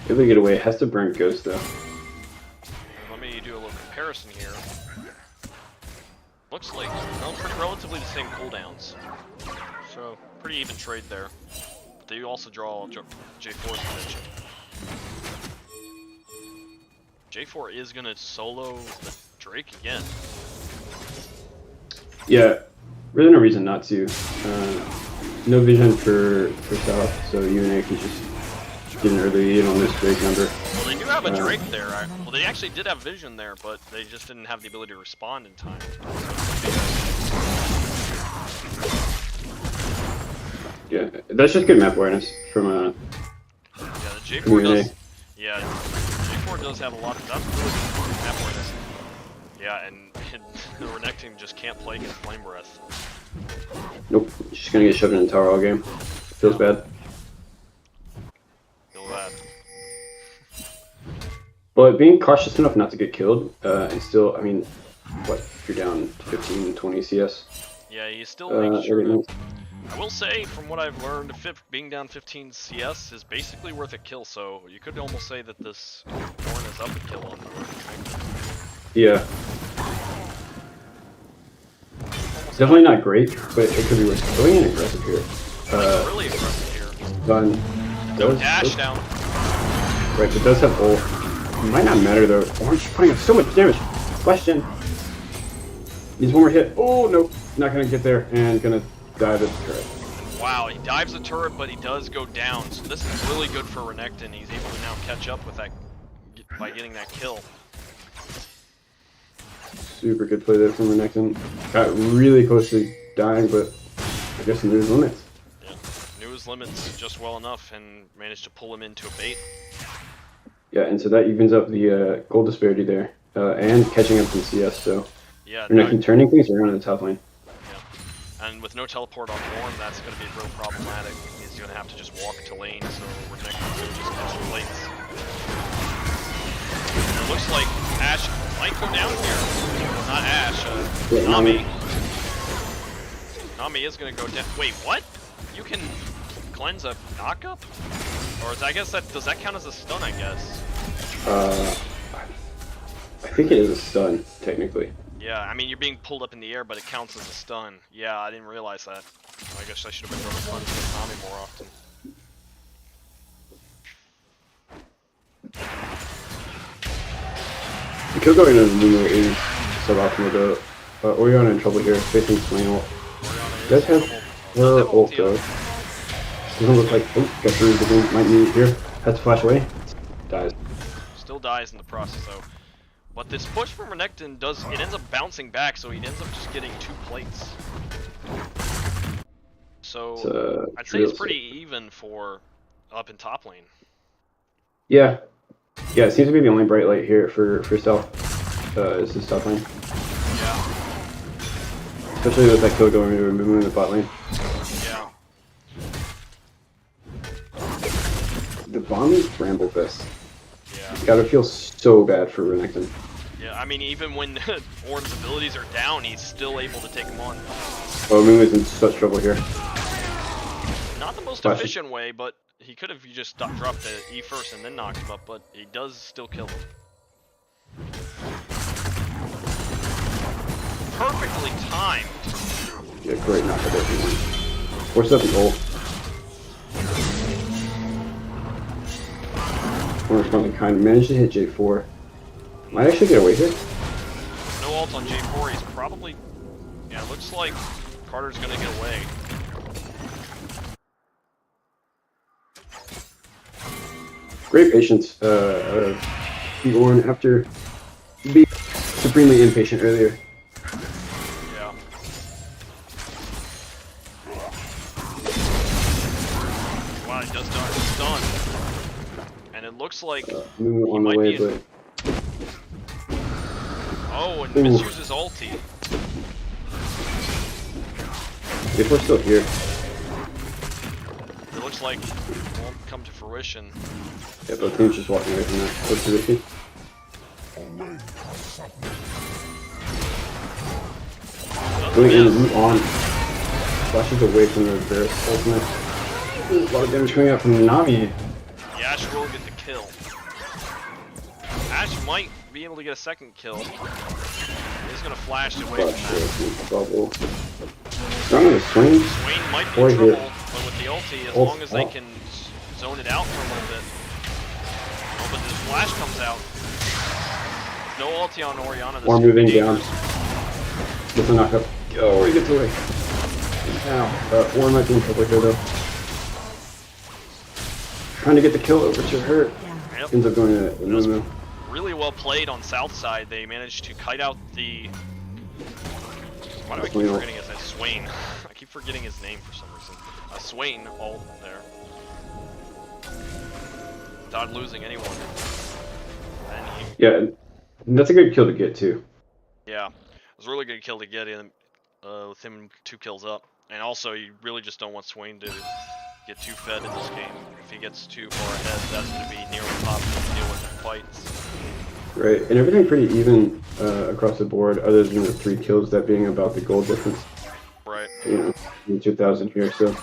Able to get away. Has to burn Ghost though. Let me do a little comparison here. Looks like relatively the same cooldowns, so pretty even trade there. But they also draw J4's attention. J4 is gonna solo the Drake again. Yeah, really no reason not to. No vision for South, so UNA can just get an early lead on this Drake number. Well, they do have a Drake there. Well, they actually did have vision there, but they just didn't have the ability to respond in time. Yeah, that's just good map awareness from Yeah, the J4 does. Yeah, J4 does have a lot of. That's really good map awareness. Yeah, and the Renekton just can't play against Flame Breath. Nope, she's gonna get shoved in the tower all game. Feels bad. Feel bad. But being cautious enough not to get killed, and still, I mean, what, if you're down 15, 20 CS? Yeah, you still make sure to... everything. I will say, from what I've learned, being down 15 CS is basically worth a kill, so you could almost say that this Ornn is up a kill on the Renekton. Yeah. Definitely not great, but it could be worse. Going in aggressive here. Really aggressive here. Done. No dash down. Right, but does have ult. It might not matter though. Ornn's putting up so much damage. Question. Needs one more hit. Oh no, not gonna get there and gonna dive it. Turret. Wow, he dives the turret, but he does go down. So this is really good for Renekton. He's able to now catch up with that by getting that kill. Super good play there from Renekton. Got really close to dying, but I guess he knew his limits. Yeah, knew his limits just well enough and managed to pull him into a bait. Yeah, and so that evens up the gold disparity there, and catching up in CS. So yeah, Renekton turning things around in the top lane. Yeah, and with no teleport on Ornn, that's going to be real problematic. He's going to have to just walk to lane, so Renekton's going to just catch the plates. And it looks like Ashe might go down here. Well, not Ashe, Nami. Nami is going to go down. Wait, what? You can cleanse a knockup? Or I guess that does that count as a stun? I guess. I think it is a stun technically. Yeah, I mean, you're being pulled up in the air, but it counts as a stun. Yeah, I didn't realize that. I guess I should have been throwing stuns with Tommy more often. The kill going into Lumo is suboptimal though. Oriana in trouble here, facing Swain ult. Does have her ult though. Doesn't look like, oh, got through the game, might need it here. Has to flash away. Dies. Still dies in the process though. But this push from Renekton does, it ends up bouncing back, so he ends up just getting 2 plates. So, I'd say it's pretty even for up in top lane. Yeah. Yeah, it seems to be the only bright light here for Stealth. Is his top lane. Yeah. Especially with that kill going into a movement in the bot lane. Yeah. The bombing Bramble Fist. Yeah. It's gotta feel so bad for Renekton. Yeah, I mean, even when Ornn's abilities are down, he's still able to take him on. Oh, Moon's in such trouble here. Not the most efficient way, but he could have just dropped the E first and then knocked him up, but he does still kill him. Perfectly timed. Yeah, great knock at everyone. Force up the ult. Or something kind of managed to hit J4. Might actually get away here. No ult on J4, he's probably... Yeah, it looks like Carter's gonna get away. Great patience out of the Ornn after being supremely impatient earlier. Yeah. Wow, he does stun. And it looks like he on might the way, be in... but... Oh, and misuses ulti. If we're still here. It looks like it won't come to fruition. Yeah, both teams just walking away from that. What's the risky? Going in, root on. Flashes away from the Varus ultimate. Ooh, a lot of damage coming out from Nami. Yeah, Ash will get the kill. Ash might be able to get a second kill. He's gonna flash away from that. Bubble. Running a swing. Swain might be in trouble, but with the ulti, as long as they can zone it out for a little bit. Oh, but this flash comes out. No ulti on Oriana. Or moving down. Gets a knockup. Oh, he gets away. Ow. Ornn might be in trouble here though. Trying to get the kill over to her. Yep. Ends up going to Mumu. Really well played on south side. They managed to kite out the... Why do I keep forgetting his name? Swain. I keep forgetting his name for some reason. Swain ult there. Without losing anyone. And he... Yeah, that's a good kill to get too. Yeah, it was a really good kill to get in with him 2 kills up. And also, you really just don't want Swain to get too fed in this game. If he gets too far ahead, that's going to be near impossible to deal with in fights. Right, and everything pretty even across the board, other than the 3 kills, that being about the gold difference. Right. You know, in 2,000 here, so.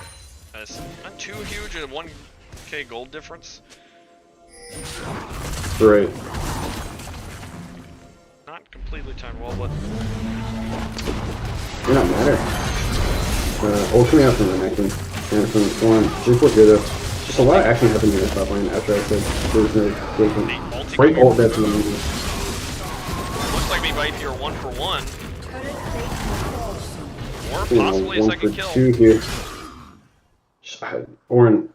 It's not too huge, a 1k gold difference. Right. Not completely timed well, but... It don't matter. Ult coming out from the Renekton, and from Ornn. J4 here though. Just a lot of action happened in the top lane after I said there was no movement. Great ult there from the movement. Looks like we might be 1 for 1. Or You know, possibly a 1 second for kill. 2 here. Ornn,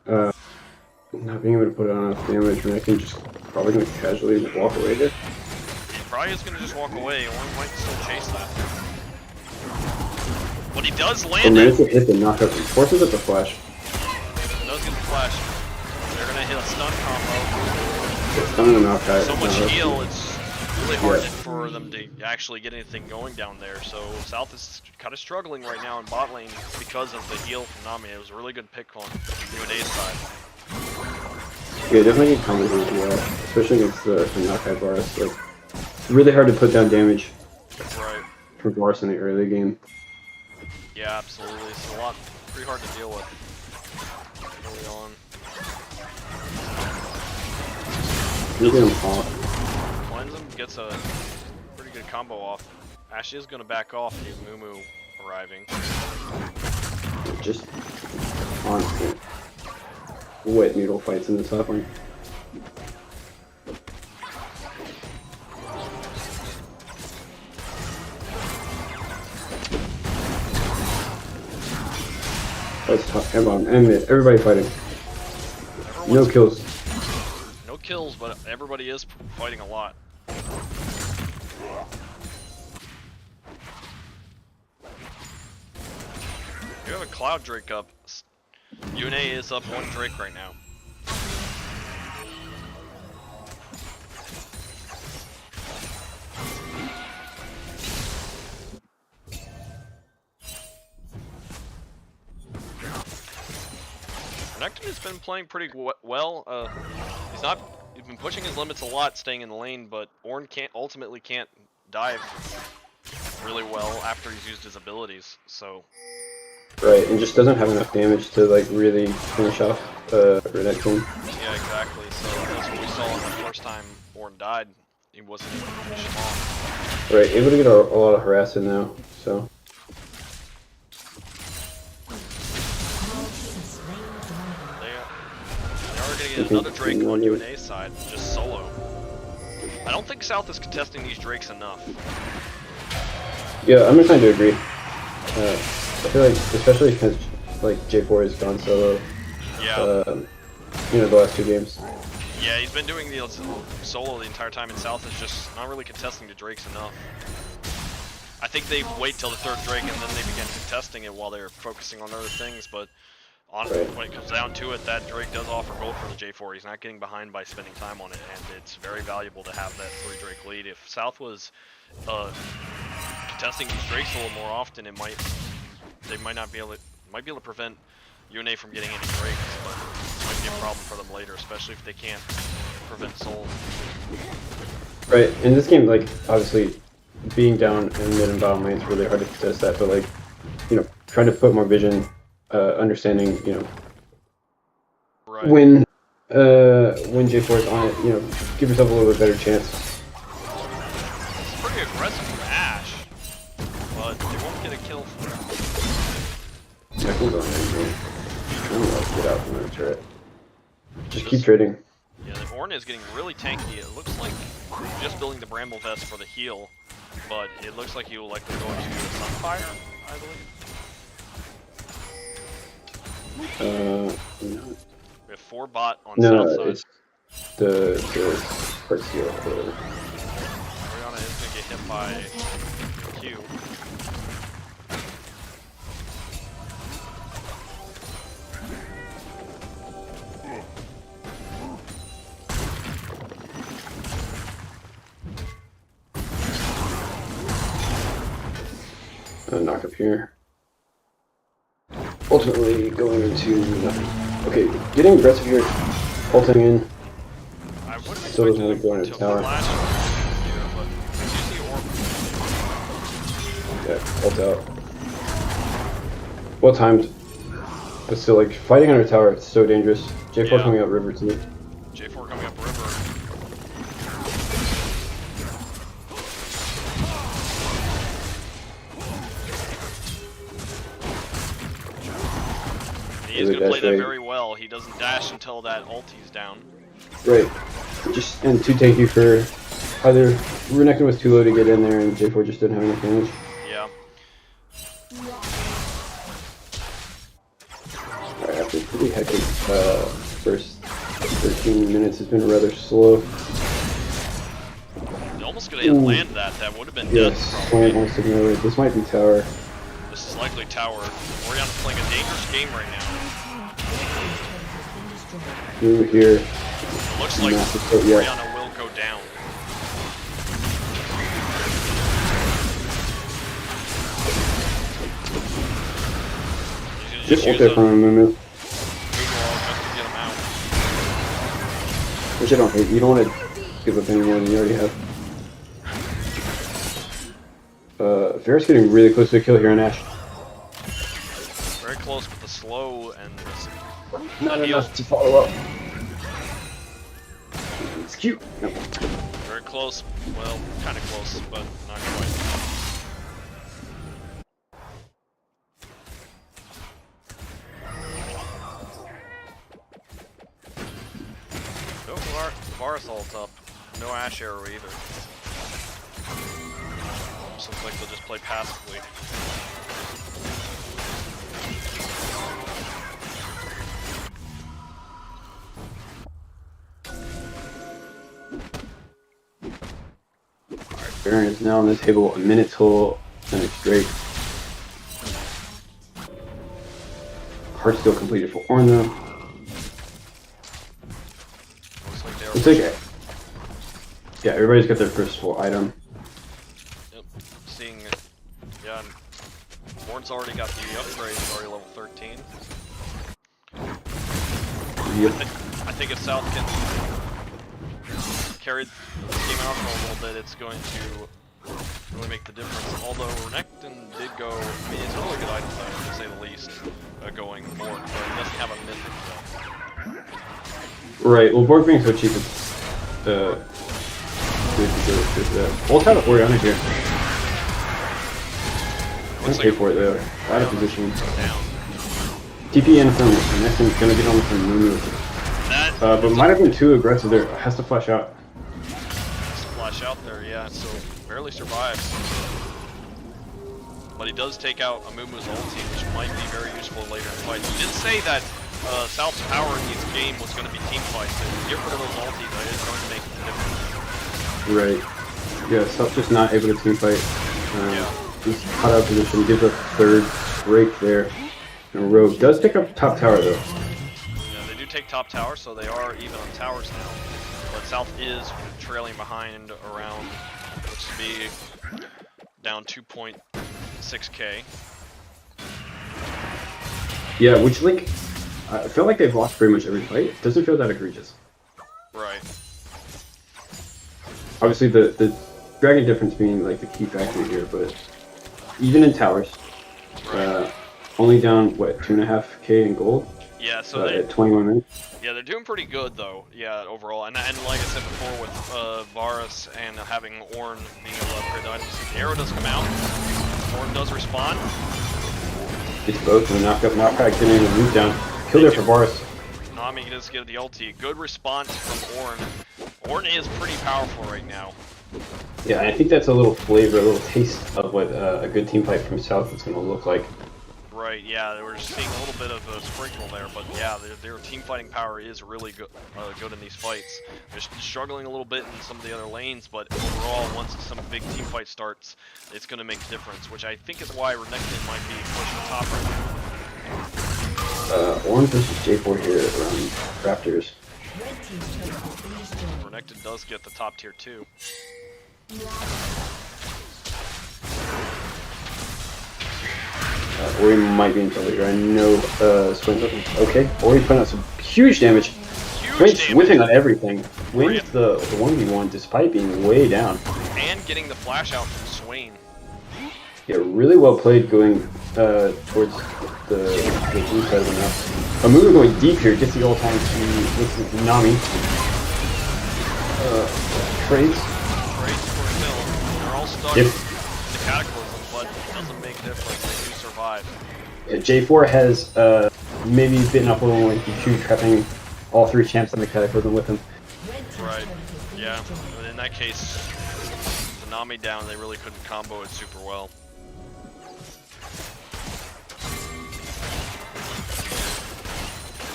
not being able to put on enough damage, Renekton just probably going to casually walk away there. He probably is going to just walk away, or he might still chase that. But he does land And it. managed to hit the knockup, he forces up the flash. He does get the flash. They're going to hit a stun combo. Stunning the knockout. So much heal, it's really hard for them to actually get anything going down there. So South is kind of struggling right now in bot lane because of the heal from Nami. It was a really good pick on UNA's side. Yeah, definitely get combos on heal, especially against the knockout Varus. Like, really hard to put down damage Right. for Varus in the early game. Yeah, absolutely. It's a lot, pretty hard to deal with early on. You get him off. Cleanse him, gets a pretty good combo off Ash is gonna back off the Moo arriving. Just constant wet noodle fights in the top lane. That's tough. Come on, end it. Everybody fighting. No kills. No kills, but everybody is fighting a lot. You have a Cloud Drake up. Yune is up 1 Drake right now. Renekton has been playing pretty well. He's been pushing his limits a lot, staying in the lane, but Ornn ultimately can't dive really well after he's used his abilities. So. Right, and just doesn't have enough damage to like really finish off Renekton. Yeah, exactly. So that's what we saw the first time Ornn died. He wasn't able to finish him off. Right, able to get a lot of harassing now. So. They are going to get another Drake on UNA's side, just solo. I don't think South is contesting these Drakes enough. Yeah, I'm inclined to agree. I feel like, especially because like J4 has gone solo. Yeah. You know, the last 2 games. Yeah, he's been doing the solo the entire time, and South is just not really contesting the Drakes enough. I think they wait till the 3rd Drake and then they begin contesting it while they're focusing on other things, but when it comes down to it, that Drake does offer gold for the J4. He's not getting behind by spending time on it, and it's very valuable to have that 3 Drake lead. If South was contesting these Drakes a little more often, they might be able to prevent Yune from getting any Drakes, but it might be a problem for them later, especially if they can't prevent Soul. Right, in this game, like, obviously, being down in mid and bottom lane is really hard to contest that, but like, you know, trying to put more vision, understanding, you know, right. when J4 is on it, you know, give yourself a little bit better chance. It's pretty aggressive from Ash, but they won't get a kill for it. I can go ahead and get out from the turret. Just keep trading. Yeah, the Ornn is getting really tanky. It looks like he's just building the Bramble Vest for the heal, but it looks like he will likely go into Sunfire, I believe. No. We have 4 bot on No, south side. it's the first heal. Orianna is going to get hit by Q. Knock up here. Ultimately going into nothing. Okay, getting aggressive here, ulting in. I would have Still doesn't expected go him into to tower. flash here, but you see Orb. Yeah, ult out. Well timed. But still, like, fighting under tower, it's so dangerous. J4 Yeah. coming up river too. J4 coming up river. He is going to play that very well. He doesn't dash until that ulti's down. Right. Just, and too tanky for either Renekton was too low to get in there and J4 just didn't have enough damage. Yeah. Alright, after a pretty hectic first 13 minutes has been rather slow. He almost could have land that. That would have been Yes, death, Slant probably. wants to go. This might be tower. This is likely tower. Orianna's playing a dangerous game right now. Move here. It looks like Massive, yeah. Orianna will go down. Just ult there from a Moo. Just to get him out. Which I don't hate. You don't want to give up any more than you already have. Varus getting really close to a kill here on Ashe. Very close with the slow and this. Not enough to follow up. It's cute. No. Very close. Well, kind of close, but not quite. Varus ult up. No Ash Arrow either. So looks like they'll just play passively. Alright, Baron is now on the table, a minute till the next break. Heart still completed for Ornn though. Looks like It's okay. Yeah, everybody's got their first full item. Yep. Seeing, yeah, and Ornn's already got the upgrade. He's already level 13. Yep. I think if South can carry this game out for a little bit, it's going to really make the difference. Although Renekton did go, I mean, it's a really good item though, to say the least, going Borg, but he doesn't have a mythic though. Right, well, Borg being so cheap, it's good to go with that. Ult out of Oriana here. Can't pay for it though. Out of position. Down. TP in from Renekton's gonna get on with some Mumu. But might have been too aggressive there. Has to flash out. Flash out there, yeah, so barely survives. But he does take out Amumu's ulti, which might be very useful later in the fight. He did say that South's power in this game was going to be team fights, so get rid of those ultis, that is going to make the difference. Right. Yeah, South's just not able to team fight. He's caught out of position, gives a third break there. And Rogue does pick up top tower though. Yeah, they do take top tower, so they are even on towers now. But South is trailing behind around, looks to be down 2.6k. Yeah, which like, I feel like they've lost pretty much every fight. It doesn't feel that egregious. Right. Obviously the dragon difference being like the key factor here, but even in towers, only down what 2.5k in gold. Yeah, so at 21 minutes. Yeah, they're doing pretty good though. Yeah, overall, and like I said before, with Varus and having Ornn being able to upgrade the items, the arrow does come out. Ornn does respond. Gets both and knock up, not back, getting a move down. Kill there for Varus. Nami does get the ulti. Good response from Ornn. Ornn is pretty powerful right now. Yeah, and I think that's a little flavor, a little taste of what a good team fight from South is going to look like. Right, yeah, we're seeing a little bit of a sprinkle there, but yeah, their team fighting power is really good, good in these fights. They're struggling a little bit in some of the other lanes, but overall, once some big team fight starts, it's going to make a difference, which I think is why Renekton might be pushing top right now. Ornn versus J4 here around Raptors. Renekton does get the top tier too. Ori might be in trouble here. I know Swing's open. Okay, Ori putting out some huge damage. Swing's whiffing on everything. Wins the 1v1 despite being way down. And getting the flash out from Swain. Yeah, really well played going towards the blue side of the map. Amumu going deep here, gets the all time to Nami. Trades. Trades for a kill. They're all stuck in the Cataclysm, but it doesn't make a difference. They do survive. Yeah, J4 has maybe bitten up a little like Q, trapping all three champs on the Cataclysm with him. Right. Yeah. But in that case, the Nami down, they really couldn't combo it super well.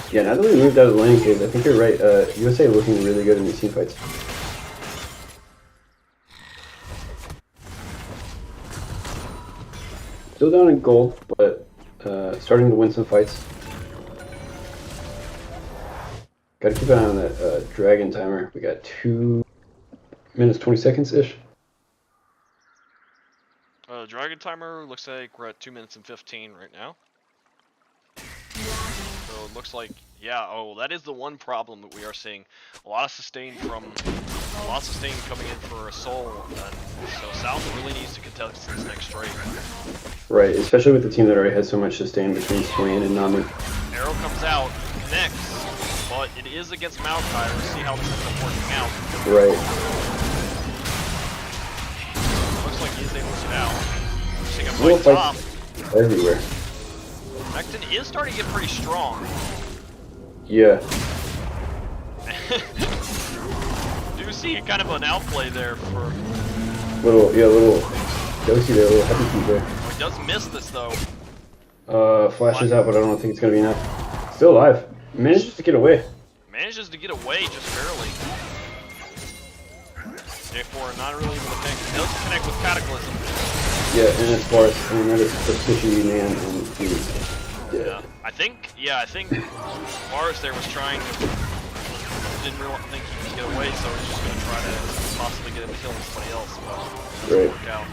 Yeah, now that we moved out of the lane cave, I think you're right. USA looking really good in these team fights. Still down in gold, but starting to win some fights. Gotta keep an eye on that dragon timer. We got 2 minutes 20 seconds ish. Dragon timer looks like we're at 2 minutes and 15 right now. So it looks like, yeah, that is the one problem that we are seeing. A lot of sustain coming in for a soul, so South really needs to contest this next straight. Right, especially with the team that already has so much sustain between Swain and Nami. Arrow comes out, connects, but it is against Maokai. We'll see how this ends up working out. Right. Looks like he's able to get out. Seeing a Little fight top. Everywhere. Renekton is starting to get pretty strong. Yeah. see kind of an outplay there for... Little dosey there, a little heavy feet there. Oh, he does miss this, though. Flashes out, but I don't think it's going to be enough. Still alive. Manages to get away. Manages to get away just barely. J4 not really able to connect. He does connect with Cataclysm. Yeah, and as far as, I mean, that is a squishy man, and he's dead. Yeah, I think Mars there was trying to, didn't really think he could get away, so he's just going to try to possibly get him killing somebody else, but it doesn't work out.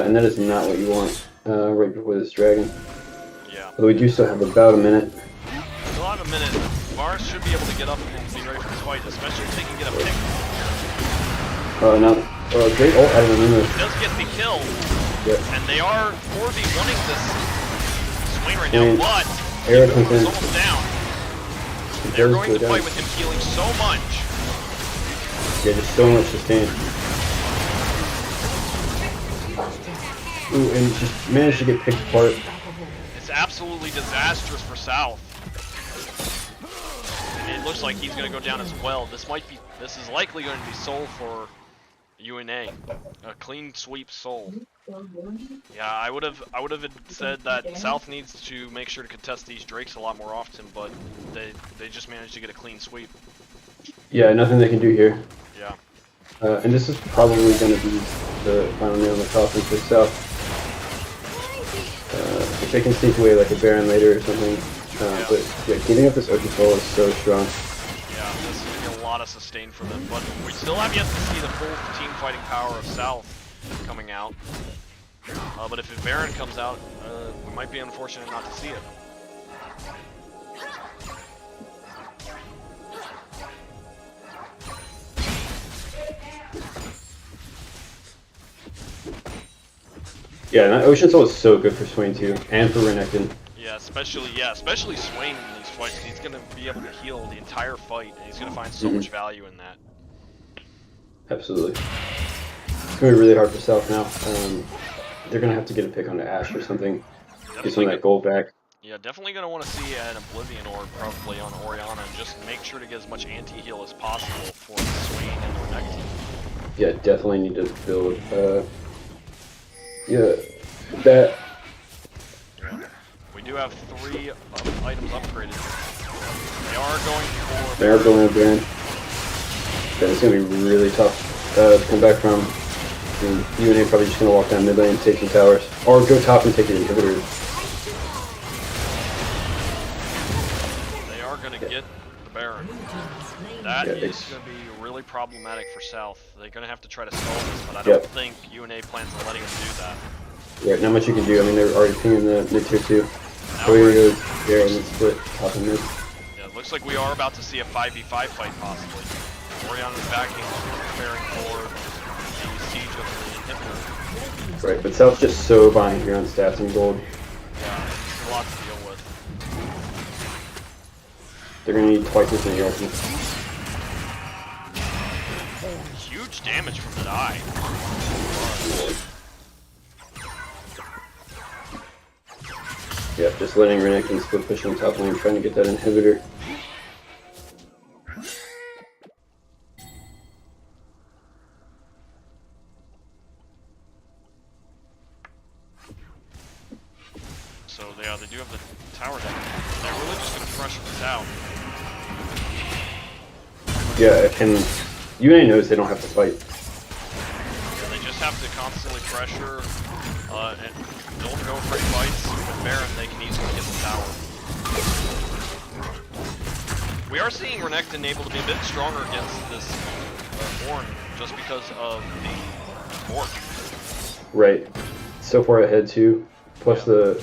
And that is not what you want, right before this dragon. Yeah. Although we do still have about a minute. Still have a minute. Mars should be able to get up and be ready for this fight, especially if they can get a pick. Great ult out of the Mumu. He does get the kill, and they are 4v1ing this Swain right now, but Eric comes in. he's almost down. They're going to fight with him healing so much. Yeah, just so much sustain. Ooh, and just managed to get picked apart. It's absolutely disastrous for South. And it looks like he's going to go down as well. This is likely going to be Soul for UNA. A clean sweep Soul. Yeah, I would have said that South needs to make sure to contest these Drakes a lot more often, but they just managed to get a clean sweep. Yeah, nothing they can do here. Yeah. And this is probably going to be the final nail in the coffin for South. If they can sneak away like a Baron later or something. But yeah, keeping up this Ocean Soul is so strong. Yeah, this is going to be a lot of sustain for them, but we still have yet to see the full team fighting power of South coming out. But if a Baron comes out, we might be unfortunate not to see it. Yeah, and that Ocean Soul is so good for Swain too, and for Renekton. Yeah, especially Swain in these fights. He's going to be able to heal the entire fight, and he's going to find so much value in that. Absolutely. It's going to be really hard for South now. They're going to have to get a pick onto Ashe or something. Get some of that gold back. Yeah, definitely going to want to see an Oblivion Orb probably on Orianna, and just make sure to get as much anti-heal as possible for Swain and Renekton. Yeah, definitely need to build, yeah, that. We do have 3 items upgraded. They are going for... They are going to Baron. Yeah, it's going to be really tough to come back from. I mean, UNA probably just going to walk down mid lane and take some towers. Or go top and take the inhibitors. They are going to get the Baron. That is going to be really problematic for South. They're going to have to try to solve this, but I don't think UNA plans on letting them do that. Yeah, not much you can do. I mean, they're already pinging the mid tier 2. So we're going to go there and then split top and mid. Yeah, it looks like we are about to see a 5v5 fight, possibly. Orianna's backing, preparing for the siege of the inhibitor. Right, but South's just so behind here on stats and gold. Yeah, it's a lot to deal with. They're going to need twice as many ultimates. Huge damage from the eye. Yeah, just letting Renekton split push on top lane, trying to get that inhibitor. So yeah, they do have the tower deck. They're really just going to pressure this out. Yeah, and UNA knows they don't have to fight. Yeah, they just have to constantly pressure and don't go for any fights. With Baron, they can easily get the tower. We are seeing Renekton able to be a bit stronger against this Ornn just because of the Orc. Right. So far ahead too. Plus the,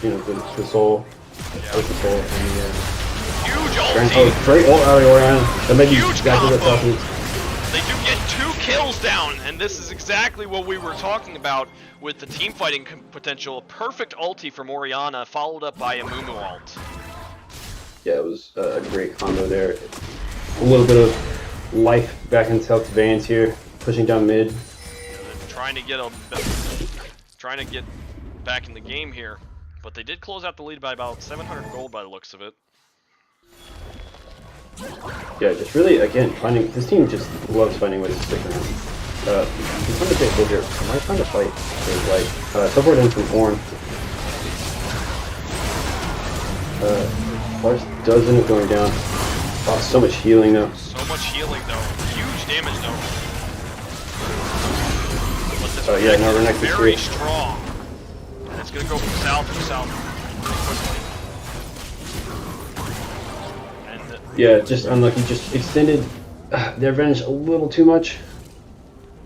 you know, the soul. Yeah. Plus the soul and the, Huge ult! great ult out of Orianna. That made you Huge exactly what combo! South They do get 2 kills down, and this is exactly what we were talking about with the team fighting potential. A perfect ulti from Orianna, followed up by a Mumu ult. Yeah, it was a great combo there. A little bit of life back in South's veins here, pushing down mid. Yeah, they're trying to get back in the game here, but they did close out the lead by about 700 gold by the looks of it. Yeah, just really, again, finding, this team just loves finding ways to stick around. It's fun to take hold here. My time to fight is like, teleport in from Orn. Lars does end up going down. Oh, so much healing though. So much healing though. Huge damage though. But this Yeah, no, Renekton Renekton's is very great. strong. And it's gonna go from south to south pretty quickly. And Yeah, just unlucky. Just extended their advantage a little too much.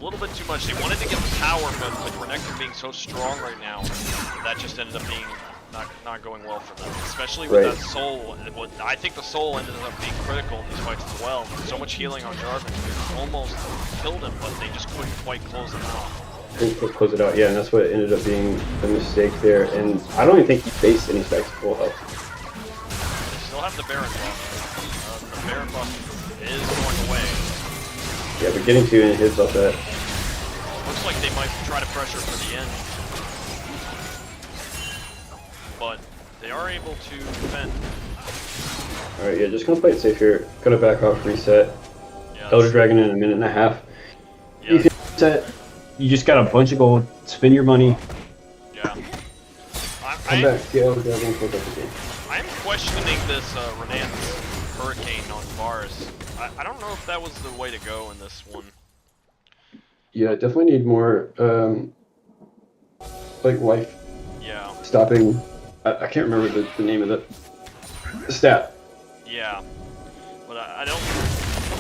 a little bit too much. They wanted to get the power, but with Renekton being so strong right now, that just ended up being not going well for them. Especially with that soul. I think the soul ended up being critical in these fights as well. So much healing on Jarvan. It almost killed him, but they just couldn't quite close him out. Couldn't close it out, yeah, and that's what ended up being a mistake there. And I don't even think he faced any stacks of full health. They still have the Baron buff. The Baron buff is going away. Yeah, but getting to hits off that. Looks like they might try to pressure for the end. But they are able to defend. Alright, yeah, just gonna play it safe here. Gonna back off, reset. Yeah, Elder Dragon in a minute and a half. yeah. You can reset. You just got a bunch of gold. Spend your money. Yeah. Come back. Get Elder Dragon. Flip up the game. I'm questioning this Renan's Hurricane on Varus. I don't know if that was the way to go in this one. Yeah, definitely need more, like, life Yeah. stopping. I can't remember the name of the stat. Yeah. But I don't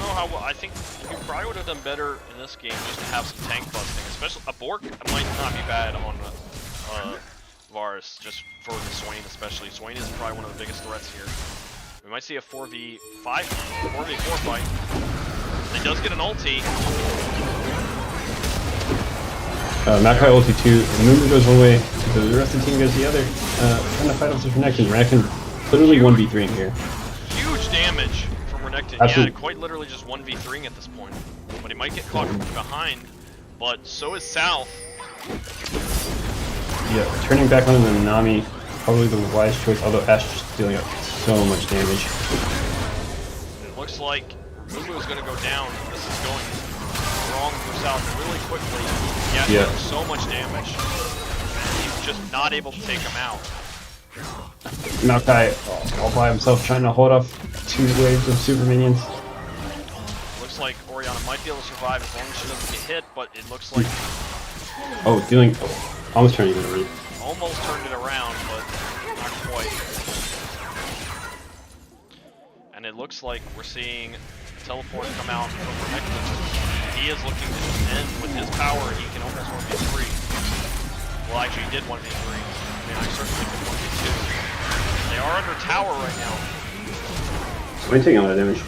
know how well. I think you probably would have done better in this game just to have some tank busting. Especially a Bork might not be bad on Varus, just for the Swain especially. Swain is probably one of the biggest threats here. We might see a 4v5, 4v4 fight. He does get an ulti. Makai ulti 2, Moon goes one way, the rest of the team goes the other. Trying to fight off this Renekton. Renekton literally 1v3 in here. Huge damage from Renekton. Absolutely. Yeah, quite literally just 1v3ing at this point. But he might get caught from behind, but so is South. Yeah, turning back on the Nami, probably the wise choice, although Ash just dealing up so much damage. It looks like Mumu is going to go down. This is going wrong for South really quickly. Yeah, so much damage. And he's just not able to take him out. Makai all by himself trying to hold off 2 waves of super minions. Looks like Orianna might be able to survive as long as she doesn't get hit, but it looks like Almost turning it around. almost turned it around, but not quite. And it looks like we're seeing teleport come out from Renekton. He is looking to end with his power. He can almost 1v3. Well, actually, he did 1v3. I mean, I certainly could 1v2. They are under tower right now. Swain taking a lot of damage.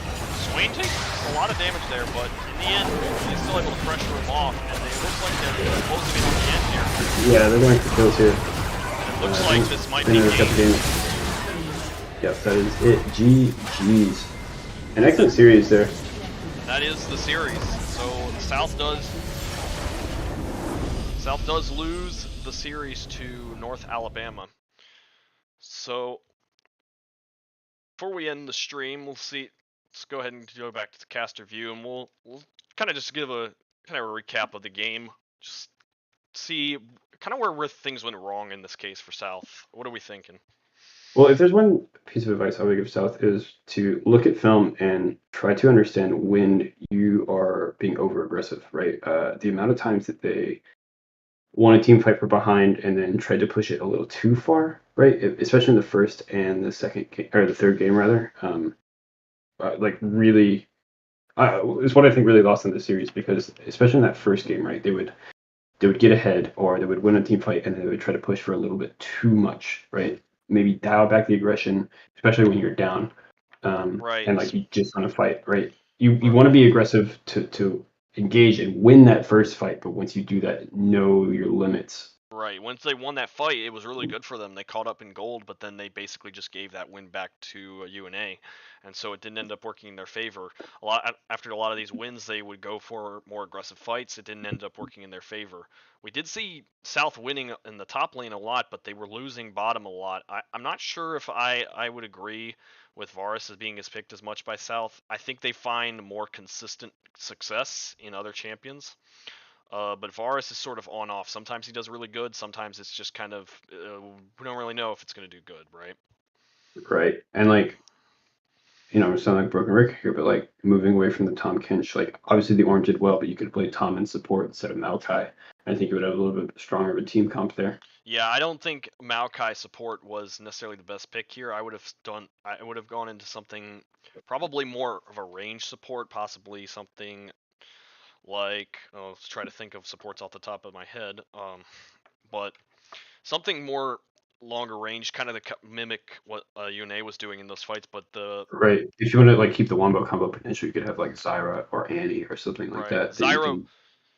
Swain takes a lot of damage there, but in the end, he's still able to pressure him off, and it looks like they're supposed to be on the end here. Yeah, they're going for kills here. And it looks like this might be game. Yep, that is it. GG's. An excellent series there. That is the series. So South does lose the series to North Alabama. So before we end the stream, let's go ahead and go back to the caster view, and we'll kind of just give a recap of the game. Just see kind of where things went wrong in this case for South. What are we thinking? Well, if there's one piece of advice I would give South is to look at film and try to understand when you are being over-aggressive, right? The amount of times that they won a team fight from behind and then tried to push it a little too far, right? Especially in the first and the second game, or the third game rather. Really, is what I think really lost in the series, because especially in that first game, right? They would get ahead, or they would win a team fight and then they would try to push for a little bit too much, right? Maybe dial back the aggression, especially when you're down, Right. and you just want to fight, right? You want to be aggressive to engage and win that first fight, but once you do that, know your limits Right. Once they won that fight, it was really good for them. They caught up in gold, but then they basically just gave that win back to UNA, and so it didn't end up working in their favor. After a lot of these wins, they would go for more aggressive fights. It didn't end up working in their favor. We did see South winning in the top lane a lot, but they were losing bottom a lot. I'm not sure if I would agree with Varus as being as picked as much by South. I think they find more consistent success in other champions. But Varus is sort of on off. Sometimes he does really good. Sometimes it's just kind of we don't really know if it's going to do good, right? Right. And like, you know, I sound like broken record here, but like moving away from the Tom Kinch, like obviously the Orange did well, but you could play Tom in support instead of Maokai. I think you would have a little bit stronger of a team comp there. Yeah, I don't think Maokai support was necessarily the best pick here. I would have gone into something probably more of a range support, possibly something like let's try to think of supports off the top of my head. But something more longer range, kind of mimic what UNA was doing in those fights, but the Right. If you want to like keep the wombo combo potential, you could have like Zyra or Annie or something like right that you Zyra. can.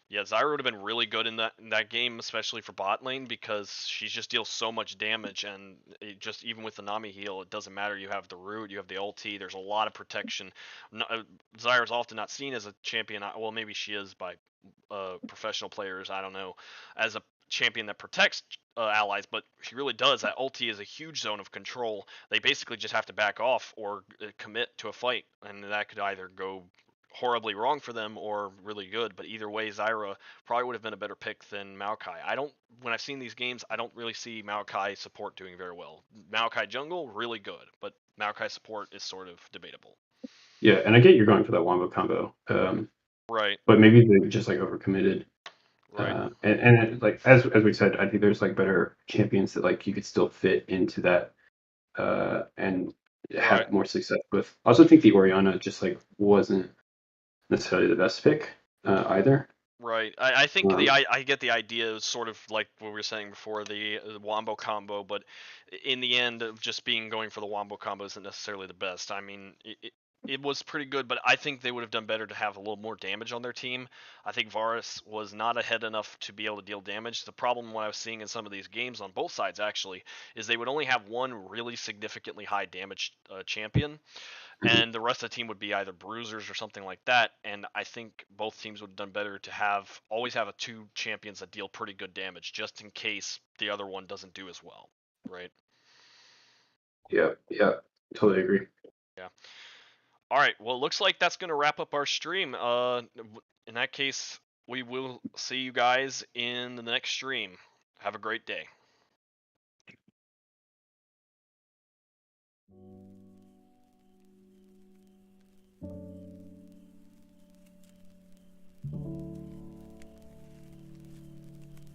Yeah, Zyra would have been really good in that game, especially for bot lane, because she just deals so much damage, and it just even with the Nami heal, it doesn't matter. You have the root, you have the ulti. There's a lot of protection. Zyra's often not seen as a champion. Well, maybe she is by professional players. I don't know, as a champion that protects allies, but she really does. That ulti is a huge zone of control. They basically just have to back off or commit to a fight, and that could either go horribly wrong for them or really good. But either way, Zyra probably would have been a better pick than Maokai. When I've seen these games, I don't really see Maokai support doing very well. Maokai jungle, really good, but Maokai support is sort of debatable. Yeah, and I get you're going for that wombo combo. Right. But maybe they just like overcommitted. Right. Like as we said, I think there's like better champions that like you could still fit into that and have Right. more success with. I also think the Orianna just like wasn't necessarily the best pick either. Right. I think Um, I get the idea is sort of like what we were saying before, the wombo combo, but in the end of just being going for the wombo combo isn't necessarily the best. I mean, it was pretty good, but I think they would have done better to have a little more damage on their team. I think Varus was not ahead enough to be able to deal damage. The problem what I was seeing in some of these games on both sides actually is they would only have one really significantly high damage champion, and the rest of the team would be either bruisers or something like that. And I think both teams would have done better to always have two champions that deal pretty good damage, just in case the other one doesn't do as well, right? yeah, totally agree. Yeah. All right. Well, it looks like that's going to wrap up our stream. In that case, we will see you guys in the next stream. Have a great day.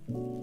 You